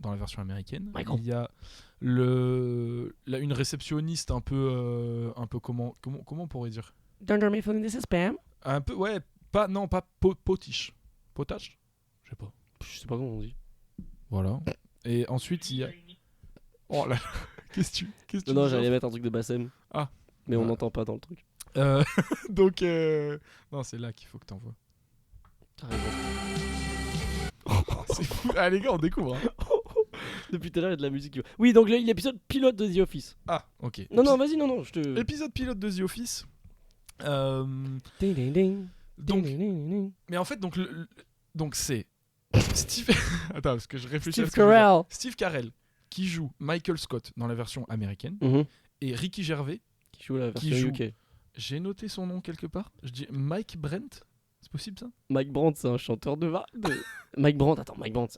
dans la version américaine. Michael. Il y a une réceptionniste un peu comment on pourrait dire? Don't me feeling this is spam. Un peu, ouais, pas potiche. Potage? Je sais pas comment on dit. Voilà. Et ensuite, il y a... Oh là, qu'est-ce que tu Non, j'allais mettre un truc de Bassem. Ah. Mais on n'entend pas dans le truc. Donc, non, c'est là qu'il faut que t'envoies. T'as raison. C'est fou. Ah, les gars, on découvre. Hein. Depuis tout à l'heure, il y a de la musique. Oui, donc l'épisode pilote de The Office. Ah, ok. Non, vas-y, non, je te... Épisode pilote de The Office. Ding, ding, ding. Donc, ding, ding, ding. Mais en fait, donc c'est Steve... Attends, parce que je réfléchis Steve Carell qui joue Michael Scott dans la version américaine et Ricky Gervais qui joue la version UK. J'ai noté son nom quelque part. Je dis Mike Brent. C'est possible ça? Mike Brandt, c'est un chanteur de Mike Brandt,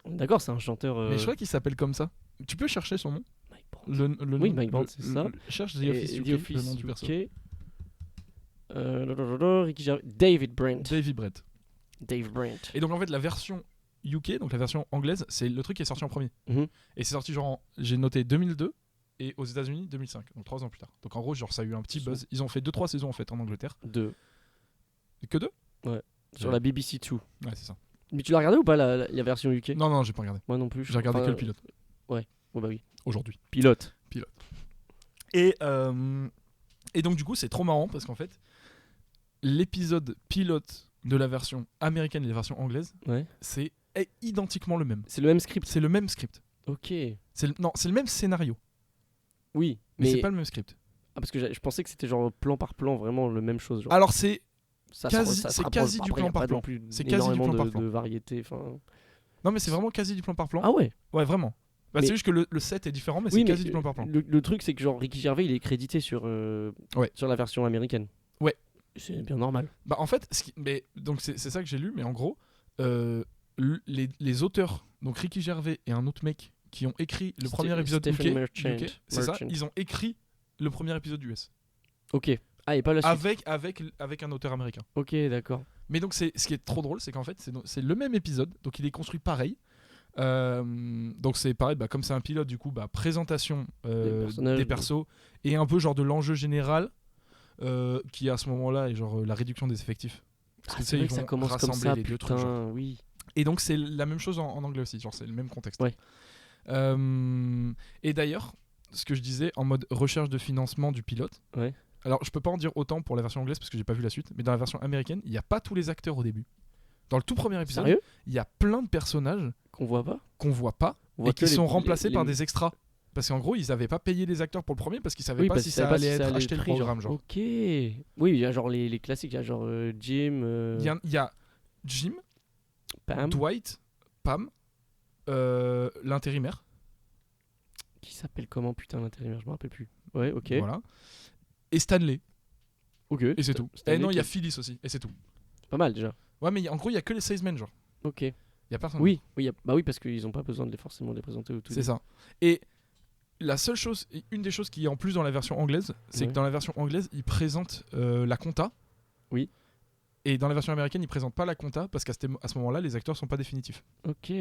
d'accord, c'est un chanteur. Mais je crois qu'il s'appelle comme ça. Tu peux chercher son nom? Mike Brandt. Oui, Mike Brandt, c'est ça. Cherche The Office UK, le nom du perso. Ricky Gervais. David Brent. Et donc en fait la version UK, donc la version anglaise, c'est le truc qui est sorti en premier. Et c'est sorti genre, j'ai noté 2002 et aux États-Unis 2005, donc 3 ans plus tard. Donc en gros, genre ça a eu un petit buzz. Ils ont fait 2-3 saisons en fait en Angleterre. 2. Que 2? Ouais. Sur la BBC 2. Ouais, c'est ça. Mais tu l'as regardé ou pas la version UK? Non, j'ai pas regardé. Moi non plus. J'ai regardé que le pilote. Ouais. Oh bah oui. Aujourd'hui. Pilote. Et donc du coup, c'est trop marrant parce qu'en fait, l'épisode pilote de la version américaine et la version anglaise, c'est identiquement le même. C'est le même script. C'est le même script. Ok. C'est le même scénario. Oui, mais c'est pas le même script. Ah, parce que je pensais que c'était genre plan par plan, vraiment le même chose. Genre. Alors c'est quasi du plan par plan. C'est quasi du plan par plan. De variété, non mais c'est vraiment quasi du plan par plan. Ah ouais. Ouais, vraiment. Bah, c'est juste que le set est différent, mais c'est quasi du plan par plan. Le truc, c'est que genre Ricky Gervais, il est crédité sur la version américaine. Ouais. C'est bien normal. Bah en fait, donc c'est ça que j'ai lu, mais en gros, les auteurs, donc Ricky Gervais et un autre mec qui ont écrit le premier épisode UK, c'est ça, ils ont écrit le premier épisode US. Ok. Ah, et pas la suite. Avec un auteur américain. Ok, d'accord. Mais donc ce qui est trop drôle, c'est qu'en fait c'est le même épisode, donc il est construit pareil. Donc c'est pareil, comme c'est un pilote, du coup présentation des persos et un peu genre de l'enjeu général qui à ce moment-là est genre la réduction des effectifs. Parce que c'est vrai que ça commence comme ça, les deux trucs. Oui. Et donc c'est la même chose en anglais aussi, genre c'est le même contexte. Ouais. Et d'ailleurs, ce que je disais en mode recherche de financement du pilote. Ouais. Alors je peux pas en dire autant pour la version anglaise parce que j'ai pas vu la suite, mais dans la version américaine, il y a pas tous les acteurs au début. Dans le tout premier épisode, il y a plein de personnages qu'on voit pas et qui sont remplacés par des extras. Parce qu'en gros, ils avaient pas payé les acteurs pour le premier parce qu'ils savaient pas si ça allait être acheté le programme. Genre. Ok. Oui, il y a genre les classiques, il y a genre Jim. Il y a Jim, Pam. Dwight, Pam, l'intérimaire. Qui s'appelle comment, putain, l'intérimaire? Je me rappelle plus. Ouais, ok. Voilà. Et Stanley. Ok. Et c'est tout. Et non, il y a Phyllis aussi. Et c'est tout. C'est pas mal déjà. Ouais, mais en gros, il y a que les salesmen, genre. Ok. Il y a personne. Oui, parce qu'ils ont pas besoin de forcément les présenter au tout. C'est ça. Et la seule chose, une des choses qui est en plus dans la version anglaise, c'est que dans la version anglaise, ils présentent la compta. Oui. Et dans la version américaine, ils présentent pas la compta parce qu'à ce moment-là, les acteurs sont pas définitifs. Ok.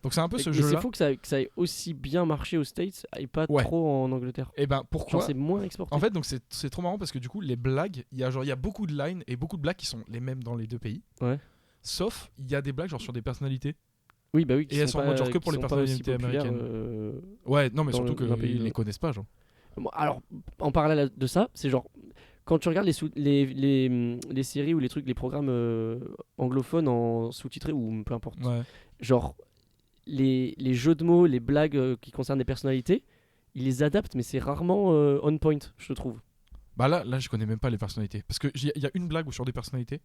Donc c'est un peu ce jeu-là. Mais c'est fou que ça ait aussi bien marché aux States et pas trop en Angleterre. Et ben pourquoi ? Genre c'est moins exporté. En fait, donc c'est trop marrant parce que du coup, les blagues, il y a beaucoup de lines et beaucoup de blagues qui sont les mêmes dans les deux pays. Ouais. Sauf, il y a des blagues genre sur des personnalités. Oui, bah oui. Et elles sont en mode genre que pour les personnalités américaines. Ouais, non, mais surtout qu'ils les connaissent pas, genre. Bon, alors, en parallèle de ça, c'est genre. Quand tu regardes les séries ou les programmes anglophones en sous-titré ou peu importe, genre les jeux de mots, les blagues qui concernent des personnalités, ils les adaptent, mais c'est rarement on point, je trouve. Bah là, je connais même pas les personnalités. Parce qu'il y a une blague sur des personnalités,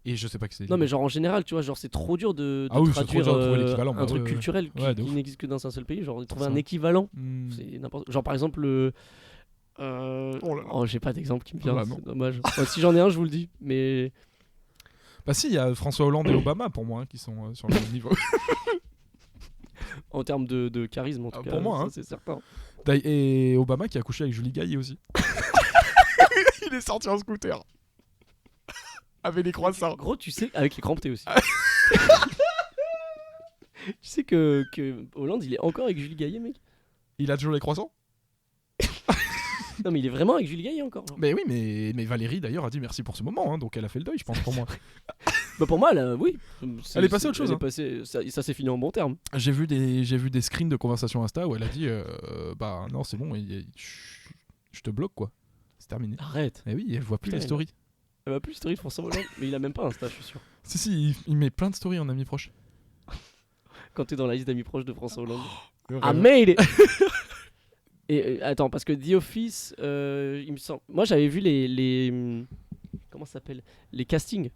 et je sais pas que c'est. Non, mais genre en général, tu vois, genre c'est trop dur de traduire un truc culturel qui n'existe que dans un seul pays. Genre, trouver un équivalent, c'est n'importe. Genre par exemple. J'ai pas d'exemple qui me vient, c'est dommage. Si j'en ai un, je vous le dis. Mais bah si, il y a François Hollande et Obama pour moi qui sont sur le même niveau. En termes de charisme, en tout cas. Pour moi, ça, c'est certain. Et Obama qui a couché avec Julie Gaillet aussi. Il est sorti en scooter. Avec les croissants. Gros, tu sais, avec les cramptés aussi. Tu sais que Hollande, il est encore avec Julie Gaillet, mec. Il a toujours les croissants. Non, mais il est vraiment avec Julie Gaillet encore. Mais oui, mais Valérie d'ailleurs a dit merci pour ce moment, donc elle a fait le deuil, je pense, pour moi. Bah pour moi, là, oui. Elle est passée à autre chose. Ça s'est fini en bon terme. J'ai vu des screens de conversation Insta où elle a dit bah non, c'est bon, je te bloque quoi. C'est terminé. Arrête. Mais oui, elle voit plus les stories. Elle voit plus les stories de François Hollande, mais il a même pas Insta, je suis sûr. Si, il met plein de stories en amis proches. Quand t'es dans la liste d'amis proches de François Hollande. I made it. Et attends, parce que The Office, il me semble. Moi, j'avais vu les comment ça s'appelle, les castings.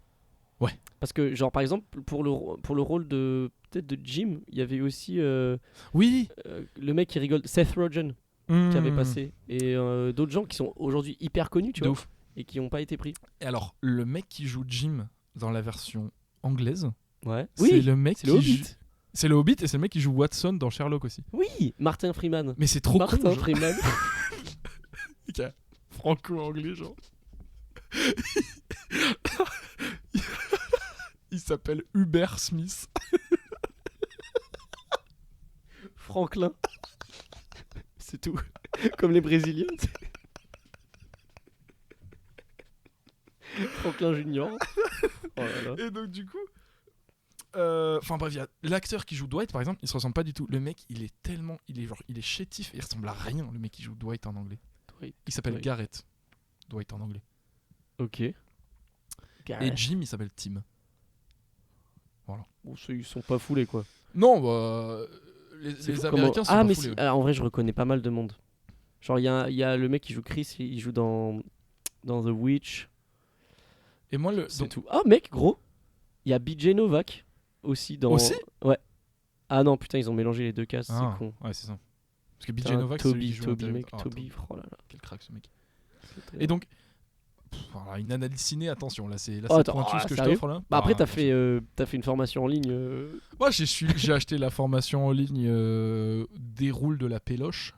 Ouais. Parce que genre par exemple pour le rôle de peut-être de Jim, il y avait aussi oui, le mec qui rigole, Seth Rogen, qui avait passé, et d'autres gens qui sont aujourd'hui hyper connus, tu vois, ouf. Et qui n'ont pas été pris. Et alors le mec qui joue Jim dans la version anglaise, c'est le mec c'est le Hobbit. C'est le Hobbit et c'est le mec qui joue Watson dans Sherlock aussi. Oui, Martin Freeman. Mais c'est trop Martin cool. Freeman. Franco-anglais, genre. Il s'appelle Hubert Smith. Franklin. C'est tout. Comme les Brésiliens. Franklin Junior. Oh là là. Et donc du coup... Enfin bref, il y a l'acteur qui joue Dwight par exemple, il se ressemble pas du tout. Le mec, il est chétif, il ressemble à rien. Le mec qui joue Dwight en anglais. Il s'appelle Garrett. Dwight en anglais. Ok. Garrett. Et Jim, il s'appelle Tim. Voilà. Bon, ils sont pas foulés quoi. Non, bah les Américains sont pas foulés. En vrai, je reconnais pas mal de monde. Genre il y a le mec qui joue Chris, il joue dans The Witch. Et moi c'est tout. Ah mec, gros. Il y a BJ Novak. Aussi dans. Aussi ? Ouais. Ah non, putain, ils ont mélangé les deux cases, c'est con. Ouais, c'est ça. Parce que BJ Novak, c'est celui qui joue Toby, oh là là. Quel crack ce mec. Et donc, voilà, une analyse ciné, attention, là c'est pointu ce que je t'offre là. Bah après, t'as fait une formation en ligne. Moi, j'ai acheté la formation en ligne Déroule de la péloche.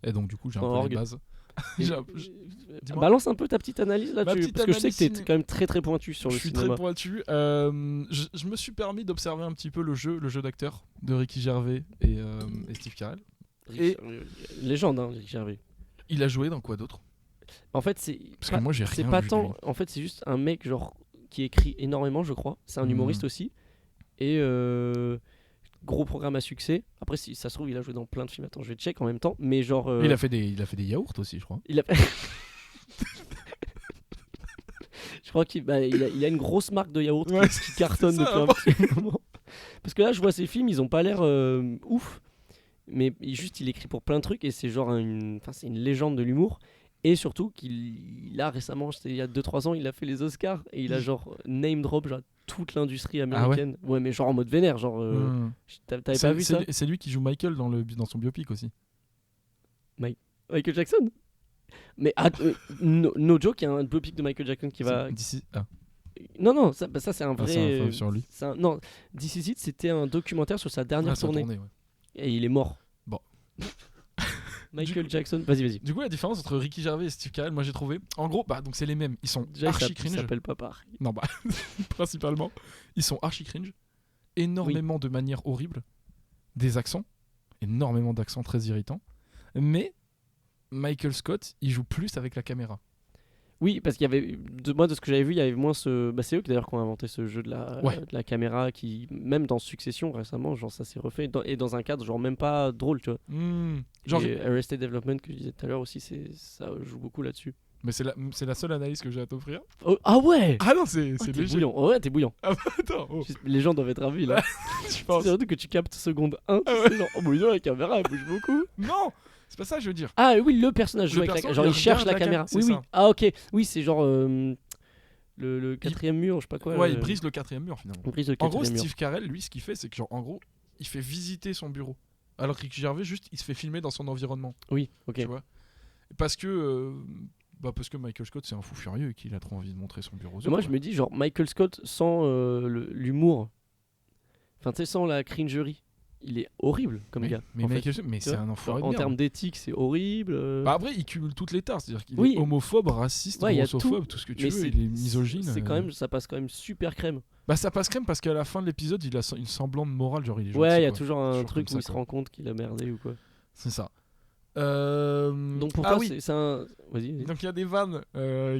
Et donc, du coup, j'ai un peu les bases. Balance un peu ta petite analyse là, parce que je sais que t'es quand même très très pointu sur le cinéma. Je suis très pointu. Je me suis permis d'observer un petit peu le jeu d'acteur de Ricky Gervais et Steve Carell. Légende, hein, Ricky Gervais. Il a joué dans quoi d'autre ? En fait, c'est parce que moi j'ai rien pas vu tant. En fait, c'est juste un mec genre qui écrit énormément, je crois. C'est un humoriste aussi et gros programme à succès. Après, si ça se trouve, il a joué dans plein de films. Attends, je vais check en même temps. Mais genre. Il a fait des yaourts aussi, je crois. Je crois qu'il a une grosse marque de yaourt qui cartonne depuis un petit moment. Parce que là, je vois ces films, ils ont pas l'air ouf. Mais il écrit pour plein de trucs et c'est genre c'est une légende de l'humour. Et surtout qu'il a récemment, il y a 2-3 ans, il a fait les Oscars et il a genre name drop genre toute l'industrie américaine. Ah ouais, mais genre en mode vénère, genre t'avais pas vu ça ? C'est lui qui joue Michael dans son biopic aussi. Michael Jackson ? Mais no joke, il y a un biopic de Michael Jackson qui va. Non, ça c'est un vrai. C'est un film sur lui. Non, This Is It, c'était un documentaire sur sa dernière tournée. Et il est mort. Bon. Michael Jackson, vas-y. Du coup, la différence entre Ricky Gervais et Steve Carell, moi j'ai trouvé. En gros, donc c'est les mêmes. Ils sont archi cringe. Ça s'appelle pas pareil. Non, principalement, ils sont archi cringe. Énormément de manières horribles. Des accents. Énormément d'accents très irritants. Mais Michael Scott, il joue plus avec la caméra. Oui, parce qu'il y avait, de ce que j'avais vu, il y avait moins ce. Bah, c'est eux d'ailleurs qui ont inventé ce jeu de la caméra, qui, même dans Succession récemment, genre ça s'est refait, et dans un cadre genre même pas drôle, tu vois. Genre... Et Arrested Development, que je disais tout à l'heure aussi, ça joue beaucoup là-dessus. Mais c'est la seule analyse que j'ai à t'offrir. Oh, ah ouais. Ah non, c'est léger. Bouillant. Oh ouais, t'es bouillant. Ah bah attends. Les gens doivent être ravis là. Je pense. C'est surtout que tu captes seconde 1, genre, oh bouillant, la caméra elle bouge beaucoup. Non, c'est pas ça que je veux dire. Ah oui, le personnage joue avec la... Genre il cherche la caméra. Oui. Ah ok. Oui, c'est genre le quatrième mur, je sais pas quoi. Ouais, il brise le quatrième mur finalement. En gros, Steve Carell, lui, ce qu'il fait, c'est que genre en gros, il fait visiter son bureau. Alors que Ricky Gervais, juste, il se fait filmer dans son environnement. Oui, ok. Tu vois. Parce que Michael Scott, c'est un fou furieux et qu'il a trop envie de montrer son bureau. Moi, je me dis, genre, Michael Scott sans l'humour, enfin, tu sais, sans la cringerie, il est horrible comme gars. Mais c'est un enfoiré de en merde. termes d'éthique, c'est horrible. Après, il cumule toutes les tares. C'est-à-dire qu'il est homophobe, raciste, grossophobe, tout ce que tu veux. Il est misogyne. Ça passe quand même super crème. Ça passe crème parce qu'à la fin de l'épisode, il a une semblante morale. Genre, il est gentil. Ouais, il y a toujours un truc où il se rend compte qu'il a merdé ou quoi. C'est ça. Donc pour toi, c'est un. Vas-y. Donc il y a des vannes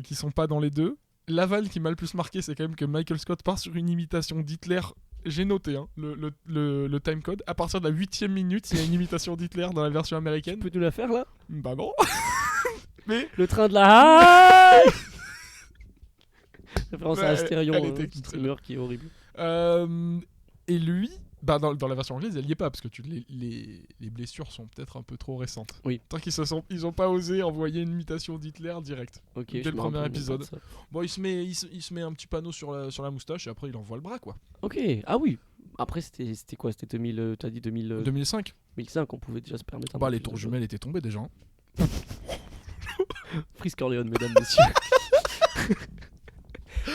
qui sont pas dans les deux. La vanne qui m'a le plus marqué, c'est quand même que Michael Scott part sur une imitation d'Hitler. J'ai noté le timecode. À partir de la 8ème minute, il y a une imitation d'Hitler dans la version américaine. Tu peux nous la faire là? Bah non. Mais le train de la référence à Astérion, streamer qui est horrible. Et lui, dans la version anglaise, elle y est pas parce que les blessures sont peut-être un peu trop récentes. Oui. Tant qu'ils ont pas osé envoyer une imitation d'Hitler direct. Ok. Dès le premier épisode. Bon, il se met un petit panneau sur la moustache et après il envoie le bras quoi. Ok. Ah oui. Après c'était quoi? C'était 2000. T'as dit 2005. 2005, on pouvait déjà se permettre. Les tours jumelles étaient tombées déjà. Frisk Corleone, mesdames, messieurs.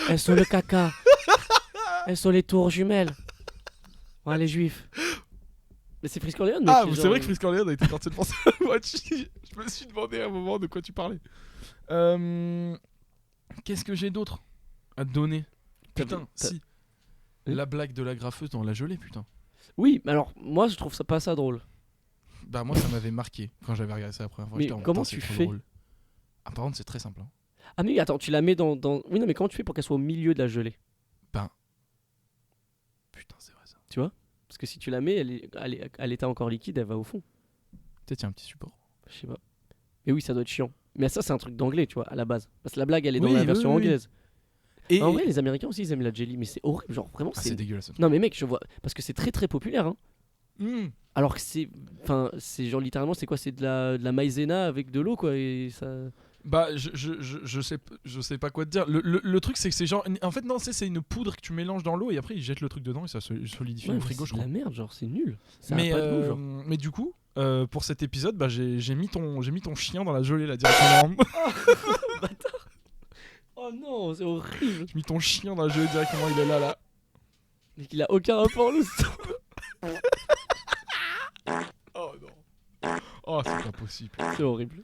Elles sont le caca. Elles sont les tours jumelles. Ouais, les juifs. Mais c'est Frisk Corleone. Ah, c'est vrai que Frisk Corleone a été tenté de penser à moi. Je me suis demandé à un moment de quoi tu parlais. Qu'est-ce que j'ai d'autre à te donner? Putain, si. La blague de la graffeuse dans La Gelée, putain. Oui, mais alors, moi je trouve ça pas ça drôle. Moi ça m'avait marqué quand j'avais regardé ça la première fois. Mais comment tu fais? Par contre, c'est très simple. Ah, mais attends, tu la mets dans. Oui, non, mais comment tu fais pour qu'elle soit au milieu de la gelée? Putain, c'est vrai ça. Tu vois? Parce que si tu la mets, à l'état encore liquide, elle va au fond. Peut-être il y a un petit support. Je sais pas. Mais oui, ça doit être chiant. Mais ça, c'est un truc d'anglais, tu vois, à la base. Parce que la blague, elle est dans la version anglaise. Et en vrai, les Américains aussi, ils aiment la jelly, mais c'est horrible. Genre, vraiment, c'est dégueulasse. Non, mais mec, je vois. Parce que c'est très très populaire. Alors que c'est. Enfin, c'est genre littéralement, c'est quoi? C'est de la maïzena avec de l'eau, quoi. Et ça. Je sais pas quoi te dire. Le truc, c'est que c'est genre. En fait, non, c'est une poudre que tu mélanges dans l'eau et après, ils jettent le truc dedans et ça se solidifie au frigo, je crois. C'est de la merde, genre, c'est nul. Ça a pas de goût, genre. Mais du coup, pour cet épisode, j'ai mis ton chien dans la gelée là directement. Bâtard. Oh non, c'est horrible. J'ai mis ton chien dans la gelée directement, il est là. Mais qu'il a aucun rapport, le sang. Oh non. Oh, c'est pas possible. C'est horrible.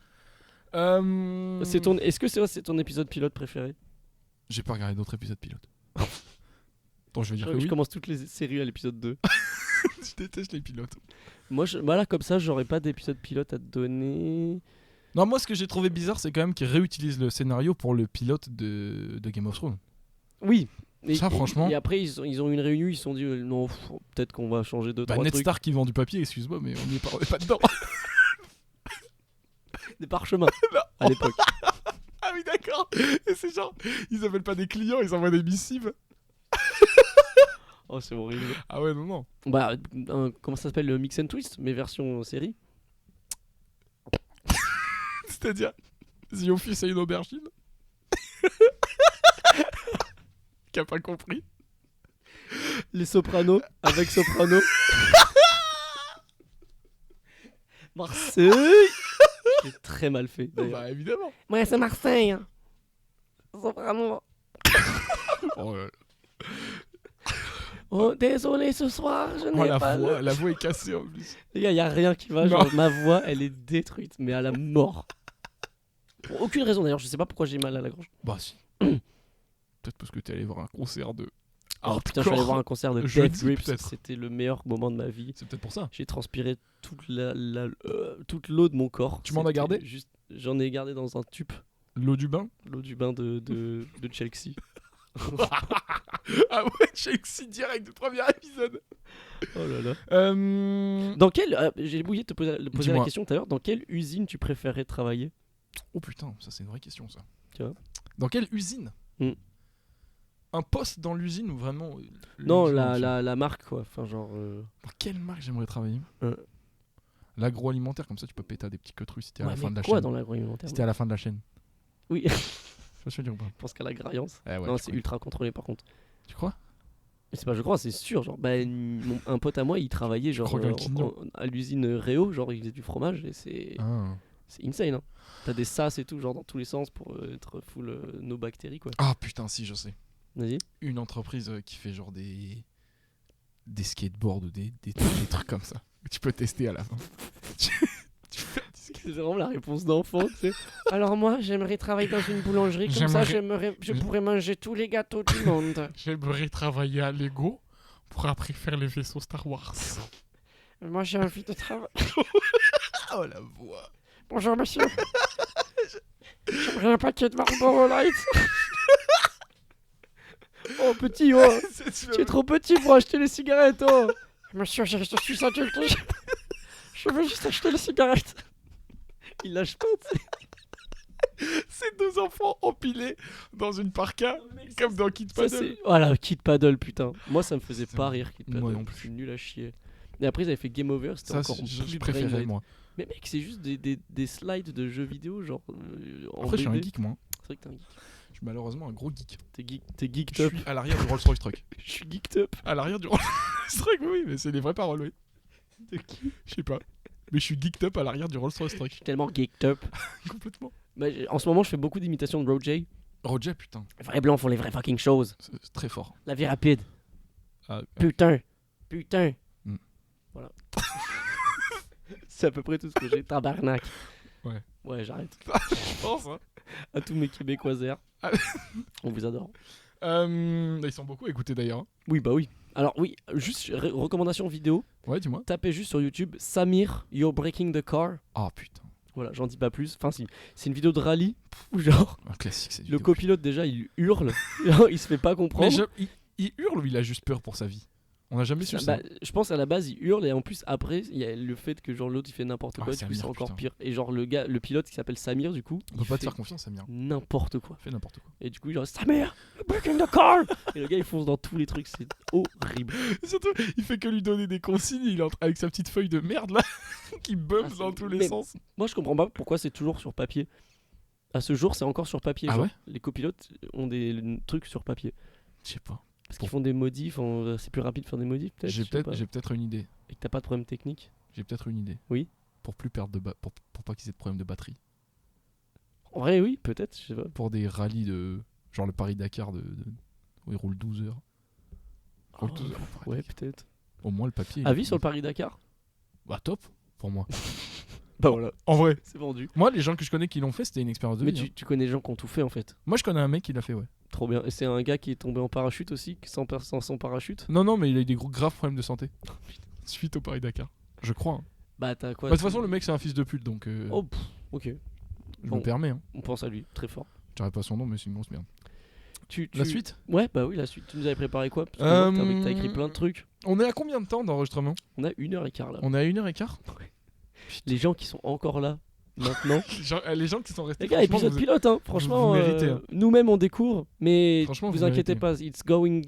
Est-ce que c'est ton épisode pilote préféré? J'ai pas regardé d'autres épisodes pilotes. Attends, je vais dire que oui. Je commence toutes les séries à l'épisode 2. Je déteste les pilotes. Moi, là, comme ça, j'aurais pas d'épisode pilote à te donner. Non, moi, ce que j'ai trouvé bizarre, c'est quand même qu'ils réutilisent le scénario pour le pilote de Game of Thrones. Oui. Ça, franchement. Et après, ils ont eu une réunion, ils se sont dit non, peut-être qu'on va changer de trois Ned trucs. Stark qui vend du papier, excuse-moi, mais on est pas dedans. Des parchemins à l'époque. Ah oui, d'accord. Et c'est genre, ils appellent pas des clients, ils envoient des missives. Oh, c'est horrible. Ah ouais, non. Comment ça s'appelle, le mix and twist, mais version série. C'est-à-dire, The Office c'est une aubergine. Qui a pas compris. Les Sopranos avec Soprano. Marseille. C'est très mal fait d'ailleurs. Bah évidemment. Ouais, c'est Marseille. Soprano. Oh, Oh, désolé ce soir, je n'ai pas... La voix est cassée en plus. Les gars, il n'y a rien qui va, genre ma voix, elle est détruite, mais à la mort. Pour aucune raison d'ailleurs, je sais pas pourquoi j'ai mal à la gorge. Bah si. Peut-être parce que t'es allé voir un concert de... Oh putain, je suis allé voir un concert de Death Grips, c'était le meilleur moment de ma vie. C'est peut-être pour ça. J'ai transpiré toute l'eau de mon corps. Tu m'en as gardé ? J'en ai gardé dans un tube. L'eau du bain ? L'eau du bain de Chelsea. Ah ouais, Chelsea direct du premier épisode. Oh là là. Dans quelle... j'ai oublié de te poser la question tout à l'heure. Dans quelle usine tu préférais travailler ? Oh putain, ça c'est une vraie question ça. Tu vois ? Dans quelle usine ? Un poste dans l'usine ou vraiment non, la marque quoi. Enfin genre. Dans quelle marque j'aimerais travailler ? L'agroalimentaire, comme ça tu peux péter à des petits queutrus si t'es à la fin de la chaîne. Quoi dans l'agroalimentaire ? Si t'es à la fin de la chaîne. Oui. Je sais dire ou pas ? Je pense qu'à la graillance. Ouais, non, c'est ultra contrôlé par contre. Tu crois ? C'est pas je crois, c'est sûr. Genre, un pote à moi, il travaillait genre à l'usine Réo, genre il faisait du fromage et c'est insane. Hein. T'as des sas et tout, genre dans tous les sens pour être full no bactéries quoi. Ah putain, si je sais. Vas-y. Une entreprise qui fait genre des skateboards ou des trucs comme ça. Tu peux tester à la fin. C'est vraiment la réponse d'enfant, tu sais. Alors moi, j'aimerais travailler dans une boulangerie, comme ça je pourrais manger tous les gâteaux du monde. J'aimerais travailler à Lego pour après faire les vaisseaux Star Wars. Moi j'ai envie de travailler... Oh la voix. Bonjour monsieur. J'aimerais un paquet de Marlboro Light. Oh petit, oh. Tu es trop petit pour acheter les cigarettes, oh. Monsieur, je suis adulte. Je veux juste acheter les cigarettes. Il lâche pas, tu sais. C'est deux enfants empilés dans une parka, comme dans Kid Paddle. Voilà, Kid Paddle, putain. Moi, ça me faisait pas rire, Kid Paddle. Moi non plus. Je suis nul à chier. Et après, ils avaient fait Game Over, c'était encore plus préféré, moi. Mais mec, c'est juste des slides de jeux vidéo, genre. Après, je suis un geek, moi. C'est vrai que t'es un geek. Je suis malheureusement un gros geek. T'es geeked up. Je suis à l'arrière du Rolls-Royce Truck. Je suis geeked up. À l'arrière du Rolls-Royce Truck, oui, mais c'est des vraies paroles, oui. De qui ? Je sais pas. Mais je suis geeked up à l'arrière du Rolls-Royce Truck. Je suis tellement geeked up. Complètement. Bah, en ce moment, je fais beaucoup d'imitations de Roger. Roger, putain. Les vrais blancs font les vraies fucking choses. C'est très fort. La vie rapide. Putain. Voilà. C'est à peu près tout ce que j'ai. Tabarnak. Ouais, j'arrête. Je pense, hein. À tous mes Québécoisers. On vous adore. Ils sont beaucoup écoutés d'ailleurs. Oui, bah oui. Alors oui, juste recommandation vidéo. Ouais, dis-moi. Tapez juste sur YouTube Samir, You're Breaking the Car. Ah putain. Voilà, j'en dis pas plus. Enfin, c'est une vidéo de rallye où genre un classique, c'est le copilote déjà il hurle, il se fait pas comprendre. Mais il hurle ou il a juste peur pour sa vie ? On n'a jamais su ça. Je pense à la base il hurle et en plus après il y a le fait que genre l'autre il fait n'importe quoi, du coup c'est encore pire. Et genre le pilote qui s'appelle Samir du coup. On peut pas te faire confiance Samir. N'importe quoi. Fait n'importe quoi. Et du coup il genre Samir, you're breaking the car. Et le gars il fonce dans tous les trucs, c'est horrible. Surtout il fait que lui donner des consignes, il entre avec sa petite feuille de merde là qui bump dans tous les sens. Moi je comprends pas pourquoi c'est toujours sur papier. À ce jour c'est encore sur papier. Ah genre, ouais. Les copilotes ont des trucs sur papier. Je sais pas. Parce qu'ils font des modifs, c'est plus rapide de faire des modifs peut-être. J'ai peut-être une idée. Et que t'as pas de problème technique. J'ai peut-être une idée. Oui. Pour plus perdre pour pas qu'ils aient de problème de batterie. En vrai oui, peut-être, je sais pas. Pour des rallyes de genre le Paris-Dakar où ils roulent 12 heures. Ouais, peut-être. Au moins le papier. Avis sur le Paris-Dakar ? Bah top pour moi. Bah voilà. En vrai, c'est vendu. Moi les gens que je connais qui l'ont fait, c'était une expérience de vie. Mais tu connais des gens qui ont tout fait en fait. Moi je connais un mec qui l'a fait, ouais. Trop bien. Et c'est un gars qui est tombé en parachute aussi, sans parachute. Non, mais il a eu des graves problèmes de santé. Suite au Paris-Dakar. Je crois. Hein. Bah t'as quoi de toute façon, le mec c'est un fils de pute donc. Oh, ok. Je me permets. Hein. On pense à lui, très fort. Je dirais pas son nom, mais c'est une grosse merde. La suite ? Ouais, bah oui, la suite. Tu nous avais préparé quoi ? Parce que t'as écrit plein de trucs. On est à combien de temps d'enregistrement ? On a 1h15 là. On est à 1h15 ? Ouais. Les gens qui sont encore là. Maintenant, les gens qui sont restés. Les gars, épisode pilote, hein. Franchement, vous méritez, hein. Nous-mêmes on découvre, mais vous inquiétez méritez. pas, it's going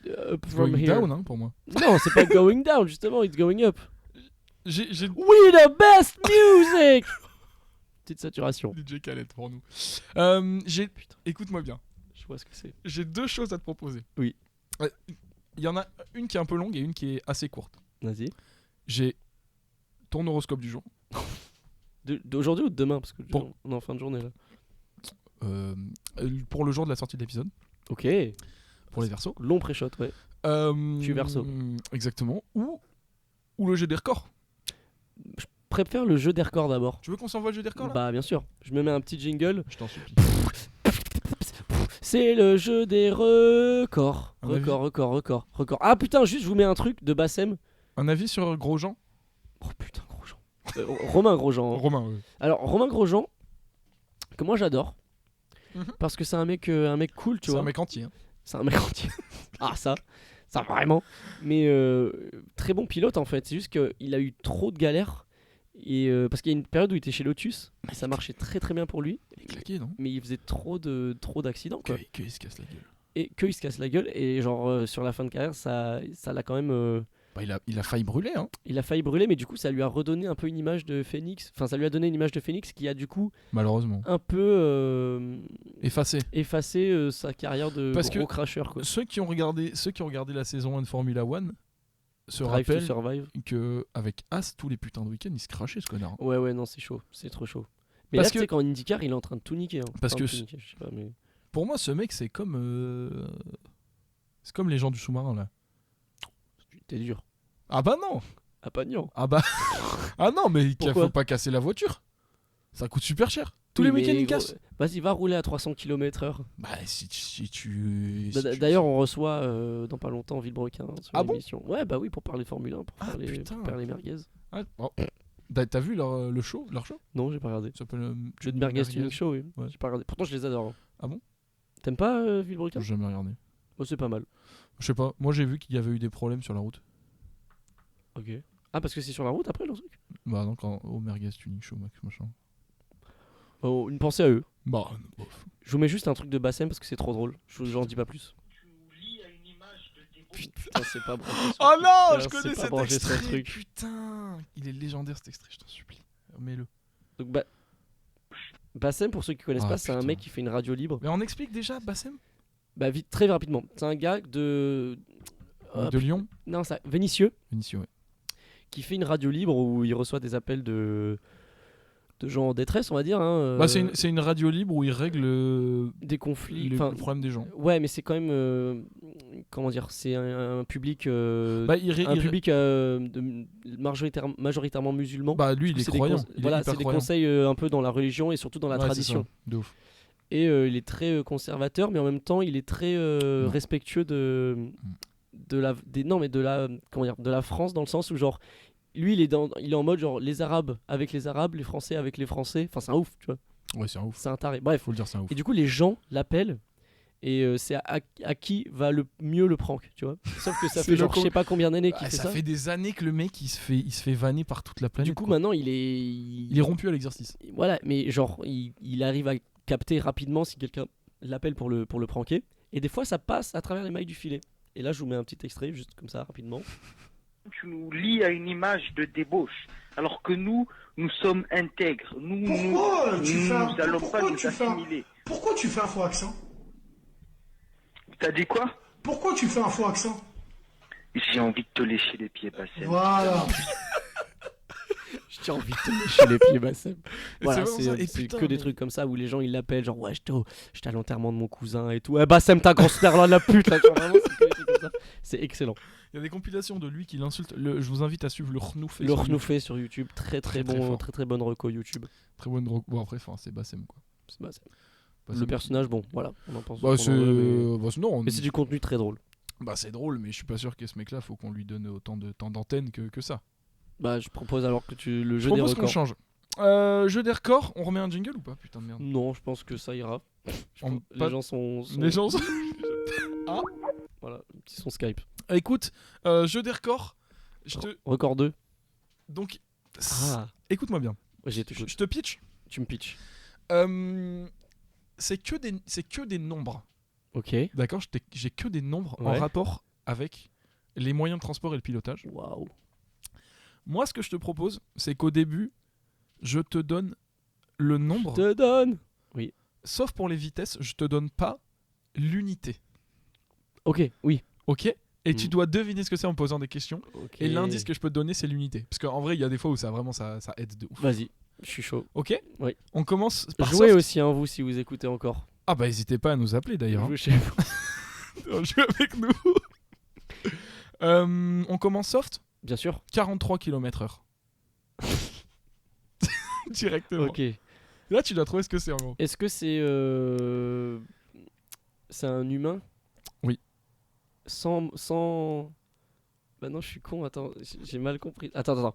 up from going here. Down, hein, pour moi. Non, c'est pas going down, justement, it's going up. J'ai... We the best music. Petite saturation. DJ Khaled pour nous. Écoute-moi bien. Je vois ce que c'est. J'ai deux choses à te proposer. Oui. Il y en a une qui est un peu longue et une qui est assez courte. Vas-y. J'ai ton horoscope du jour. D'aujourd'hui ou de demain ? Parce que on est en fin de journée là. Pour le jour de la sortie de l'épisode. Ok. Pour les Verseaux. Long pré-shot, ouais. Je suis verso. Exactement. Ou le jeu des records. Je préfère le jeu des records d'abord. Tu veux qu'on s'envoie le jeu des records là ? Bah bien sûr. Je me mets un petit jingle. Je t'en supplie. C'est le jeu des records. Record. Ah putain, juste je vous mets un truc de Bassem. Un avis sur Grosjean ? Oh putain, Grosjean. Romain Grosjean. Romain, oui. Alors Romain Grosjean, que moi j'adore. Parce que c'est un mec cool, tu vois. C'est un mec entier. Hein. C'est un mec entier. Ah ça vraiment. Mais très bon pilote en fait. C'est juste qu'il a eu trop de galères. Et parce qu'il y a une période où il était chez Lotus. Et ça marchait très très bien pour lui. Il est claqué, non ? Mais il faisait trop d'accidents. Qu'il se casse la gueule. Et qu'il se casse la gueule. Et genre sur la fin de carrière, ça l'a quand même... Bah, il a failli brûler. Hein. Il a failli brûler, mais du coup ça lui a redonné un peu une image de Phoenix. Enfin ça lui a donné une image de Phoenix qui a du coup... Malheureusement. Un peu... effacé sa carrière de gros crasheur. Quoi. Ceux qui ont regardé la saison 1 de Formula 1 se rappellent qu'avec As, tous les putains de week-ends, il se crachait ce connard. Ouais, non, c'est chaud. C'est trop chaud. Mais parce là, tu sais, qu'en IndyCar, il est en train de tout niquer. Hein. Parce que niquer, je sais pas, mais... pour moi, ce mec, c'est comme les gens du sous-marin, là. T'es dur. Ah bah non. Ah pas non. Ah bah... ah non, mais il faut pas casser la voiture. Ça coûte super cher. Tous les week-ends, il casse. Vas-y, va rouler à 300 km/h. Bah, si tu... D'ailleurs, on reçoit dans pas longtemps Villebrequin sur l'émission. Bon ouais, bah oui, pour parler Formule 1, pour faire les merguez. Ah, bon. T'as vu leur show ? Non, j'ai pas regardé. Ça s'appelle Jeu de merguez tuning show, oui. Ouais. J'ai pas regardé. Pourtant, je les adore. Hein. Ah bon ? T'aimes pas Villebrequin ? J'ai jamais regardé. Oh, c'est pas mal. Je sais pas. Moi, j'ai vu qu'il y avait eu des problèmes sur la route. Ok. Ah, parce que c'est sur la route après, leur truc ? Bah, donc au merguez tuning show, machin. Oh, une pensée à eux. Bah, bof. Je vous mets juste un truc de Bassem parce que c'est trop drôle. J'en dis pas plus. Putain, c'est pas branché. Oh non, je connais cet extrait. Truc. Putain, il est légendaire cet extrait, je t'en supplie. Mets-le. Donc Bassem, pour ceux qui connaissent pas, c'est un mec qui fait une radio libre. Mais on explique déjà Bassem ? Bah vite, très rapidement. C'est un gars de Lyon ? Non, ça Vénissieux. Vénissieux, ouais. Qui fait une radio libre où il reçoit des appels de gens en détresse, on va dire. Hein, bah c'est une radio libre où il règle des conflits, le problème des gens. Ouais, mais c'est quand même comment dire, c'est un public public majoritairement musulman. Bah lui, il est croyant. Voilà, c'est des conseils un peu dans la religion et surtout dans la tradition. De ouf. Et il est très conservateur, mais en même temps, il est très respectueux de la France, dans le sens où genre lui il est en mode genre les Arabes avec les Arabes, les Français avec les Français. Enfin c'est un ouf, tu vois. Ouais, c'est un ouf. C'est un taré. Bref. Faut le dire, c'est un ouf. Et du coup les gens l'appellent et c'est à qui va le mieux le prank, tu vois. Sauf que ça fait genre je sais pas combien d'années qu'il fait ça. Ça fait des années que le mec il se fait vanner par toute la planète. Du coup quoi. Maintenant il est rompu à l'exercice. Voilà, mais genre il arrive à capter rapidement si quelqu'un l'appelle pour le pranker. Et des fois ça passe à travers les mailles du filet. Et là je vous mets un petit extrait juste comme ça rapidement. Tu nous lis à une image de débauche, alors que nous sommes intègres. Nous n'allons pas nous assimiler. Pourquoi tu fais un faux accent ? T'as dit quoi ? Pourquoi tu fais un faux accent ? J'ai envie de te lécher les pieds, Bassem. Voilà. J'ai envie de te lécher les pieds, Bassem. Voilà, c'est que des mais... trucs comme ça où les gens ils l'appellent genre ouais j'étais à l'enterrement de mon cousin et tout. Ouais Bassem ta grosse mère là de la pute là. Genre, vraiment, c'est que des trucs comme ça. C'est excellent. Il y a des compilations de lui qui l'insulte. Je vous invite à suivre le Renoufé. Le Renoufé sur YouTube, très bonne reco YouTube. Très bonne reco. Bon après c'est Bassem quoi. C'est Bassem. Le personnage bon, voilà, on en pense. Mais c'est du contenu très drôle. Bah c'est drôle, mais je suis pas sûr que ce mec là faut qu'on lui donne autant de temps d'antenne que ça. Bah je propose alors que le jeu des records. Je propose qu'on change. Jeu des records, on remet un jingle ou pas? Putain de merde. Non, je pense que ça ira. Les gens sont... Les gens sont... Ah voilà, petit son Skype. Écoute, jeu des records. Record 2. Donc, écoute-moi bien. Je te pitch. Tu me pitches. C'est que des nombres. Ok. D'accord, j'ai que des nombres en rapport avec les moyens de transport et le pilotage. Waouh. Moi, ce que je te propose, c'est qu'au début, je te donne le nombre. Je te donne. Oui. Sauf pour les vitesses, je te donne pas l'unité. Ok, oui. Ok. Et tu dois deviner ce que c'est en posant des questions. Okay. Et l'indice que je peux te donner, c'est l'unité. Parce qu'en vrai, il y a des fois où ça aide de ouf. Vas-y, je suis chaud. Ok. Oui. On commence par jouez aussi, hein, vous, si vous écoutez encore. Ah bah, n'hésitez pas à nous appeler d'ailleurs. Jouez chez vous. Jouez avec nous. On commence soft. Bien sûr. 43 km/h. Directement. Ok. Là, tu dois trouver ce que c'est en gros. Est-ce que c'est un humain? Oui. Sans... Bah non, je suis con, attends, j'ai mal compris. Attends.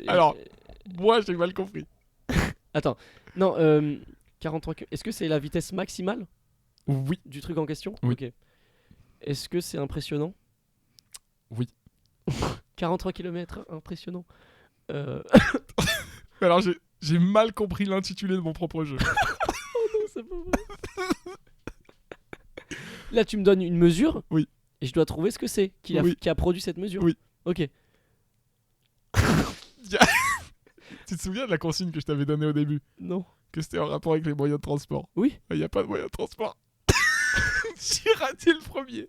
Alors, moi j'ai mal compris. Attends, non, 43 km. Est-ce que c'est la vitesse maximale Oui. du truc en question? Oui. Ok. Est-ce que c'est impressionnant? Oui. 43 km, impressionnant. Alors j'ai mal compris l'intitulé de mon propre jeu. Oh non, c'est pas vrai. Là, tu me donnes une mesure. Oui. Et je dois trouver ce que c'est qui a produit cette mesure. Oui. Ok. Tu te souviens de la consigne que je t'avais donnée au début? Non. Que c'était en rapport avec les moyens de transport? Oui. Il n'y a pas de moyens de transport. J'ai raté le premier.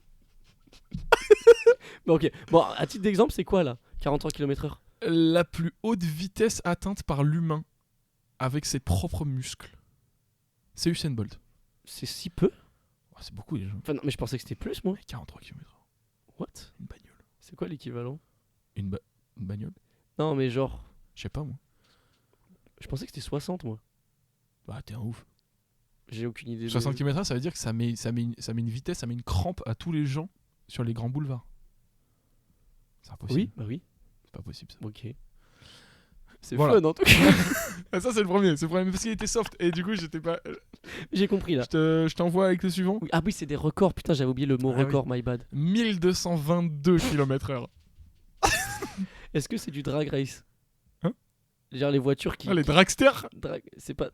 Bon, ok. Bon, à titre d'exemple, c'est quoi là? 43 km/h. La plus haute vitesse atteinte par l'humain avec ses propres muscles. C'est Usain Bolt. C'est si peu? Oh, c'est beaucoup déjà. Enfin, non, mais je pensais que c'était plus, moi. 43 km/h. What? Une bagnole. C'est quoi l'équivalent? Une bagnole? Non, mais genre. Je sais pas moi. Je pensais que c'était 60, moi. Bah, t'es un ouf. J'ai aucune idée. 60 km/h, ça veut dire que ça met une vitesse, ça met une crampe à tous les gens sur les grands boulevards. C'est impossible. Oui, bah oui. C'est pas possible ça. Ok. C'est voilà. fun en tout cas. Ça c'est le premier parce qu'il était soft et du coup j'étais pas. J'ai compris là. Je t'envoie avec le suivant. Ah oui, c'est des records. Putain, j'avais oublié le mot record, my bad. 1222 km/h. Est-ce que c'est du drag race? Hein? Genre les voitures qui. Ah, les dragsters. C'est pas.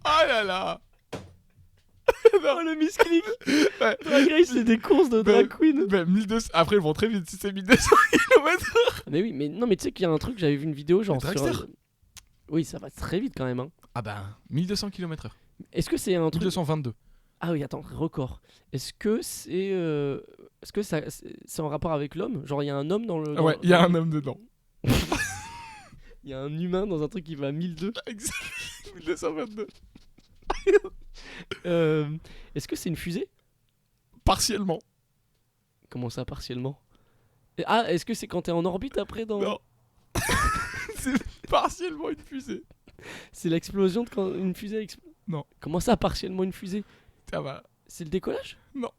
Ah là là. Non, le misclick. Ouais. Drag race, c'est des courses de drag queen. 1200. Après, ils vont très vite si c'est 1200 km/h. Mais oui, mais non, mais tu sais qu'il y a un truc, j'avais vu une vidéo genre sur. Oui, ça va très vite quand même. Hein. Ah bah, 1200 km/h. Est-ce que c'est un truc. 1222. Ah oui, attends, record. Est-ce que c'est. Est-ce que c'est en rapport avec l'homme? Genre, il y a un homme dans le. Ouais, il y a un homme dedans. Il y a un humain dans un truc qui va à 1002. 1222. Est-ce que c'est une fusée? Partiellement. Comment ça, partiellement? Ah, est-ce que c'est quand t'es en orbite après dans... Non. C'est partiellement une fusée. C'est l'explosion de quand une fusée explose? Non. Comment ça, partiellement une fusée? Ça va. C'est le décollage? Non.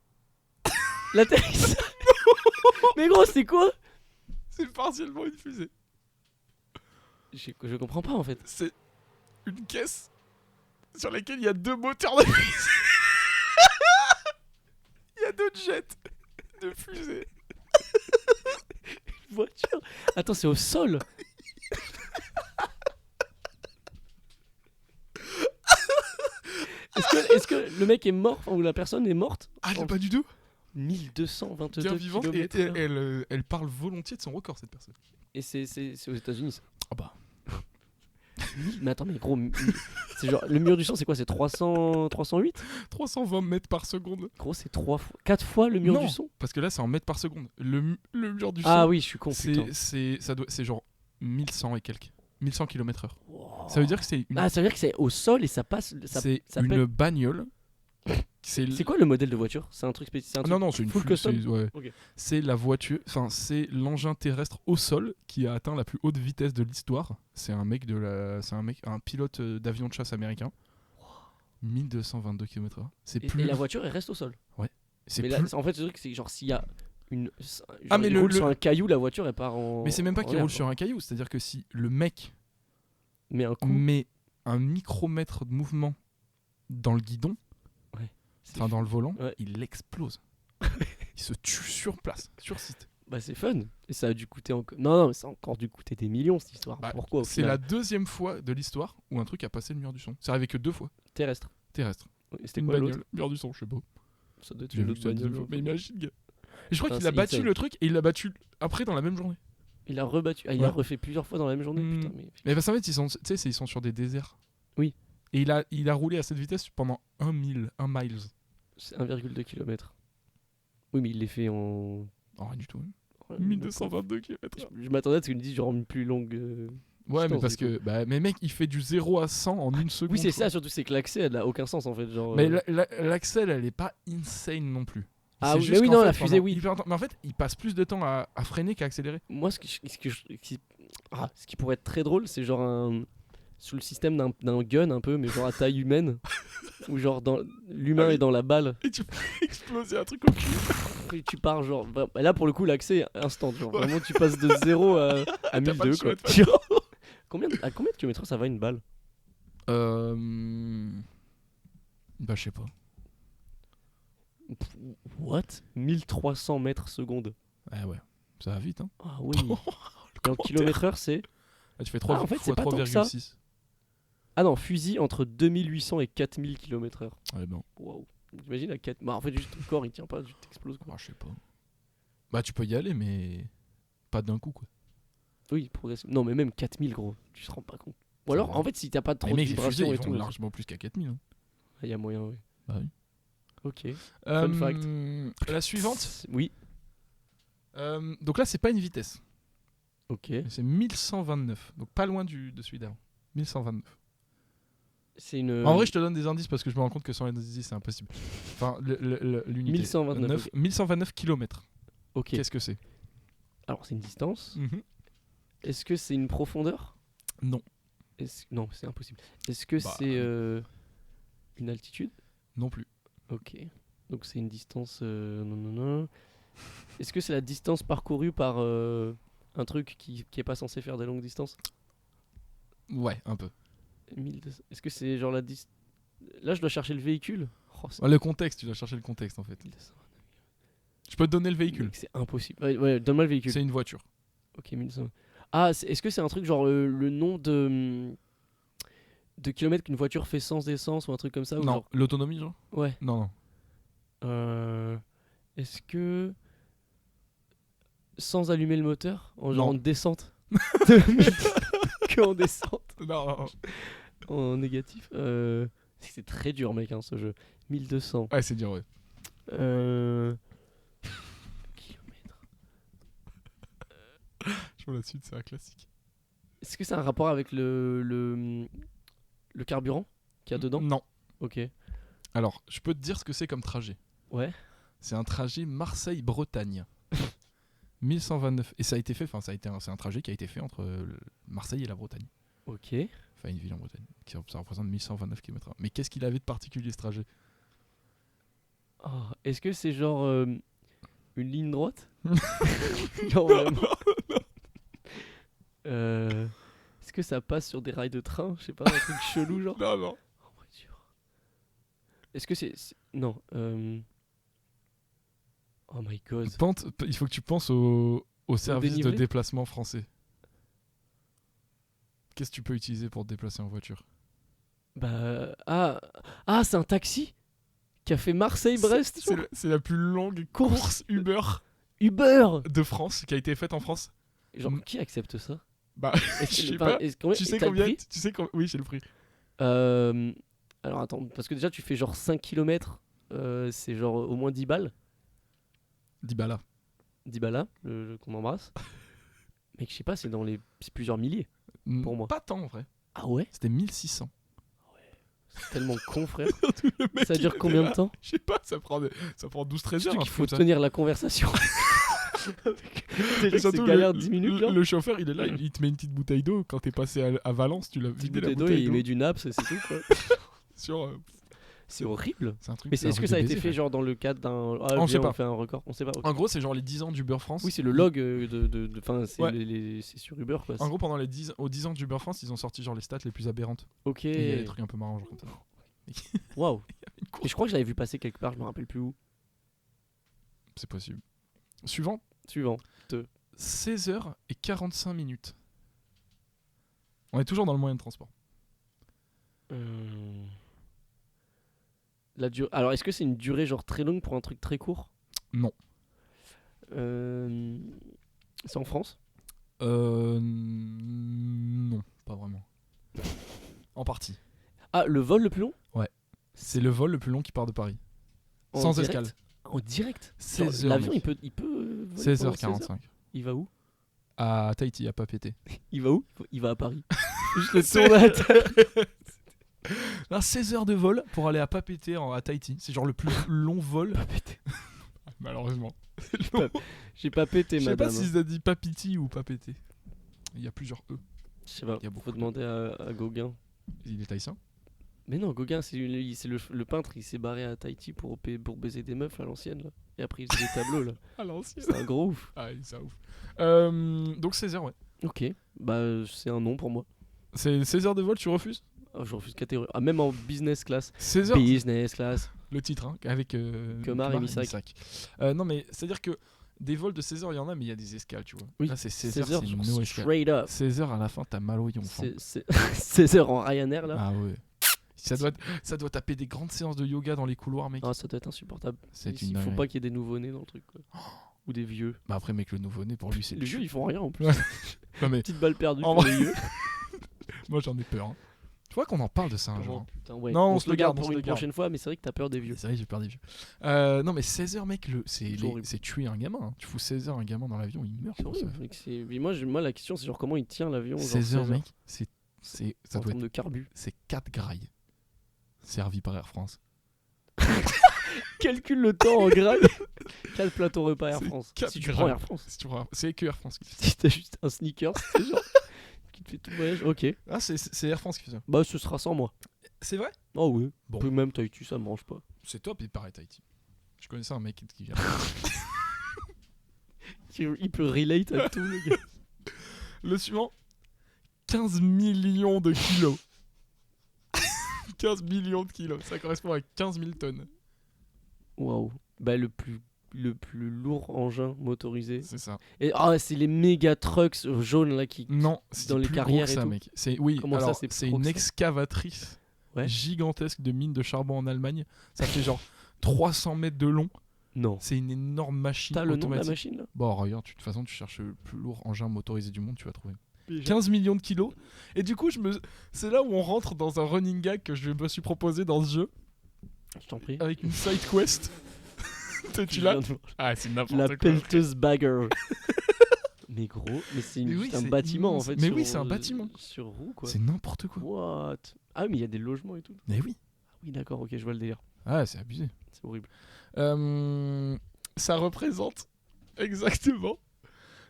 L'atterrissage? Mais gros, c'est quoi? C'est partiellement une fusée. Je comprends pas en fait. C'est une caisse sur laquelle il y a 2 moteurs de fusée. Il y a 2 jets de fusée. Une voiture. Attends, c'est au sol. Est-ce que le mec est mort ou la personne est morte? Ah, pas du tout. 1222 bien vivante et elle parle volontiers de son record, cette personne. Et c'est aux États-Unis ça. Ah bah. Mais attends, mais gros, c'est genre le mur du son, c'est quoi? C'est 308? 320 mètres par seconde. Gros, c'est 4 fois le mur du son. Parce que là, c'est en mètres par seconde. Le mur du son. Ah oui, je suis con. C'est genre 1100 et quelques. 1100 km/h. Wow. Ça veut dire que c'est Ah, ça veut dire que c'est au sol et ça passe. C'est une bagnole. C'est quoi le modèle de voiture? C'est un truc spécifique? Non, c'est une full custom. Ouais. Okay. C'est la voiture, enfin c'est l'engin terrestre au sol qui a atteint la plus haute vitesse de l'histoire. C'est un pilote d'avion de chasse américain. Wow. 1222 km/h. Et la voiture elle reste au sol. Ouais. En fait, le truc c'est genre s'il y a il roule sur un caillou, la voiture elle part en. Mais c'est même pas qu'il roule sur un caillou, c'est-à-dire que si le mec met un micromètre de mouvement dans le guidon. Enfin, dans le volant, il explose. Il se tue sur place, sur site. Bah c'est fun. Et ça a dû coûter encore... Non, mais ça a encore dû coûter des millions cette histoire. Bah, pourquoi c'est la 2e fois de l'histoire où un truc a passé le mur du son. C'est arrivé que 2 fois. Terrestre. Oui, c'était quoi l'autre? Mur du son, je sais pas. Ça doit être une autre bagnole. Mais imagine, gars. Et je crois qu'il a battu le truc et il l'a battu après dans la même journée. Il a rebattu. Ah, il a refait plusieurs fois dans la même journée. Putain, mais parce qu'en fait, ils sont sur des déserts. Oui. Et il a roulé à cette vitesse pendant 1 miles. C'est 1,2 km. Oui, mais il les fait en... rien du tout. 1222 km. Je m'attendais à ce qu'il me dise genre une plus longue... Ouais, mais parce que... mais mec, il fait du 0 à 100 en 1 seconde. Oui, c'est ça, surtout c'est que l'accès, elle a aucun sens en fait. Genre, mais l'accès, elle est pas insane non plus. Ah oui, mais oui, non, la fusée, oui. Mais en fait, il passe plus de temps à freiner qu'à accélérer. Moi, ce qui pourrait être très drôle, c'est genre sous le système d'un gun un peu, mais genre à taille humaine, où genre l'humain est dans la balle. Et tu peux exploser un truc au cul. Et tu pars genre... Là, pour le coup, l'accès est instant. Genre, vraiment, tu passes de 0 à 1002, quoi. À combien de kilomètres ça va une balle? Bah, je sais pas. What? 1300 mètres secondes. Ah ouais, ça va vite, hein. Ah oui. Et en kilomètres/heure, c'est... Ah, tu fais 3 en fait, c'est pas tant que ça. 3,6. Ah non, fusil entre 2800 et 4000 km/h. Ouais, bon. Waouh. T'imagines à 4... Bah en fait, juste ton corps, il tient pas, tu t'exploses, quoi. Ah, je sais pas. Bah, tu peux y aller, mais pas d'un coup, quoi. Oui, progressivement. Non, mais même 4000, gros, tu te rends pas compte. Ou alors, en fait, si t'as pas trop de vibrations et tout... largement plus qu'à 4000. Hein. Il y a moyen, oui. Bah oui. Ok. Fun fact. La suivante. Oui. Donc là, c'est pas une vitesse. Ok. C'est 1129. Donc pas loin de celui d'avant. 1129. C'est une... En vrai, je te donne des indices parce que je me rends compte que sans les indices, c'est impossible. Enfin, l'unité. 1129. Okay. 1129 km. Ok. Qu'est-ce que c'est? Alors, c'est une distance. Mm-hmm. Est-ce que c'est une profondeur? Non. Non, c'est impossible. Est-ce que c'est une altitude? Non plus. Ok. Donc c'est une distance... Non. Est-ce que c'est la distance parcourue par un truc qui est pas censé faire des longues distances? Ouais, un peu. 1200. Est-ce que c'est genre la distance... Là, je dois chercher le véhicule. Le contexte, tu dois chercher le contexte en fait. 1200. Je peux te donner le véhicule. Mec, c'est impossible. Ouais, donne-moi le véhicule. C'est une voiture. Ok, 1200. Ah, est-ce que c'est un truc genre le nom de kilomètres qu'une voiture fait sans essence ou un truc comme ça? Ou non, genre... l'autonomie genre? Ouais. Non. Est-ce que... Sans allumer le moteur? En descente? Que en descente? Non. En négatif? C'est très dur, mec, hein, ce jeu. 1200. Ouais, c'est dur, ouais. Kilomètres. Je vois la suite, c'est un classique. Est-ce que c'est un rapport avec le carburant qu'il y a dedans? Non. Ok. Alors, je peux te dire ce que c'est comme trajet. Ouais. C'est un trajet Marseille-Bretagne. 1129. Et ça a été fait, c'est un trajet qui a été fait entre Marseille et la Bretagne. Ok. Enfin, une ville en Bretagne. Ça représente 1129 km/h. Mais qu'est-ce qu'il avait de particulier ce trajet? Est-ce que c'est genre une ligne droite? Genre vraiment. Est-ce que ça passe sur des rails de train? Je sais pas, un truc chelou genre. Non. Est-ce que c'est... Non. Oh my god. Il faut que tu penses au service de déplacement français. Qu'est-ce que tu peux utiliser pour te déplacer en voiture? Bah... Ah, c'est un taxi qui a fait Marseille-Brest. C'est la plus longue course Uber de France qui a été faite en France. Genre, qui accepte ça? Bah, je sais pas. Tu sais combien? Oui, j'ai le prix. Alors attends, parce que déjà tu fais genre 5 km, c'est genre au moins 10 balles. 10 balles. 10 balles, qu'on embrasse. Mec, je sais pas, c'est plusieurs milliers pour moi. Pas tant en vrai. Ah ouais? C'était 1600. Ouais. C'est tellement con, frère. Ça dure combien de temps? Je sais pas, ça prend 12-13 heures. Il faut tenir la conversation. Déjà c'est galère 10 minutes là. Le chauffeur il est là, il te met une petite bouteille d'eau. Quand t'es passé à Valence, tu l'as vidé la bouteille d'eau. Il met du naps et c'est tout quoi. C'est horrible. C'est un truc. Mais est-ce que ça a été fait genre dans le cadre d'un... on sait pas. On fait un record. On sait pas. Okay. En gros c'est genre les 10 ans d'Uber France. Oui c'est le log Enfin c'est sur Uber quoi. En gros pendant les 10 ans d'Uber France ils ont sorti genre les stats les plus aberrantes. Ok. Et il y a des trucs un peu marrants genre comme ça. Waouh. Et je crois que je l'avais vu passer quelque part, je me rappelle plus où. C'est possible. Suivant. 16h45. On est toujours dans le moyen de transport. Alors, est-ce que c'est une durée genre très longue pour un truc très court? Non. C'est en France? Non, pas vraiment. En partie. Ah, le vol le plus long? Ouais. C'est le vol le plus long qui part de Paris. Sans escale. En direct? 16h. L'avion, il peut voler 16h45. Il va où? À Tahiti, à Papeete. Il va où? Il va à Paris. Juste le tour de la terre. 16 heures de vol pour aller à Papeete à Tahiti. C'est genre le plus long vol. Malheureusement. J'ai pas pété, madame. Je sais pas si ça dit pas piti ou pas pété. Il y a plusieurs E. Je sais pas, faut demander à Gauguin. Il est tahitien? Mais non, Gauguin, c'est le peintre, il s'est barré à Tahiti pour baiser des meufs à l'ancienne, là. Et après, il faisait des tableaux, là. À l'ancienne. C'est un gros ouf. Ah, c'est un ouf. Donc Césaire, ouais. Ok, bah c'est un nom pour moi. C'est Césaire de vol, tu refuses? Je refuse catégorie. Ah, même en business class. Césaire. Business class. Le titre, hein, avec Kumar et Misak. Non, mais c'est-à-dire que des vols de Césaire, il y en a, mais il y a des escales, tu vois. Oui. Là, c'est Césaire, c'est no straight up. Césaire, à la fin, t'as mal au yon. Césaire en Ryanair, là. Ah ouais. Ça doit taper des grandes séances de yoga dans les couloirs, mec. Ah, ça doit être insupportable. Il faut pas qu'il y ait des nouveau-nés dans le truc, quoi. Ou des vieux. Bah après, mec, le nouveau-né, pour lui, c'est... Les vieux, ils font rien, en plus. Ouais. Non, mais... Petite balle perdue pour les vieux. Moi, j'en ai peur. Hein. Tu vois qu'on en parle de ça un jour. Putain, ouais. Non, on se le garde pour une prochaine fois, mais c'est vrai que t'as peur des vieux. C'est vrai que j'ai peur des vieux. Non, mais 16 heures, mec, c'est tuer un gamin. Hein. Tu fous 16 heures un gamin dans l'avion, il meurt. Moi, la question, c'est genre comment il tient l'avion. 16 heures, mec, ça doit être de carbu. C'est 4 grailles. Servi par Air France. Calcule le temps en grailles. 4 plateaux repas Air France. Si tu prends Air France. C'est que Air France. Si t'as juste un sneaker, c'est genre qui te fait tout le voyage. Ok. Ah, c'est Air France qui fait ça. Bah, ce sera sans moi. C'est vrai? Oh oui. Bon. Puis même Tahiti, ça me mange pas. C'est top, il paraît Tahiti. Je connaissais un mec qui vient. Il peut relate à tout, le gars. Le suivant, 15 millions de kilos. 15 millions de kilos, ça correspond à 15 000 tonnes. Waouh. Bah, le plus lourd engin motorisé. C'est ça. Et c'est les méga trucks jaunes là qui non, c'est dans les carrières ça, et tout. Mec. Oui, comment alors, ça, c'est une excavatrice gigantesque de mines de charbon en Allemagne. Ça fait genre 300 mètres de long. Non. C'est une énorme machine automatique. T'as le nom de la machine là? Bon, regarde, de toute façon, tu cherches le plus lourd engin motorisé du monde, tu vas trouver. 15 millions de kilos. Et du coup, c'est là où on rentre dans un running gag que je me suis proposé dans ce jeu. Je t'en prie. Avec une side quest. Tu l'as? Ah, c'est n'importe quoi. La pelleteuse bagger. Mais gros, c'est un bâtiment immense. en fait. Mais oui, c'est un bâtiment. Sur roue quoi. C'est n'importe quoi. What? Ah oui, mais il y a des logements et tout. Mais oui. Ah oui, d'accord, ok, je vois le délire. Ah, c'est abusé. C'est horrible. Ça représente exactement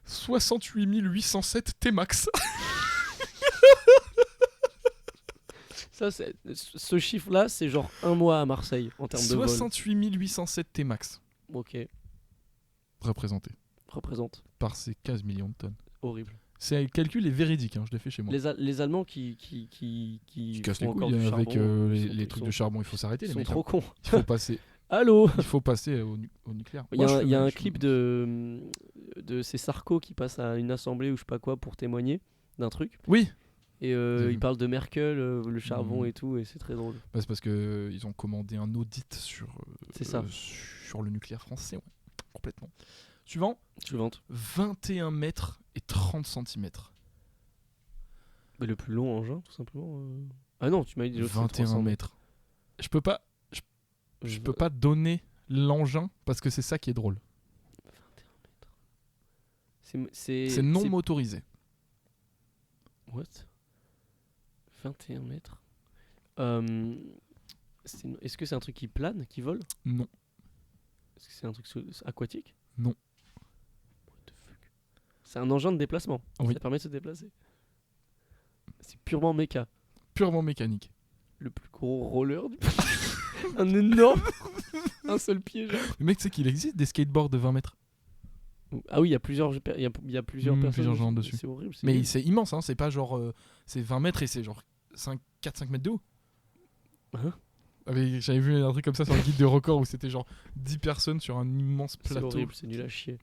68 807 T-Max. Ça, ce chiffre-là, c'est genre un mois à Marseille en termes de vol. 68 807 T-Max. Ok. Représente. Par ces 15 millions de tonnes. Horrible. Le calcul est véridique, hein, je l'ai fait chez moi. Les Allemands qui cassent les couilles avec les trucs de charbon, il faut s'arrêter. Ils sont trop cons. Il faut passer. Allô. Il faut passer au nucléaire. Il y a un clip de ces Sarko qui passe à une assemblée ou je sais pas quoi pour témoigner d'un truc. Oui. Et il parle de Merkel, le charbon et tout, et c'est très drôle. Bah, c'est parce qu'ils ont commandé un audit sur le nucléaire français. Ouais. Complètement. Suivante. 21 mètres et 30 cm. Bah, le plus long engin, tout simplement. Ah non, tu m'as dit 21 mètres. Je peux pas donner l'engin parce que c'est ça qui est drôle. 21 mètres. C'est non motorisé. What? 21 mètres. Est-ce que c'est un truc qui plane, qui vole? Non. Est-ce que c'est un truc aquatique? Non. What the fuck? C'est un engin de déplacement. Oui. Ça permet de se déplacer. C'est purement méca. Purement mécanique. Le plus gros roller du un énorme. Un seul pied, genre. Le mec, tu sais qu'il existe des skateboards de 20 mètres. Ah oui, il y a plusieurs personnes. Plusieurs gens dessus. C'est horrible. Mais c'est immense, hein, c'est pas genre. C'est 20 mètres et c'est genre 4-5 mètres de haut. Hein? J'avais vu un truc comme ça sur le guide de record où c'était genre 10 personnes sur un immense plateau. C'est horrible, c'est nul à chier.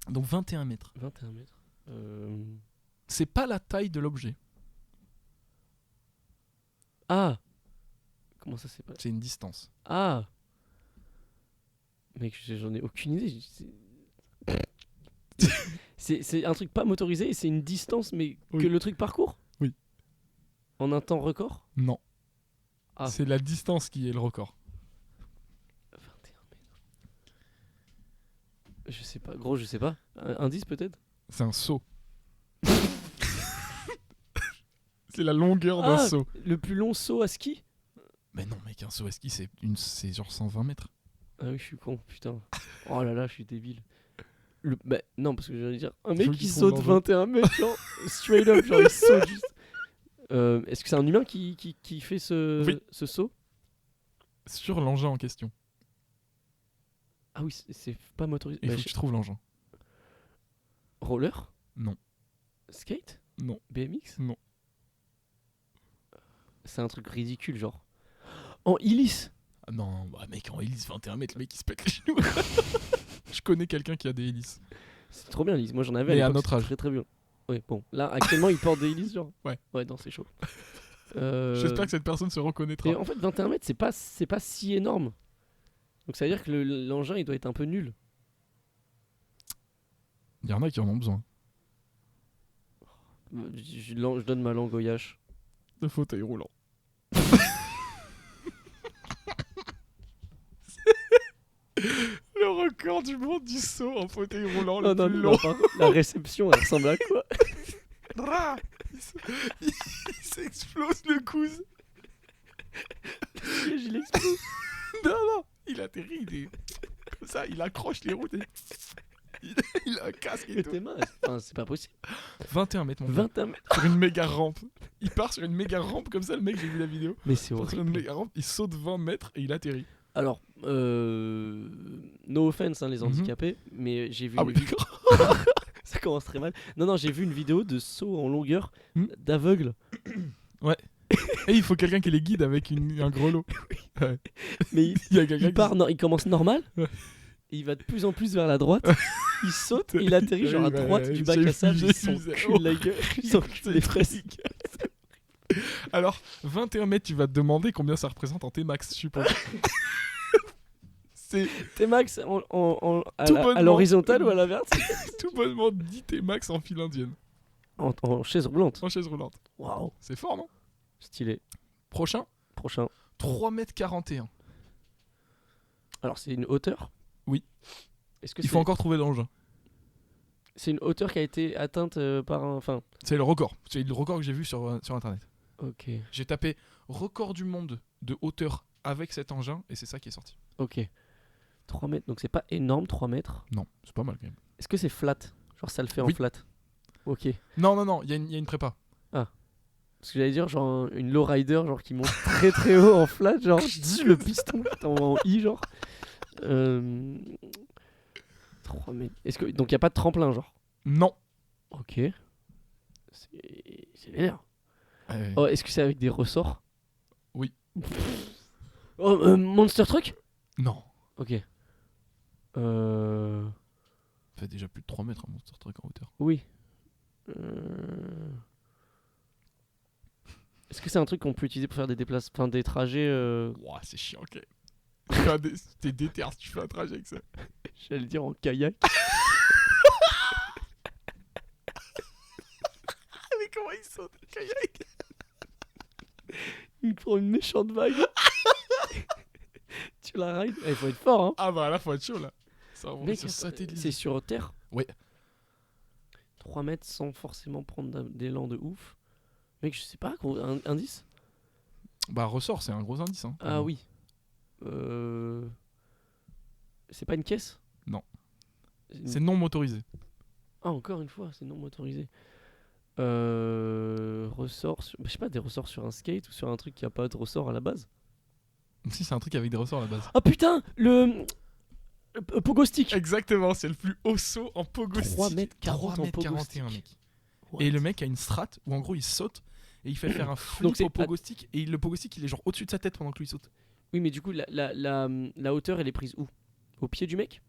Donc 21 mètres. 21 mètres. C'est pas la taille de l'objet. Ah! Comment ça c'est pas? C'est une distance. Ah! Mec, j'en ai aucune idée. C'est un truc pas motorisé et c'est une distance mais que le truc parcourt? Oui. En un temps record? Non. Ah. C'est la distance qui est le record. 21 mètres. Je sais pas. Gros, je sais pas. Indice peut-être? C'est un saut. C'est la longueur d'un saut. Le plus long saut à ski? Mais non mec, un saut à ski c'est genre 120 mètres. Ah oui, je suis con, putain. Oh là là, je suis débile. Bah, non, parce que j'allais dire, un mec qui saute 21 mètres, genre, straight up, genre il saute juste. Est-ce que c'est un humain qui fait ce saut? Sur l'engin en question. Ah oui, c'est pas motorisé. Il faut que tu trouves l'engin. Roller? Non. Skate? Non. BMX? Non. C'est un truc ridicule, genre. En hélice? Ah non, bah mec, en hélice 21 mètres, le mec il se pète les genoux. Je connais quelqu'un qui a des hélices. C'est trop bien l'hélice, moi j'en avais à notre âge. Très très bien. Oui, bon, là actuellement il porte des hélices, genre. Ouais. Ouais, non, c'est chaud. J'espère que cette personne se reconnaîtra. Et en fait, 21 mètres, c'est pas si énorme. Donc ça veut dire que l'engin il doit être un peu nul. Il y en a qui en ont besoin. Je donne ma langue au Yash. De fauteuil roulant. Le record du monde du saut en fauteuil roulant le plus long. La réception, elle ressemble à quoi? Il s'explose le coude. Il explose. Non, il atterrit, il est comme ça, il accroche les routes. Il a un casque et tout. Enfin, c'est pas possible. 21 mètres, mon gars. 21 mètres. Sur une méga rampe. Il part sur une méga rampe comme ça, le mec, j'ai vu la vidéo. Mais c'est horrible. Sur une méga rampe, il saute 20 mètres et il atterrit. Alors, no offense, hein, les handicapés, mais j'ai vu. Ah oui, d'accord. Ça commence très mal. Non, j'ai vu une vidéo de saut en longueur d'aveugle. Ouais. Et il faut quelqu'un qui les guide avec un grelot. Ouais. Mais il commence normal. Ouais. Et il va de plus en plus vers la droite. Il saute et il atterrit genre à droite du bac à sable. Il s'encule la gueule. Il s'encule les fraises. Alors, 21 mètres, tu vas te demander combien ça représente en T-max, je suppose. T-max à l'horizontale ou à la verticale? Tout bonnement 10 T-max en file indienne. En chaise roulante. En chaise roulante. Waouh. C'est fort, non? Stylé. Prochain. 3,41 m. Alors, c'est une hauteur? Oui. Il faut encore trouver l'engin. C'est une hauteur qui a été atteinte par un... Enfin... C'est le record. C'est le record que j'ai vu sur internet. Ok. J'ai tapé record du monde de hauteur avec cet engin et c'est ça qui est sorti. Ok. 3 mètres, donc c'est pas énorme 3 mètres. Non, c'est pas mal quand même. Est-ce que c'est flat? Genre ça le fait en flat? Ok. Non, il y a une prépa. Ah. Parce que j'allais dire genre une lowrider genre qui monte très très haut en flat, genre le piston en I genre. 3 mètres. Donc il y a pas de tremplin genre? Non. Ok. C'est vénère. Oh, est-ce que c'est avec des ressorts? Oui. Oh, Monster Truck? Non. Ok. Ça fait déjà plus de 3 mètres un Monster Truck en hauteur. Oui. Est-ce que c'est un truc qu'on peut utiliser pour faire des déplacements, enfin des trajets Ouah, c'est chiant, ok. T'es déter si tu fais un trajet avec ça. J'allais dire en kayak. Mais comment il saute le kayak? Il prend une méchante vague. Tu la rides. Il faut être fort, hein. Ah bah là, faut être chaud, là. Mec, c'est sur terre? Ouais. 3 mètres sans forcément prendre d'élan de ouf. Mec, je sais pas, un indice? Bah, ressort, c'est un gros indice, hein. Ah oui. C'est pas une caisse? Non. C'est non motorisé. Ah, encore une fois, c'est non motorisé. Ressort sur... je sais pas, des ressorts sur un skate ou sur un truc qui a pas de ressort à la base? Si, c'est un truc avec des ressorts à la base. Ah putain, le pogo stick. Exactement, c'est le plus haut saut en pogo stick. 3m40 en pogo stick. Mec. Et le mec a une strat où en gros il saute et il fait faire un flip au pogo stick et le pogo stick il est genre au-dessus de sa tête pendant que lui saute. Oui, mais du coup la hauteur elle est prise où? Au pied du mec?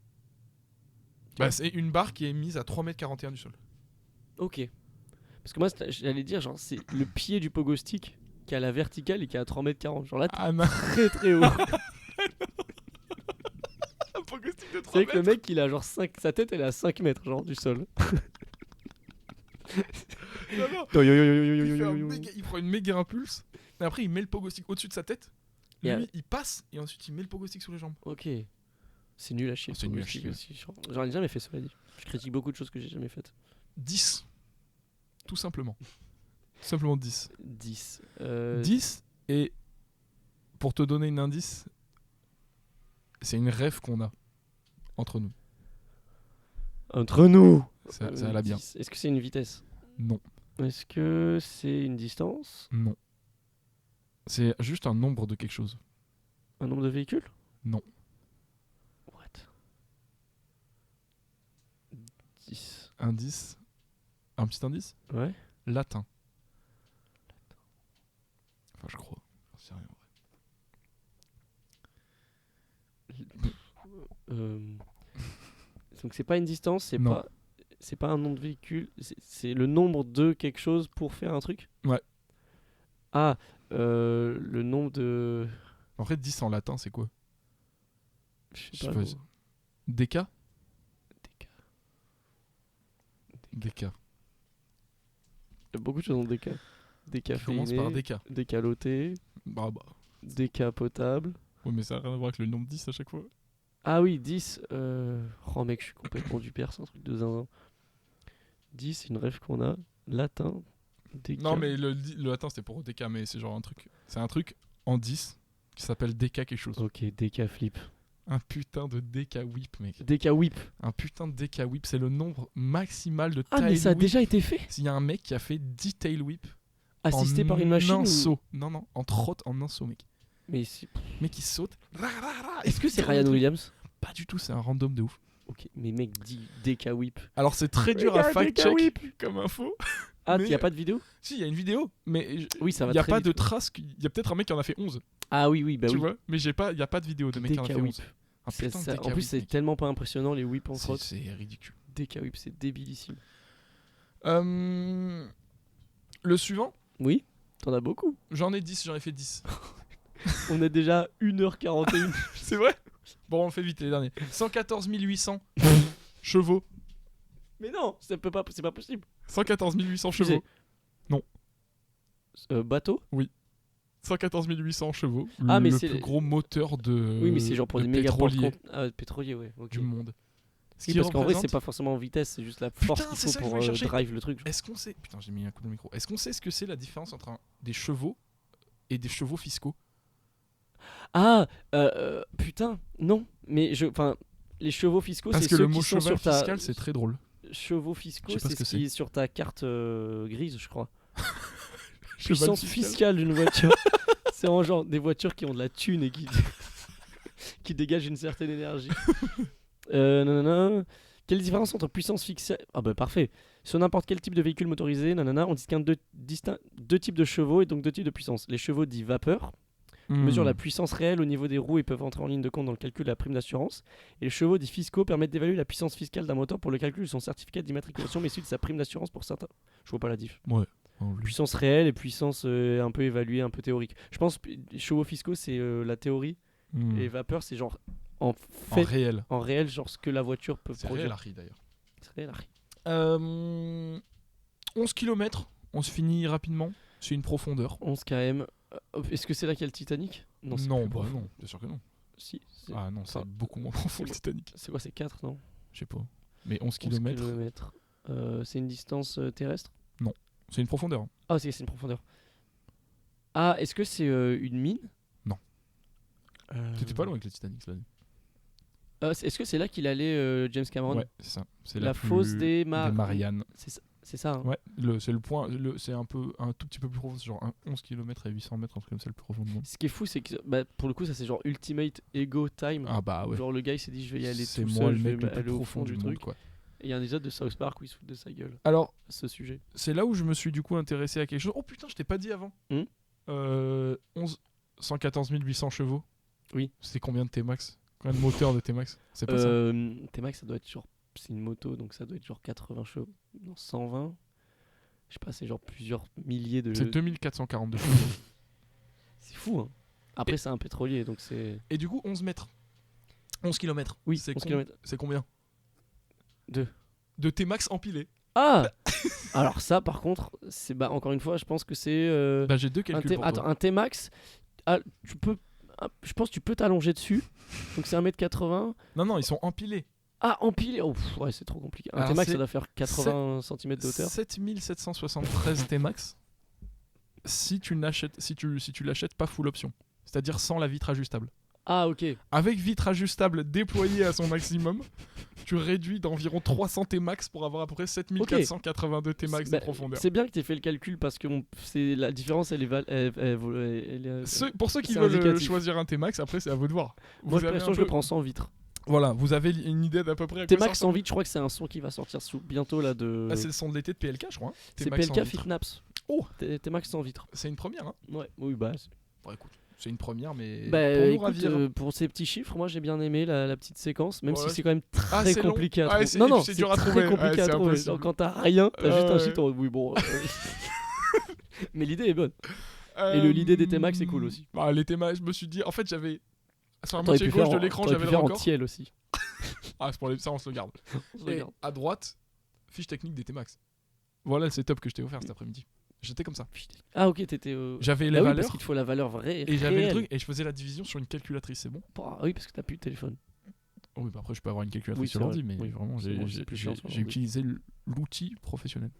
Bah c'est une barre qui est mise à 3,41 m du sol. Ok. Parce que moi j'allais dire genre c'est le pied du pogo stick qui a la verticale et qui a 3,40 m. Genre là très très haut. Un pogo stick de 3 c'est mètres. que le mec il a genre 5, sa tête elle est à 5 mètres genre du sol. Non. Il prend une méga impulse et après il met le pogo stick au-dessus de sa tête. Lui il passe et ensuite il met le pogo stick sous les jambes. Ok. C'est nul à chier. C'est nul à chier. J'en ai jamais fait, cela dit. Je critique beaucoup de choses que j'ai jamais faites. 10. Tout simplement. Tout simplement 10. 10. 10 et pour te donner un indice, C'est une rêve qu'on a entre nous. Entre nous. Ça allait bien. Est-ce que c'est une vitesse? Non. Est-ce que c'est une distance? Non. C'est juste un nombre de quelque chose. Un nombre de véhicules? Non. What? 10. Indice. Un petit indice? Ouais. Latin. Enfin, je crois. J'en sais rien. Donc c'est pas une distance, c'est Non. pas un nombre de véhicule, c'est le nombre de quelque chose pour faire un truc. Ouais. Ah, le nombre de. En fait, 10 en latin, c'est quoi? Je sais pas. Déca. Déca. Il y a beaucoup de choses en déca. Commence par déca. Décaloté. Bah. Décapotable. Ouais, mais ça n'a rien à voir avec le nombre 10 à chaque fois. Ah oui, 10. Oh mec, je suis complètement du père, c'est un truc de zinzin. 10, c'est une rêve qu'on a. Latin. Déca. Non, mais le latin c'était pour déca, mais c'est genre un truc. C'est un truc en 10 qui s'appelle déca quelque chose. Ok, déca flip. Un putain de déca whip, mec. Déca whip. Un putain de déca whip, c'est le nombre maximal de tail whip. Ah, mais ça a déjà été fait? S'il y a un mec qui a fait 10 tail whip. Assisté par une machine en un saut. Non, en trotte, en un saut, mec. Mais mec, il saute. Est-ce que c'est Ryan Williams? Pas du tout, c'est un random de ouf. Ok, mais mec, dis Deka Whip. Alors c'est très dur à fact-check comme info. Ah, il n'y a pas de vidéo? Si, il y a une vidéo, mais oui, ça va. Il n'y a pas de trace. Il y a peut-être un mec qui en a fait 11. Ah oui, bah tu oui. vois, mais il n'y a pas de vidéo de mec qui en a fait 11. En plus, c'est tellement pas impressionnant les whips en trotte. C'est ridicule. Deka Whip, c'est débilissime. Le suivant? Oui, t'en as beaucoup. J'en ai fait 10. On est déjà 1h41. C'est vrai? Bon, on fait vite les derniers. 114 800 chevaux. Mais non, c'est pas possible. 114 800 chevaux. Non. Bateau? Oui. 114 800 chevaux. Ah, mais le c'est plus gros moteur de. Oui, mais c'est genre pour des méga pétroliers. Pétrolier, ouais. Okay. Du monde. Oui, parce qu'en vrai, c'est pas forcément en vitesse, c'est juste la force qu'il faut pour drive le truc. Est-ce qu'on sait. Putain, j'ai mis un coup dans le micro. Est-ce qu'on sait ce que c'est la différence entre des chevaux et des chevaux fiscaux? Ah, putain, non. Mais les chevaux fiscaux, c'est ceux qui sont sur ta. Parce que le mot cheval fiscal, c'est très drôle. Chevaux fiscaux, c'est ce qui est sur ta carte grise, je crois. Puissance fiscale d'une voiture. C'est en genre des voitures qui ont de la thune et qui dégagent une certaine énergie. Quelle différence entre puissance fiscale? Ah bah parfait. Sur n'importe quel type de véhicule motorisé, on distingue deux types de chevaux et donc deux types de puissance. Les chevaux dits vapeur mesurent la puissance réelle au niveau des roues et peuvent entrer en ligne de compte dans le calcul de la prime d'assurance. Et les chevaux dits fiscaux permettent d'évaluer la puissance fiscale d'un moteur pour le calcul de son certificat d'immatriculation, mais celui de sa prime d'assurance pour certains. Je vois pas la diff. Ouais. Puissance réelle et puissance un peu évaluée, un peu théorique. Je pense que les chevaux fiscaux, c'est la théorie. Et vapeur, c'est genre en réel, genre ce que la voiture peut produire. C'est réel, d'ailleurs. C'est réel. 11 km, on se finit rapidement. C'est une profondeur. 11 km. Est-ce que c'est là qu'il y a le Titanic? Non, non, bien sûr que non. Si, ah non, c'est beaucoup moins profond que le Titanic. C'est quoi, c'est 4, non? Je sais pas. Mais 11 km. C'est une distance terrestre? Non, c'est une profondeur. Ah, c'est une profondeur. Ah, est-ce que c'est une mine? Non. T'étais pas loin avec le Titanic, là. Est-ce que c'est là qu'il allait James Cameron? Ouais, c'est ça. C'est la fosse des Mariannes. C'est ça. Hein. Ouais, c'est le point. C'est un tout petit peu plus profond. C'est genre 11 km à 800 mètres, un truc comme ça, le plus profond du monde. Ce qui est fou, c'est que pour le coup, ça c'est genre Ultimate Ego Time. Ah bah ouais. Genre le gars il s'est dit, je vais y aller tout seul, je vais aller au fond du truc. Quoi. Et il y a un épisode de South Park où il se fout de sa gueule. Alors, ce sujet. C'est là où je me suis du coup intéressé à quelque chose. Oh putain, je t'ai pas dit avant. 114 800 chevaux. Oui. C'est combien de T-Max? Combien de moteurs de T-Max? C'est pas ça. T-Max, ça doit être genre. C'est une moto, donc ça doit être genre 80 chevaux. Non, 120. Je sais pas, c'est genre plusieurs milliers de. C'est 2442 chevaux. C'est fou, hein. Après, c'est un pétrolier, donc c'est. Et du coup, 11 mètres. 11 km. Oui, c'est 11 km. C'est combien? De T-Max empilé. Ah alors ça, par contre, c'est encore une fois, je pense que c'est. J'ai deux calculs pour toi. Un T-Max, je pense que tu peux t'allonger dessus. Donc c'est 1m80. Non, ils sont empilés. Ah, empilés. Oh, ouais, c'est trop compliqué. Un T-Max, ça doit faire 80 cm de hauteur. 7773 T-Max. Si tu l'achètes pas full option, c'est-à-dire sans la vitre ajustable. Ah, ok. Avec vitre ajustable déployée à son maximum, tu réduis d'environ 300 Tmax pour avoir à peu près 7482 Tmax de profondeur. C'est bien que tu aies fait le calcul parce que la différence, pour ceux qui veulent choisir un Tmax, après c'est à vous de voir. Moi, je le prends sans vitre. Voilà, vous avez une idée d'à peu près à Tmax sans vitre, je crois que c'est un son qui va sortir bientôt là de. Ah, c'est le son de l'été de PLK, je crois. Hein. C'est PLK Fitnaps. Oh, Tmax sans vitre. C'est une première, hein. Ouais, oui, bah. Bon, écoute, c'est une première, mais pour ces petits chiffres, moi j'ai bien aimé la petite séquence, même si c'est quand même très compliqué à trouver. Non, c'est dur à trouver. Compliqué à trouver. Donc, quand t'as rien, t'as juste un chiffre. Oui, bon. Mais l'idée est bonne. Et l'idée des Tmax c'est cool aussi. Bah, les Tmax, je me suis dit, en fait, j'avais sur la moitié gauche de l'écran, j'avais le record. En tiel aussi. Ah, c'est pour ça, on se le garde. Et à droite, fiche technique des Tmax. Voilà le setup que je t'ai offert cet après-midi. J'étais comme ça. Ah, ok, t'étais. J'avais les valeurs. Parce qu'il te faut la valeur vraie. Et j'avais le truc, et je faisais la division sur une calculatrice, c'est bon? Oui, parce que t'as plus de téléphone. Oui, bah après, je peux avoir une calculatrice sur l'ordi, mais vraiment, j'ai utilisé l'outil professionnel.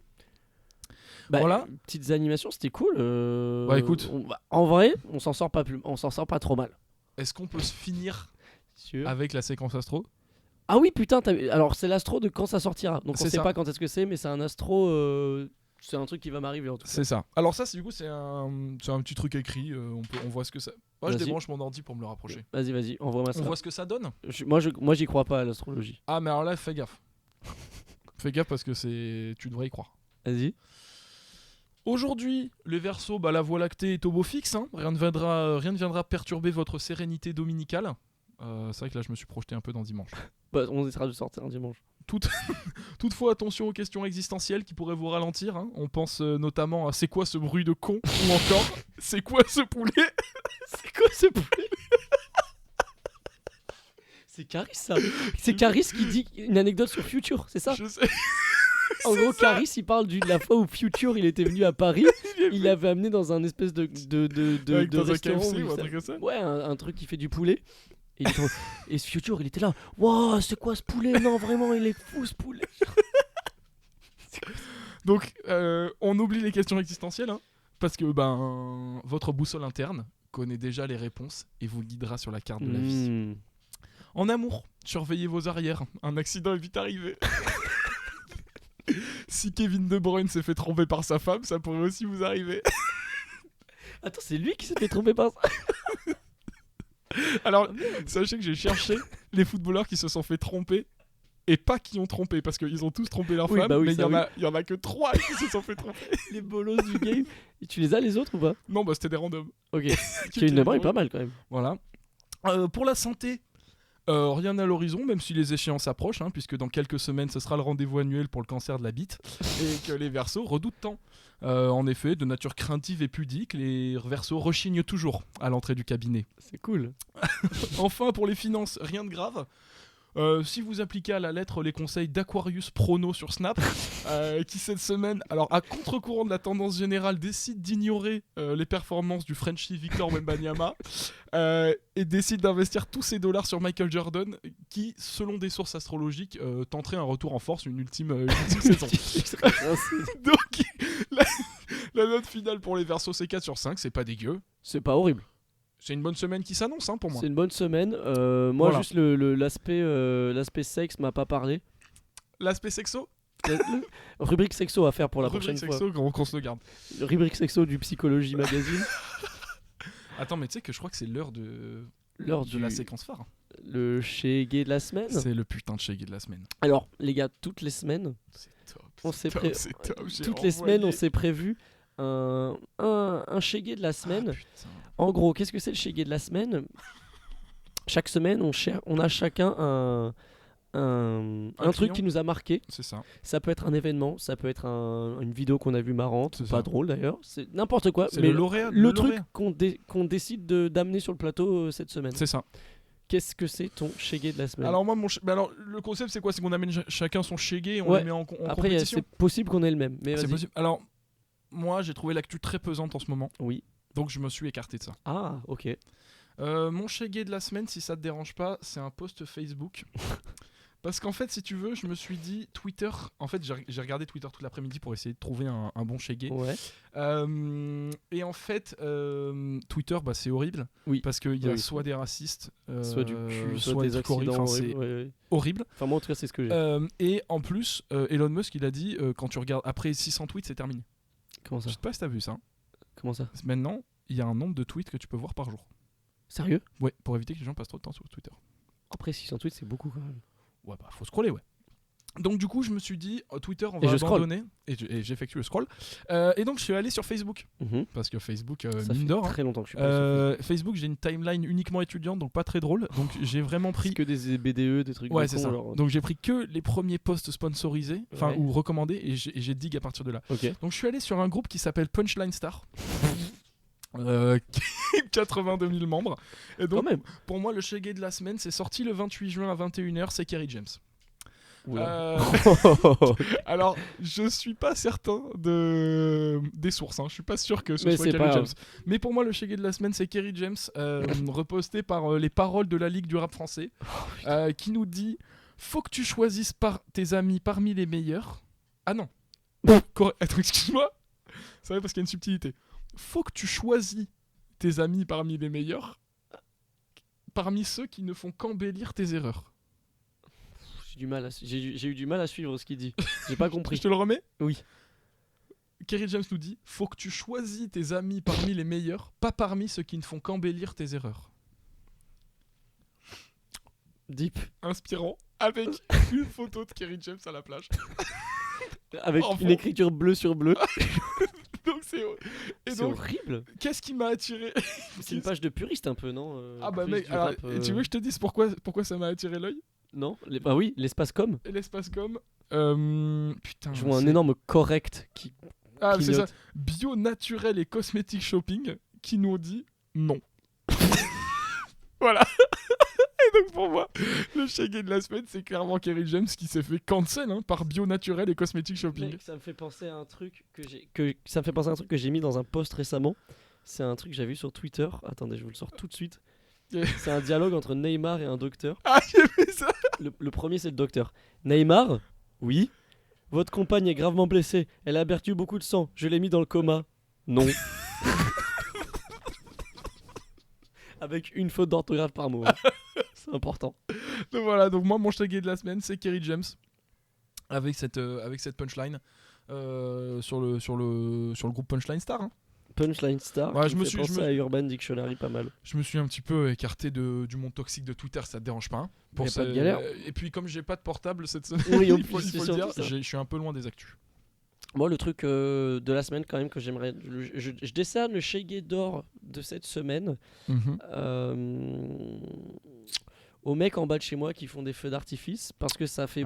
Bah, voilà. Petites animations, c'était cool. Bah écoute, en vrai, on s'en sort pas trop mal. Est-ce qu'on peut se finir avec la séquence astro? Ah oui, putain, alors c'est l'astro de quand ça sortira. Donc on sait pas quand est-ce que c'est, mais c'est un astro. C'est un truc qui va m'arriver en tout cas. C'est ça. Alors ça, du coup, c'est un petit truc écrit. On voit ce que ça. Moi, je débranche mon ordi pour me le rapprocher. Vas-y, envoie-moi ça. On voit ce que ça donne. Moi, j'y crois pas à l'astrologie. Ah, mais alors là, fais gaffe. Fais gaffe parce que tu devrais y croire. Vas-y. Aujourd'hui, les Verseaux, la Voie lactée est au beau fixe. Hein. Rien ne viendra perturber votre sérénité dominicale. C'est vrai que là, je me suis projeté un peu dans dimanche. On essaiera de sortir un dimanche. Toutefois, attention aux questions existentielles qui pourraient vous ralentir. Hein. On pense notamment à c'est quoi ce bruit de con ou encore c'est quoi ce poulet? C'est quoi ce poulet? C'est Caris ça. C'est Caris qui dit une anecdote sur Future, c'est ça? Je sais. En gros, Caris il parle de la fois où Future il était venu à Paris, il l'avait amené dans un espèce de restaurant. KFC, ou un truc comme ça. Ouais, un truc qui fait du poulet. Et Future il était là. Waouh, c'est quoi ce poulet? Non, vraiment, il est fou ce poulet. Donc, on oublie les questions existentielles, hein, parce que votre boussole interne connaît déjà les réponses et vous guidera sur la carte de la vie. En amour, surveillez vos arrières. Un accident est vite arrivé. Si Kevin De Bruyne s'est fait tromper par sa femme, ça pourrait aussi vous arriver. Attends, c'est lui qui s'est fait tromper par ça? Alors, sachez que j'ai cherché les footballeurs qui se sont fait tromper et pas qui ont trompé, parce qu'ils ont tous trompé leur femme, mais il y en a que 3 qui se sont fait tromper. Les bolos du game. Et tu les as les autres ou pas? Non, c'était des randoms. Ok. Kevin De Bruyne est pas mal quand même. Voilà. Pour la santé, rien à l'horizon, même si les échéances approchent, hein, puisque dans quelques semaines, ce sera le rendez-vous annuel pour le cancer de la bite, et que les Verseaux redoutent tant. En effet, de nature craintive et pudique, les Verseaux rechignent toujours à l'entrée du cabinet. C'est cool. Enfin, pour les finances, rien de grave. Si vous appliquez à la lettre les conseils d'Aquarius Prono sur Snap, qui cette semaine, alors à contre-courant de la tendance générale, décide d'ignorer les performances du Frenchie Victor Wembanyama et décide d'investir tous ses dollars sur Michael Jordan, qui, selon des sources astrologiques, tenterait un retour en force, une ultime saison. Donc, la note finale pour les Verseaux, c'est 4 sur 5, c'est pas dégueu. C'est pas horrible. C'est une bonne semaine qui s'annonce, hein, pour moi. C'est une bonne semaine. Moi, voilà. Juste l'aspect sexe m'a pas parlé. L'aspect sexo? Rubrique sexo à faire pour la prochaine fois. Rubrique sexo, qu'on se le garde. Rubrique sexo du Psychologie Magazine. Attends, mais tu sais que je crois que c'est l'heure de la séquence phare. Le Shege de la semaine. C'est le putain de Shege de la semaine. Alors, les gars, toutes les semaines, c'est top. Toutes les semaines, on s'est prévu un Shege de la semaine. Putain. En gros, qu'est-ce que c'est le Shege de la semaine? Chaque semaine, on a chacun un truc qui nous a marqué. C'est ça. Ça peut être un événement, ça peut être une vidéo qu'on a vue marrante, pas drôle d'ailleurs. C'est n'importe quoi. C'est mais le truc qu'on décide d'amener sur le plateau cette semaine. C'est ça. Qu'est-ce que c'est ton Shege de la semaine? Alors moi, le concept c'est quoi? C'est qu'on amène chacun son Shege et on les met en Après, compétition. c'est possible qu'on ait le même. Mais c'est possible. Alors, moi, j'ai trouvé l'actu très pesante en ce moment. Oui. Donc je me suis écarté de ça. Ah, ok. Mon Shege de la semaine, si ça te dérange pas, c'est un post Facebook Parce qu'en fait, si tu veux, je me suis dit, Twitter... En fait, j'ai regardé Twitter toute l'après-midi pour essayer de trouver un bon shaggy. Ouais. Et en fait, Twitter, c'est horrible. Oui. Parce qu'il y a soit des racistes, soit du cul, soit des accidents. accidents. C'est horrible. Enfin, moi, en tout cas, c'est ce que j'ai. Et en plus, Elon Musk, il a dit, quand tu regardes après 600 tweets, c'est terminé. Comment ça ? Je sais pas si t'as vu ça. Comment ça ? Maintenant, il y a un nombre de tweets que tu peux voir par jour. Sérieux ? Ouais, pour éviter que les gens passent trop de temps sur Twitter. Après 600 tweets, c'est beaucoup quand même. Ouais, faut scroller, ouais. Donc du coup, je me suis dit, Twitter, on va abandonner. Et j'effectue le scroll. Et donc, je suis allé sur Facebook. Parce que Facebook, mine d'or. Ça fait très longtemps que je suis pas sur Facebook, j'ai une timeline uniquement étudiante, donc pas très drôle. Donc j'ai vraiment pris... C'est que des BDE, des trucs ouais, de c'est con, ça. alors. Donc j'ai pris que les premiers posts sponsorisés, ou recommandés, et j'ai dig à partir de là. Okay. Donc je suis allé sur un groupe qui s'appelle Punchline Star. 82 000 membres. Et donc, pour moi, le shaggy de la semaine, c'est sorti le 28 juin à 21h, c'est Kerry James. Alors, je suis pas certain des sources, hein. Je suis pas sûr que ce soit Kerry James. Mais pour moi, le shaggy de la semaine, c'est Kerry James, reposté par les paroles de la Ligue du rap français, qui nous dit: faut que tu choisisses tes amis parmi les meilleurs. Ah non. Attends, excuse-moi. C'est vrai parce qu'il y a une subtilité. Faut que tu choisis tes amis parmi les meilleurs, parmi ceux qui ne font qu'embellir tes erreurs. J'ai eu du mal à suivre ce qu'il dit. J'ai pas compris. Je te le remets ? Oui. Kerry James nous dit: faut que tu choisis tes amis parmi les meilleurs, pas parmi ceux qui ne font qu'embellir tes erreurs. Deep. Inspirant, avec une photo de Kerry James à la plage. Avec une écriture bleu sur bleu. Donc c'est horrible. Qu'est-ce qui m'a attiré ? C'est une page de puriste un peu, non ? Ah bah mec, alors, tu veux que je te dise pourquoi ça m'a attiré l'œil ? Non, bah oui, l'espace com. L'espace com. Putain. Je vois un énorme correct qui. Ah, c'est ça. Bio, naturel et cosmétique shopping qui nous dit non. Voilà. Et donc pour moi, le shaggy de la semaine, c'est clairement Kerry James qui s'est fait cancel par bio, naturel et cosmétique shopping. Mec, ça me fait penser à un truc que j'ai mis dans un post récemment. C'est un truc que j'avais vu sur Twitter. Attendez, je vous le sors tout de suite. C'est un dialogue entre Neymar et un docteur. Ah, j'ai vu ça. Le premier, c'est le docteur. Neymar, oui. Votre compagne est gravement blessée. Elle a perdu beaucoup de sang. Je l'ai mis dans le coma. Non. Avec une faute d'orthographe par mot. C'est important. Donc voilà, donc moi, mon shaggy de la semaine, c'est Kerry James. Avec cette punchline sur le groupe Punchline Star. Punchline Star, ouais, je me suis pensé à Urban Dictionary pas mal. Je me suis un petit peu écarté du monde toxique de Twitter, ça te dérange pas hein, pour pas de galère. Et puis comme j'ai pas de portable cette semaine, oui, il faut le dire, je suis un peu loin des actus. Moi le truc de la semaine quand même que j'aimerais, je décerne le shaggy d'or de cette semaine aux mecs en bas de chez moi qui font des feux d'artifice parce que ça fait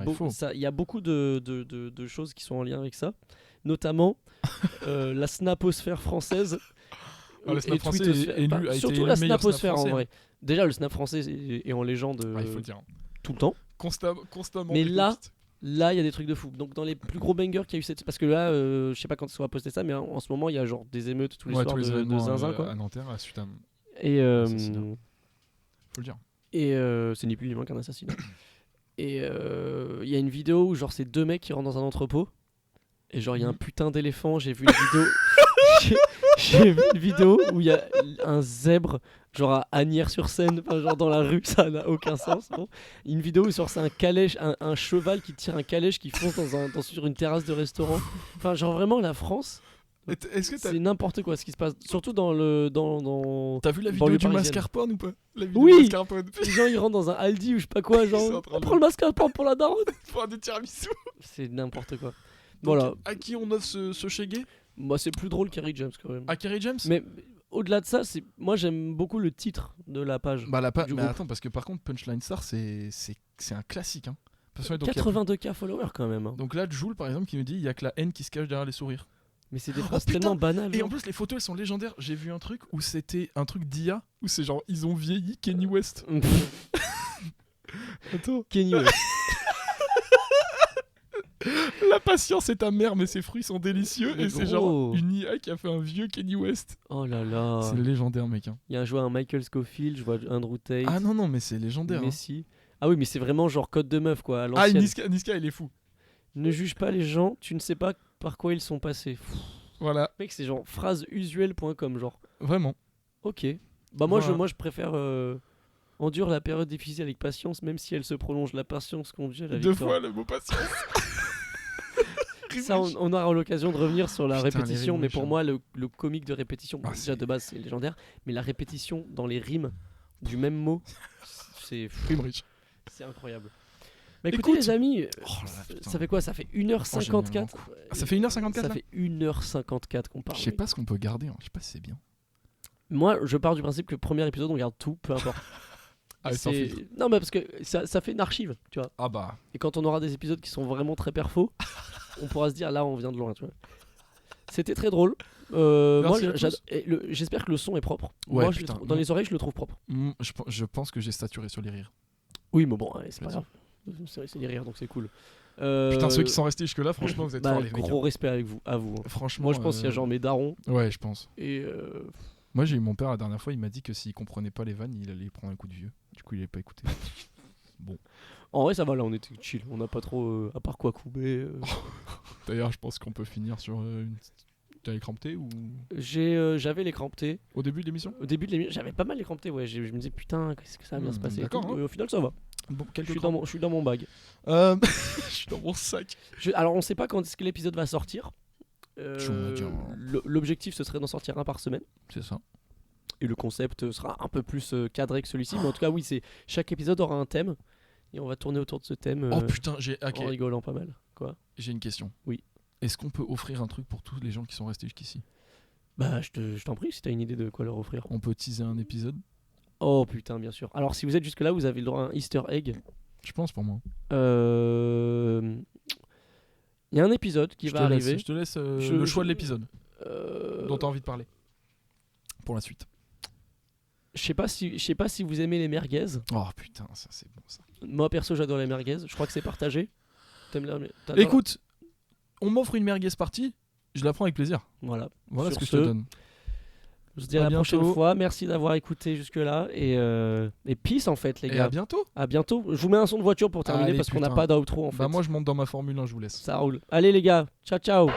il y a beaucoup de choses qui sont en lien avec ça. Notamment la snaposphère française. Le snap français surtout la snaposphère en vrai. Déjà le snap français est en légende il faut le dire. Tout le temps. Constamment. Mais là il y a des trucs de fou. Donc dans les plus gros bangers qu'il y a eu cette... Parce que là, je sais pas quand on va poster ça, mais en ce moment il y a genre des émeutes tous les soirs de zinzin quoi. À Nanterre, à suite à... Et faut le dire. Et c'est ni plus ni moins qu'un assassinat. Et il y a une vidéo où genre c'est deux mecs qui rentrent dans un entrepôt. Et genre il y a un putain d'éléphant, j'ai vu une vidéo j'ai vu une vidéo où il y a un zèbre genre à Asnières-sur-Seine, enfin genre dans la rue, ça n'a aucun sens. Bon. Une vidéo où genre c'est un calèche, un cheval qui tire un calèche qui fonce sur une terrasse de restaurant. Enfin genre vraiment la France. Est-ce que c'est n'importe quoi ce qui se passe, surtout dans le T'as vu la vidéo du mascarpone ou pas? Oui. Les gens ils rentrent dans un Aldi ou je sais pas quoi, genre on prend le mascarpone pour la daronne. Pour un des tiramisu. C'est n'importe quoi. Donc, voilà. À qui on offre ce shaggy? Moi c'est plus drôle Kerry James quand même. À Kerry James? Mais au-delà de ça, moi j'aime beaucoup le titre de la page. Bah la page. Mais attends, parce que par contre Punchline Star c'est un classique hein. Parce que, donc, 82K followers quand même. Hein. Donc là Jules par exemple qui nous dit il y a que la haine qui se cache derrière les sourires. Mais c'est des phrases tellement banales. Et en plus les photos elles sont légendaires. J'ai vu un truc où c'était un truc d'IA où c'est genre ils ont vieilli Kanye West. Attends. Kanye West. La patience est ta mère mais ses fruits sont délicieux. Mais et c'est genre une IA qui a fait un vieux Kanye West. Oh là là. C'est légendaire mec hein. Il y a un joueur un Michael Scofield, je vois Andrew Tate. Ah non mais c'est légendaire. Messi. Ah oui, mais c'est vraiment genre code de meuf, quoi. À Ah, l'ancienne. Niska, il est fou. Ne juge pas les gens, tu ne sais pas par quoi ils sont passés. Voilà. Mec, c'est genre phraseusuelle.com, genre. Vraiment. Ok. Bah moi, Voilà. je préfère endure la période difficile avec patience, même si elle se prolonge. La patience conduit à la Deux victoire. fois le mot patience. Ça, on aura l'occasion de revenir sur la Putain, répétition, les mais rimes, pour moi, le comique de répétition, Ah, déjà de base, c'est légendaire, mais la répétition dans les rimes du même mot, c'est Rime riche. c'est incroyable. Bah écoutez, les amis, ça fait quoi? Ça fait 1h54. Ça fait 1h54 Ça fait 1h54 qu'on parle. Je sais pas ce qu'on peut garder, je sais pas si c'est bien. Moi, je pars du principe que le premier épisode, on garde tout, peu importe. Ah, sans filtre. Non, mais parce que ça fait une archive, tu vois. Ah bah. Et quand on aura des épisodes qui sont vraiment très perfos, on pourra se dire là, on vient de loin, tu vois. C'était très drôle. Moi, j'espère que le son est propre. Ouais, moi, putain, dans les oreilles, je le trouve propre. Je pense que j'ai saturé sur les rires. Oui, mais bon, c'est pas grave. C'est des rires, donc c'est cool. Putain, ceux qui sont restés jusque-là, franchement, vous êtes forts, les mecs. Gros respect à vous. Franchement. Moi, je pense qu'il y a genre mes darons. Ouais, je pense. Et moi, j'ai eu mon père la dernière fois, il m'a dit que s'il comprenait pas les vannes, il allait prendre un coup de vieux. Du coup, il avait pas écouté. Bon. En vrai, ça va, là, on était chill. On n'a pas trop. À part quoi couper. D'ailleurs, je pense qu'on peut finir sur une. T'as les cramptés ou. J'avais les cramptés. Au début de l'émission? Au début de l'émission, j'avais pas mal les cramptés, ouais. Je me disais, putain, qu'est-ce que ça va bien se passer. D'accord. Hein. Au final, ça va. Bon, je suis dans mon bag. Je suis dans mon sac. Alors, on sait pas quand est-ce que l'épisode va sortir. L'objectif, ce serait d'en sortir un par semaine. C'est ça. Et le concept sera un peu plus cadré que celui-ci. Mais en tout cas, oui, chaque épisode aura un thème. Et on va tourner autour de ce thème. Oh putain, en rigolant pas mal. Quoi? J'ai une question. Oui. Est-ce qu'on peut offrir un truc pour tous les gens qui sont restés jusqu'ici? Bah, je t'en prie, si t'as une idée de quoi leur offrir. On peut teaser un épisode? Oh putain, bien sûr. Alors, si vous êtes jusque-là, vous avez le droit à un Easter egg. Je pense pour moi. Il y a un épisode qui va arriver. Je te laisse le choix de l'épisode dont t'as envie de parler. Pour la suite. Je sais pas si vous aimez les merguez. Oh putain, ça c'est bon ça. Moi perso, j'adore les merguez. Je crois que c'est partagé. Écoute, on m'offre une merguez partie, je la prends avec plaisir. Voilà ce que je te donne. Je vous dis à la prochaine fois. Merci d'avoir écouté jusque-là. Et peace en fait, les gars. À bientôt. À bientôt. Je vous mets un son de voiture pour terminer. Allez, parce qu'on n'a pas d'outro en fait. Bah moi je monte dans ma Formule 1, je vous laisse. Ça roule. Allez les gars. Ciao ciao.